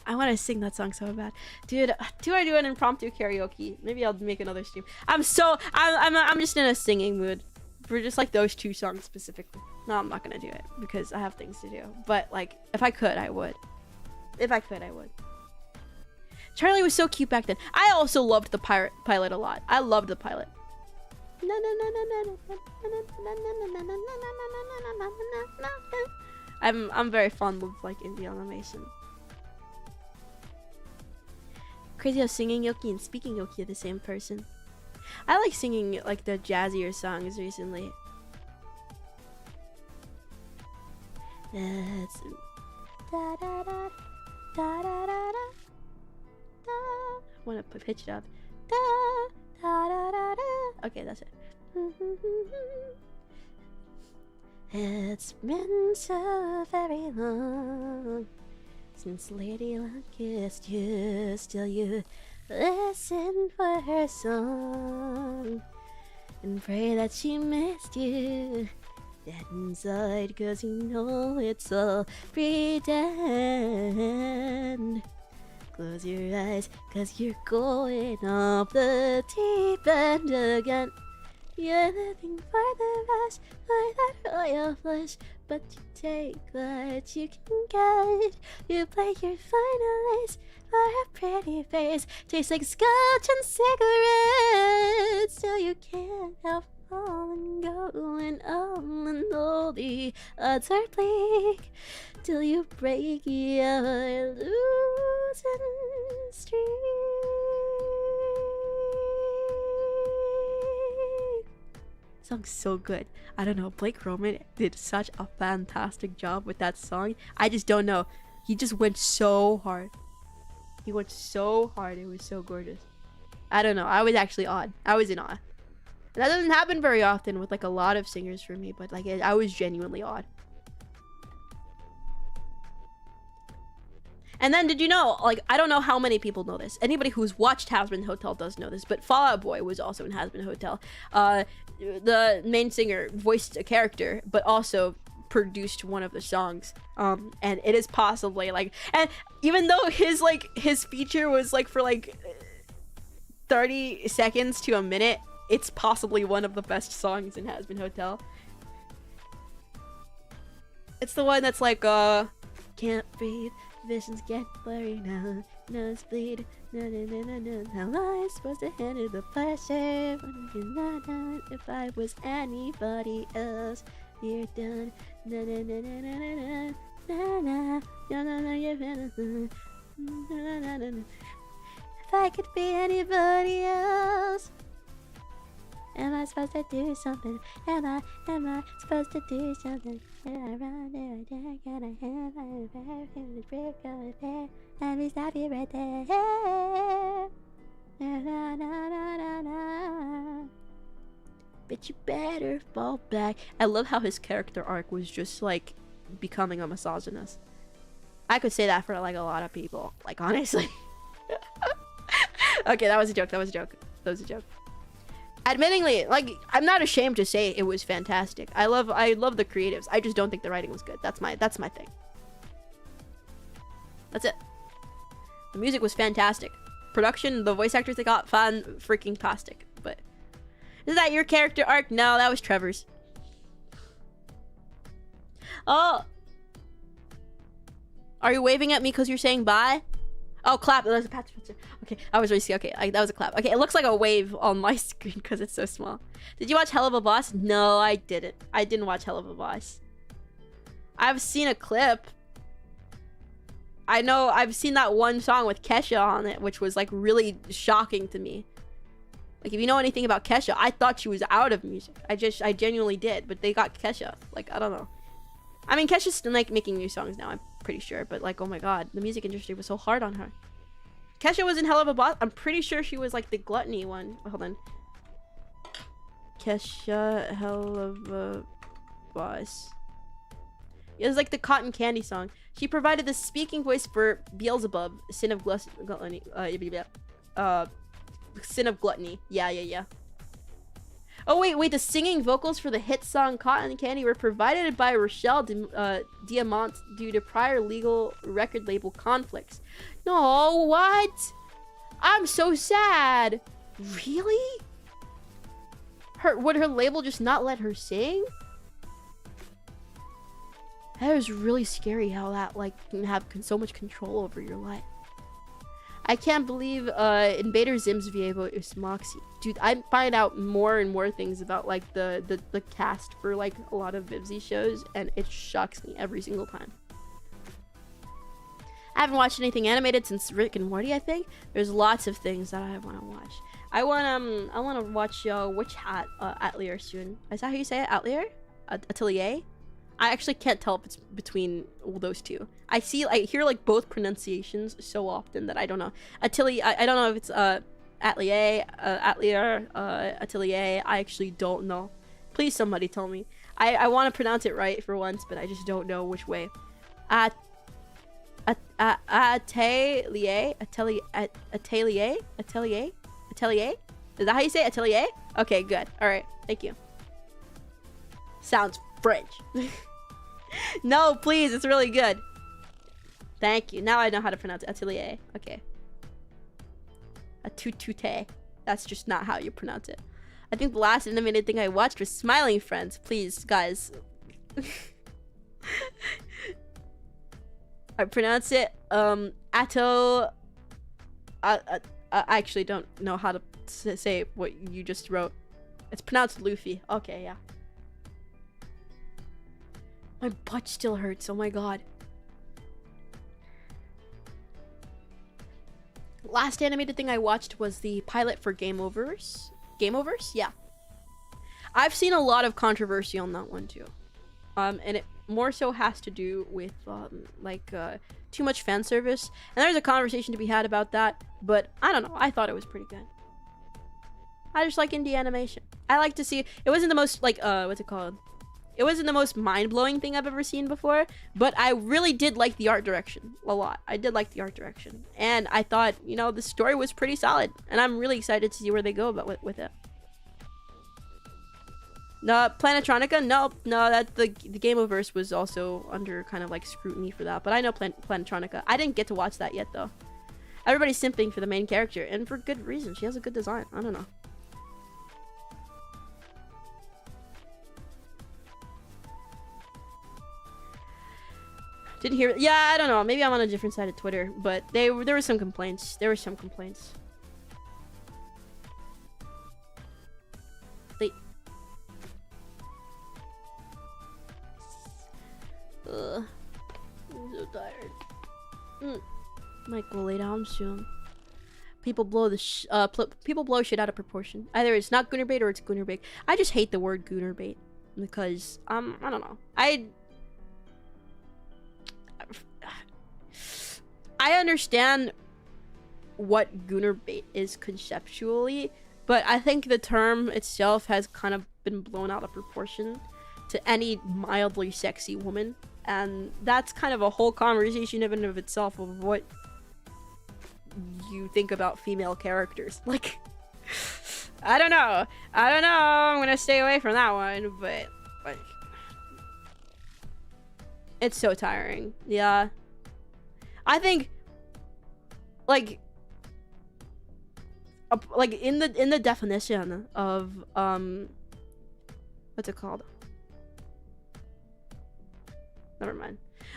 I want to sing that song so bad. Dude, do I do an impromptu karaoke? Maybe I'll make another stream. I'm just in a singing mood. For just like those two songs specifically. No, I'm not gonna do it because I have things to do. But like, if I could, I would. If I could, I would. Charlie was so cute back then. I also loved the pilot a lot. I loved the pilot. I'm very fond of like indie animation. Crazy how singing Yoki and speaking Yoki are the same person. I like singing like the jazzier songs recently. That's da da da da da da da. I want to pitch it up. Da, da, da, da, da. Okay, that's it. It's been so very long since Lady Luck kissed you. Still you listen for her song and pray that she missed you. Dead inside, 'cause you know it's all pretend. Close your eyes, cause you're going off the deep end again. You're living for the rest, like that royal flesh. But you take what you can get. You play your final ace for a pretty face. Tastes like scotch and cigarettes. So you can't help falling, going on and all the odds are bleak. Till you break your losing streak. Song's so good. I don't know, Blake Roman did such a fantastic job with that song. I just don't know. He just went so hard. He went so hard. It was so gorgeous. I don't know. I was actually awed. I was in awe. And that doesn't happen very often with like a lot of singers for me, but like I was genuinely awed. And then did you know, like, I don't know how many people know this. Anybody who's watched Hazbin Hotel does know this, but Fall Out Boy was also in Hazbin Hotel. The main singer voiced a character, but also produced one of the songs. And it is possibly like, and even though his feature was like for like 30 seconds to a minute, it's possibly one of the best songs in Hazbin Hotel. It's the one that's like, can't breathe. Visions get blurry now, nosebleed. No, no, no, no, no. How am I supposed to handle the pressure when you're not done? If I was anybody else, you're done. No, no, no, no, no, no, no, no, no, no, no, you're done. No, no, no, no, no. If I could be anybody else, am I supposed to do something? Am I supposed to do something? Am I run there, can I have my back in the break over there? Let me stop you right there. Na, na, na, na, na, na. But you better fall back. I love how his character arc was just like becoming a misogynist. I could say that for like a lot of people, like honestly. Okay, that was a joke. Admittingly, like, I'm not ashamed to say it was fantastic. I love the creatives. I just don't think the writing was good. That's my thing. That's it. The music was fantastic. Production, the voice actors they got, fan-freaking-tastic. But is that your character arc? No, that was Trevor's. Oh, are you waving at me because you're saying bye? Oh, clap. That was a patch. Okay, I was risky. Okay, that was a clap. Okay, it looks like a wave on my screen because it's so small. Did you watch Hell of a Boss? No, I didn't. I didn't watch Hell of a Boss. I've seen a clip. I know I've seen that one song with Kesha on it, which was like really shocking to me. Like, if you know anything about Kesha, I thought she was out of music. I genuinely did, but they got Kesha. Like, I don't know. I mean, Kesha's still like making new songs now, I'm pretty sure, but like, oh my god, the music industry was so hard on her. Kesha was in Hell of a Boss. I'm pretty sure she was like the gluttony one. Hold on. Kesha, Hell of a Boss. It was like the cotton candy song. She provided the speaking voice for Beelzebub, Sin of Gluttony. Sin of Gluttony. Yeah. Oh wait, the singing vocals for the hit song Cotton Candy were provided by Rochelle Diamant due to prior legal record label conflicts. No, what? I'm so sad. Really? Would her label just not let her sing? That was really scary how that like can have so much control over your life. I can't believe Invader Zim's Vievo is Moxie. Dude, I find out more and more things about like the cast for like a lot of Vivzy shows, and it shocks me every single time. I haven't watched anything animated since Rick and Morty, I think. There's lots of things that I want to watch. I want to watch Witch Hat Atelier soon. Is that how you say it? Atelier? Atelier? I actually can't tell if it's between those two. I hear like both pronunciations so often that I don't know. Atelier, I don't know if it's Atelier, Atelier. I actually don't know. Please somebody tell me. I want to pronounce it right for once, but I just don't know which way. Atelier. Is that how you say it? Atelier? Okay, good. All right, thank you. Sounds French. No, please, it's really good. Thank you. Now I know how to pronounce it. Atelier. Okay. Atutute. That's just not how you pronounce it. I think the last animated thing I watched was Smiling Friends. Please, guys. I pronounce it Ato. I actually don't know how to say what you just wrote. It's pronounced Luffy. Okay, yeah. My butt still hurts. Oh my god. Last animated thing I watched was the pilot for Game Overs. Game Overs? Yeah. I've seen a lot of controversy on that one too. And it more so has to do with too much fan service. And there's a conversation to be had about that, but I don't know. I thought it was pretty good. I just like indie animation. I like to see it wasn't the most what's it called? It wasn't the most mind-blowing thing I've ever seen before, but I really did like the art direction a lot. I did like the art direction. And I thought, you know, the story was pretty solid, and I'm really excited to see where they go with it. No, Planetronica? No, that the Gameoverse was also under kind of like scrutiny for that, but I know Planetronica. I didn't get to watch that yet though. Everybody's simping for the main character, and for good reason. She has a good design. I don't know. Didn't hear. Yeah, I don't know. Maybe I'm on a different side of Twitter, but there were some complaints. There were some complaints. Wait. I'm so tired. Might go lay down soon. People blow people blow shit out of proportion. Either it's not gooner bait or it's gooner bait. I just hate the word gooner bait because I don't know. I understand what gooner bait is conceptually, but I think the term itself has kind of been blown out of proportion to any mildly sexy woman, and that's kind of a whole conversation in and of itself of what you think about female characters. Like, I don't know. I'm gonna stay away from that one, but like, it's so tiring. Yeah. I think, like in the definition of what's it called? Never mind.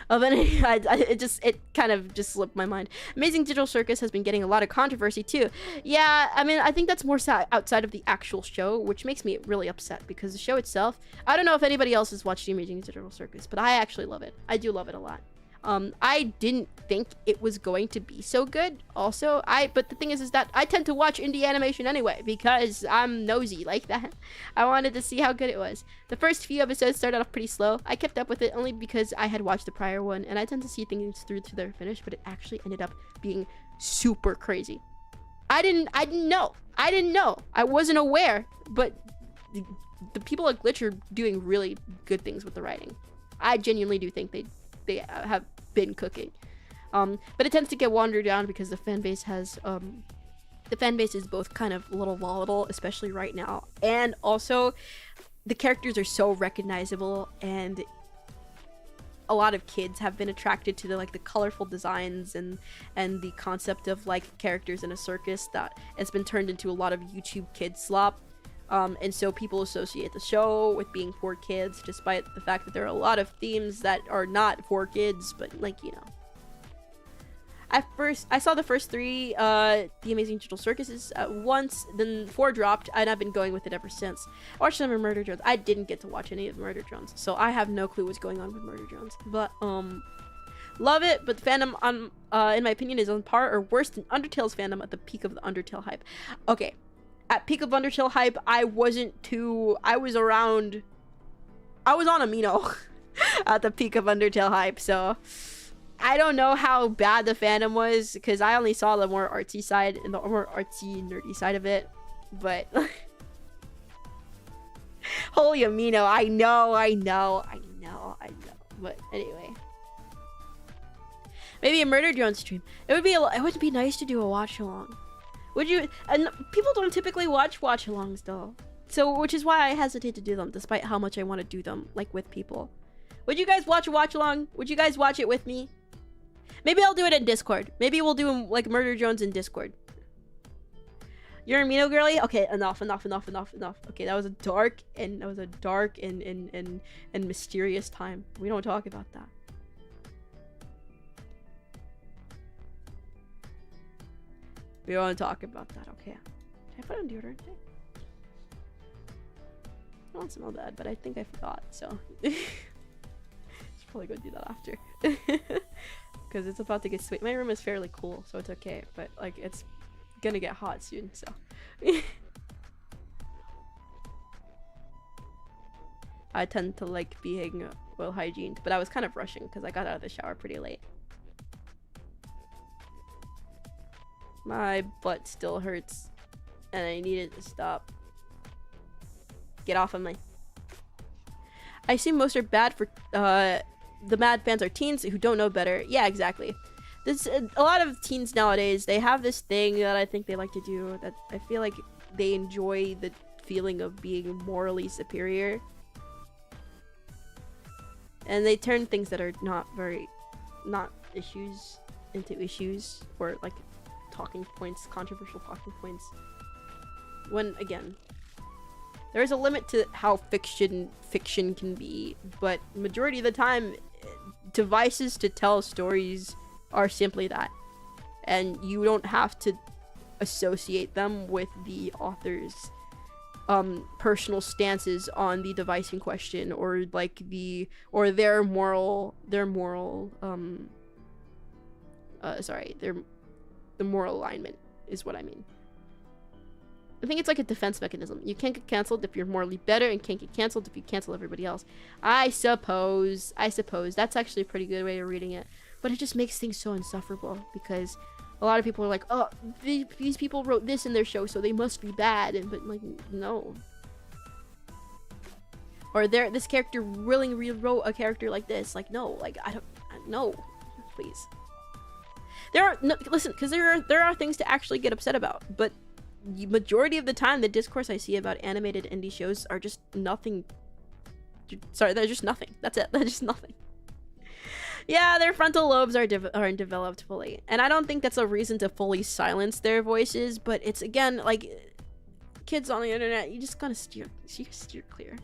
Of any, it kind of just slipped my mind. Amazing Digital Circus has been getting a lot of controversy too. Yeah, I mean, I think that's more outside of the actual show, which makes me really upset because the show itself. I don't know if anybody else has watched the Amazing Digital Circus, but I actually love it. I do love it a lot. I didn't think it was going to be so good also. But the thing is that I tend to watch indie animation anyway because I'm nosy like that. I wanted to see how good it was. The first few episodes started off pretty slow. I kept up with it only because I had watched the prior one, and I tend to see things through to their finish, but it actually ended up being super crazy. I didn't know. I wasn't aware, but the people at Glitch are doing really good things with the writing. I genuinely do think they have been cooking, but it tends to get watered down because the fan base is both kind of a little volatile, especially right now, and also the characters are so recognizable, and a lot of kids have been attracted to the colorful designs and the concept of like characters in a circus that has been turned into a lot of YouTube kid slop. And so people associate the show with being for kids, despite the fact that there are a lot of themes that are not for kids, but like, you know. I saw the first 3 The Amazing Digital Circuses once, then 4 dropped, and I've been going with it ever since. I watched some of Murder Drones. I didn't get to watch any of Murder Drones, so I have no clue what's going on with Murder Drones. But love it, but the fandom in my opinion is on par or worse than Undertale's fandom at the peak of the Undertale hype. Okay. At peak of Undertale hype, I was on Amino at the peak of Undertale hype, so I don't know how bad the fandom was, because I only saw the more artsy side and the more artsy, nerdy side of it, but holy Amino, I know, but anyway. Maybe a Murder Drone stream. It would be nice to do a watch along. Would you? And people don't typically watch alongs though, so which is why I hesitate to do them, despite how much I want to do them like with people. Would you guys watch a watch along? Would you guys watch it with me? Maybe I'll do it in Discord. Maybe we'll do like Murder Jones in Discord. You're a Mino girly? Okay, enough. Okay, that was a dark and mysterious time. We don't talk about that. We don't talk about that. Okay. Did I put on deodorant today? I don't smell bad, but I think I forgot, so should probably go do that after. Because it's about to get sweet. My room is fairly cool, so it's okay, but like it's gonna get hot soon, so I tend to like being well hygiened, but I was kind of rushing because I got out of the shower pretty late. My butt still hurts and I need it to stop. Get off of me. I assume most are bad for the mad fans are teens who don't know better. Yeah, exactly. This a lot of teens nowadays, they have this thing that I think they like to do that I feel like they enjoy the feeling of being morally superior. And they turn things that are not issues into issues, or like talking points, controversial talking points. When again, there is a limit to how fiction can be, but majority of the time devices to tell stories are simply that, and you don't have to associate them with the author's personal stances on the device in question, or like the moral alignment is what I mean. I think it's like a defense mechanism. You can't get canceled if you're morally better, and can't get canceled if you cancel everybody else. I suppose that's actually a pretty good way of reading it, but it just makes things so insufferable because a lot of people are like, oh, these people wrote this in their show, so they must be bad, but like, no. Or this character really rewrote a character like this. Like, no, like no, please. Listen, because there are things to actually get upset about, but the majority of the time, the discourse I see about animated indie shows are just nothing. Sorry, they're just nothing. That's it. They're just nothing. Yeah, their frontal lobes aren't developed fully, and I don't think that's a reason to fully silence their voices. But it's again like kids on the internet. You just gotta steer clear.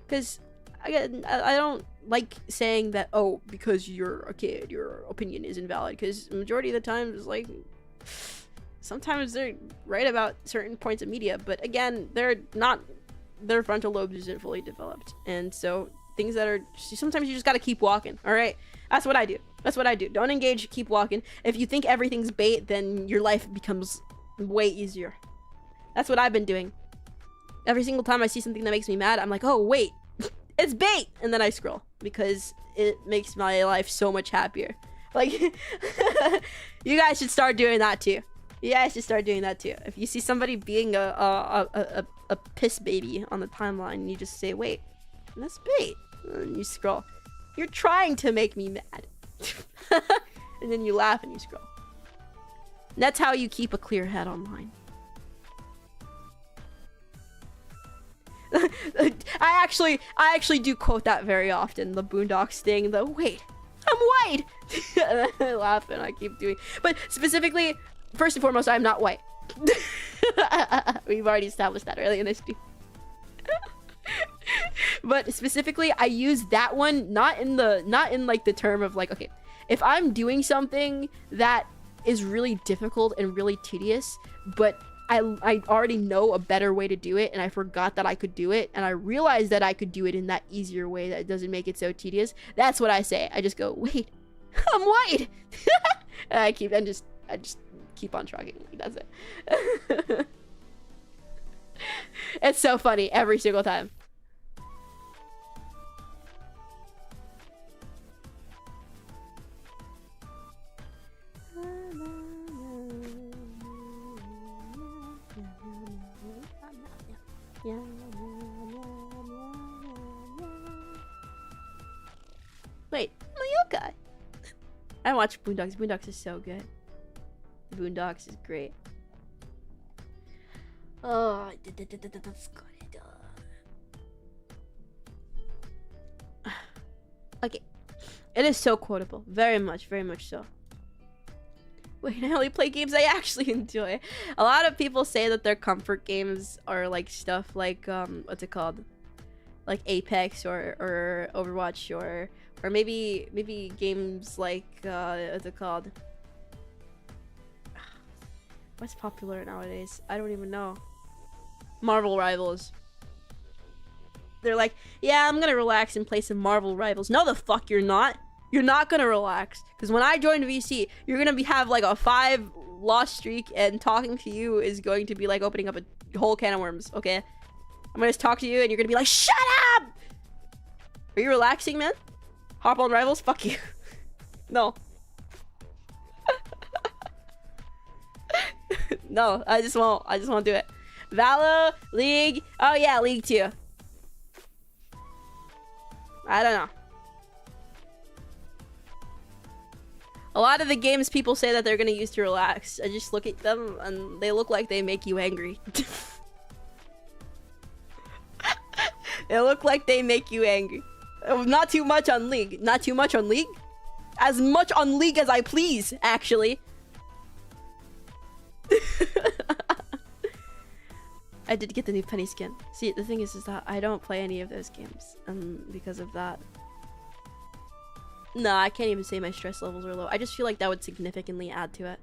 Because again, I don't like saying that, oh, because you're a kid, your opinion is invalid. Because the majority of the time, it's like sometimes they're right about certain points of media, but again, their frontal lobes isn't fully developed, and so things that are sometimes you just gotta keep walking. All right, that's what I do. Don't engage, keep walking. If you think everything's bait, then your life becomes way easier. That's what I've been doing. Every single time I see something that makes me mad, I'm like, oh wait, it's bait, and then I scroll because it makes my life so much happier. Like you guys should start doing that too. If you see somebody being a piss baby on the timeline, you just say, wait, that's bait. And you scroll. You're trying to make me mad. And then you laugh and you scroll. And that's how you keep a clear head online. I actually do quote that very often. The Boondocks thing, the wait, I'm white. And I laugh and I keep doing. But specifically, first and foremost, I'm not white. We've already established that early in this stream. But specifically, I use that one not in like the term of like, okay, if I'm doing something that is really difficult and really tedious, but I already know a better way to do it, and I forgot that I could do it, and I realized that I could do it in that easier way that doesn't make it so tedious. That's what I say. I just go, wait, I'm white. And I just keep on trucking. That's it. It's so funny every single time. Wait, Mayoka. I watch Boondocks. Boondocks is so good. Boondocks is great. Oh, that's good. Okay. It is so quotable. Very much so. Wait, I only play games I actually enjoy. A lot of people say that their comfort games are like stuff like what's it called? Like Apex or Overwatch or maybe games like what's it called? What's popular nowadays? I don't even know. Marvel Rivals. They're like, yeah, I'm gonna relax and play some Marvel Rivals. No, the fuck you're not. You're not gonna relax. Because when I joined VC, you're gonna have like a 5 loss streak, and talking to you is going to be like opening up a whole can of worms, okay? I'm gonna talk to you and you're gonna be like, shut up! Are you relaxing, man? Hop on Rivals? Fuck you. No. No, I just won't do it. Valo, League. Oh yeah, League 2. I don't know. A lot of the games people say that they're gonna use to relax, I just look at them and they look like they make you angry. They look like they make you angry. Not too much on League. Not too much on League? As much on League as I please, actually. I did get the new penny skin. See, the thing is that I don't play any of those games because of that. No, I can't even say my stress levels are low. I just feel like that would significantly add to it.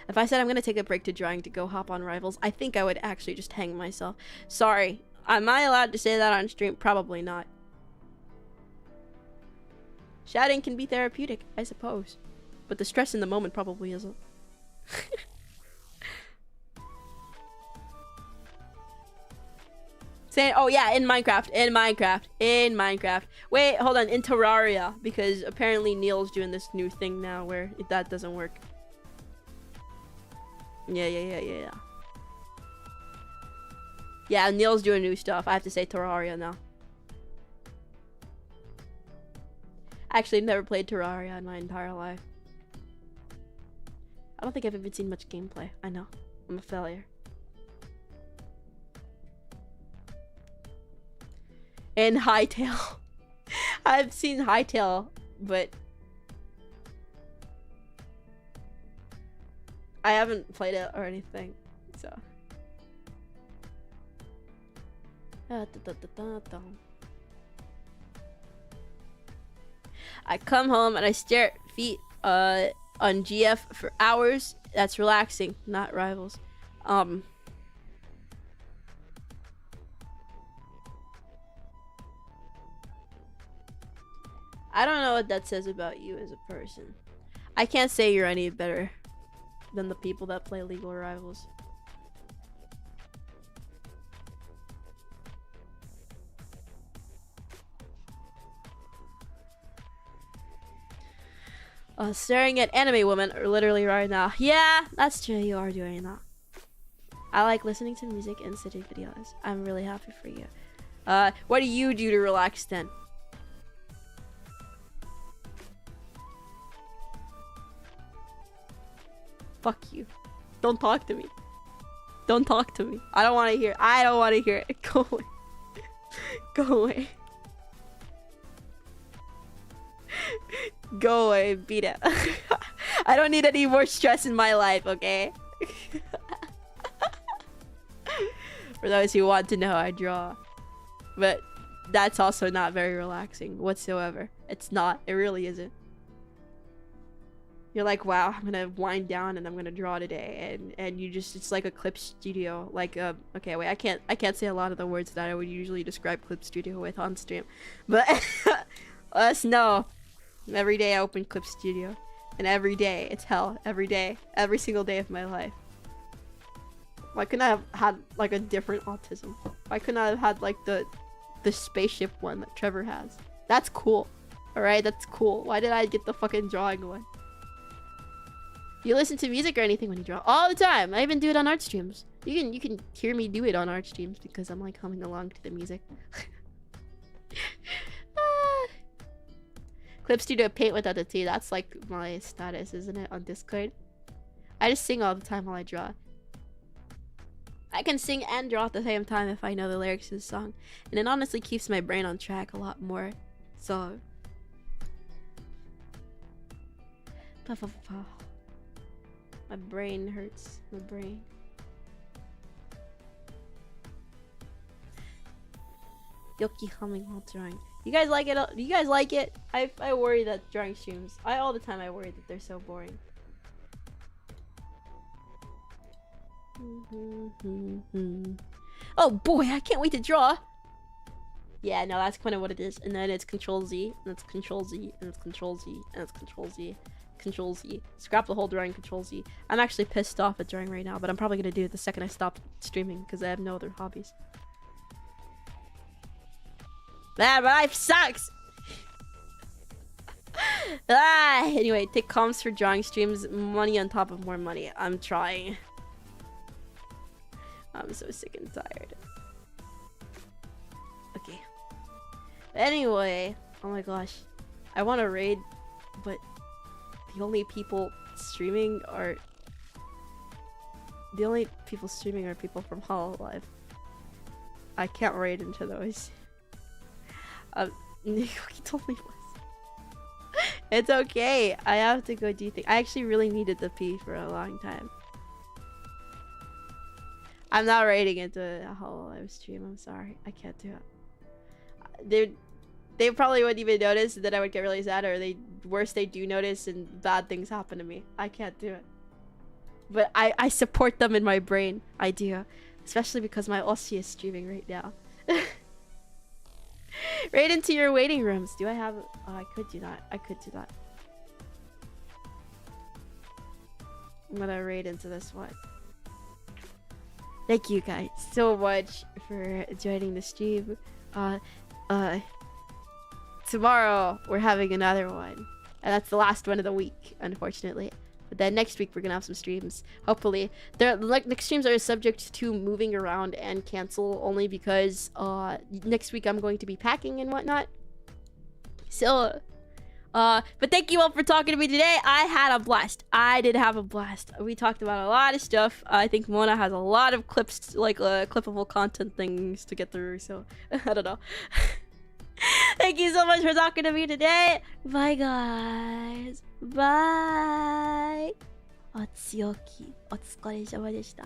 If I said I'm gonna take a break to drawing to go hop on Rivals, I think I would actually just hang myself. Sorry. Am I allowed to say that on stream? Probably not. Shouting can be therapeutic, I suppose. But the stress in the moment probably isn't. Saying, oh yeah, in Minecraft. Wait, hold on, in Terraria, because apparently Neil's doing this new thing now where that doesn't work. Yeah. Yeah, Neil's doing new stuff. I have to say Terraria now. Actually, I've never played Terraria in my entire life. I don't think I've even seen much gameplay. I know, I'm a failure. And Hightail. I've seen Hightail, but I haven't played it or anything, so. I come home and I stare at feet on GF for hours. That's relaxing, not Rivals. I don't know what that says about you as a person. I can't say you're any better than the people that play Legal Rivals. Staring at anime women literally right now. Yeah, that's true, you are doing that. I like listening to music and sitting videos. I'm really happy for you. What do you do to relax then? Fuck you. Don't talk to me. Don't talk to me. I don't want to hear. I don't want to hear it. Go away. Go away. Go away, beat it. I don't need any more stress in my life, okay? For those who want to know, I draw. But that's also not very relaxing whatsoever. It's not. It really isn't. You're like, wow, I'm gonna wind down and I'm gonna draw today, and you just, it's like a clip studio, like okay, wait, I can't say a lot of the words that I would usually describe clip studio with on stream, but let us know. Every day I open clip studio, and every day it's hell. Every day, every single day of my life. Why couldn't I have had like a different autism? Why couldn't I have had like the spaceship one that Trevor has? That's cool. All right, that's cool. Why did I get the fucking drawing one? You listen to music or anything when you draw? All the time. I even do it on art streams. You can hear me do it on art streams because I'm like humming along to the music. Clip Studio Paint without the T. That's like my status, isn't it, on Discord? I just sing all the time while I draw. I can sing and draw at the same time if I know the lyrics to the song. And it honestly keeps my brain on track a lot more. So My brain hurts. My brain. Yoki humming while drawing. You guys like it? Do you guys like it? I worry that drawing streams. All the time I worry that they're so boring. Oh boy, I can't wait to draw. Yeah, no, that's kind of what it is. And then it's Control Z, and it's Control Z, and it's Control Z, and it's Control Z, Control Z. Scrap the whole drawing, Control Z. I'm actually pissed off at drawing right now, but I'm probably gonna do it the second I stop streaming because I have no other hobbies. Man, my life sucks! Anyway, take comms for drawing streams. Money on top of more money. I'm trying. I'm so sick and tired. Okay. Anyway, oh my gosh. I want to raid, but the only people streaming are... The only people streaming are people from Hololive. I can't raid into those. Yoki told me once. It's okay. I have to go do things. I actually really needed the pee for a long time. I'm not raiding into a Hololive stream. I'm sorry. I can't do it. They probably wouldn't even notice, and then I would get really sad, or worse, they do notice and bad things happen to me. I can't do it. But I support them in my brain. I do. Especially because my Aussie is streaming right now. Raid into your waiting rooms. Do I have... Oh, I could do that. I could do that. I'm gonna raid into this one. Thank you guys so much for joining the stream. Tomorrow we're having another one, and that's the last one of the week, unfortunately. But then next week we're gonna have some streams. Hopefully, the next streams are subject to moving around and cancel only because next week I'm going to be packing and whatnot. So, but thank you all for talking to me today. I had a blast. I did have a blast. We talked about a lot of stuff. I think Mona has a lot of clips, like clippable content things to get through. So I don't know. Thank you so much for talking to me today. Bye, guys. Bye. Atsuyoki, お疲れ様でした。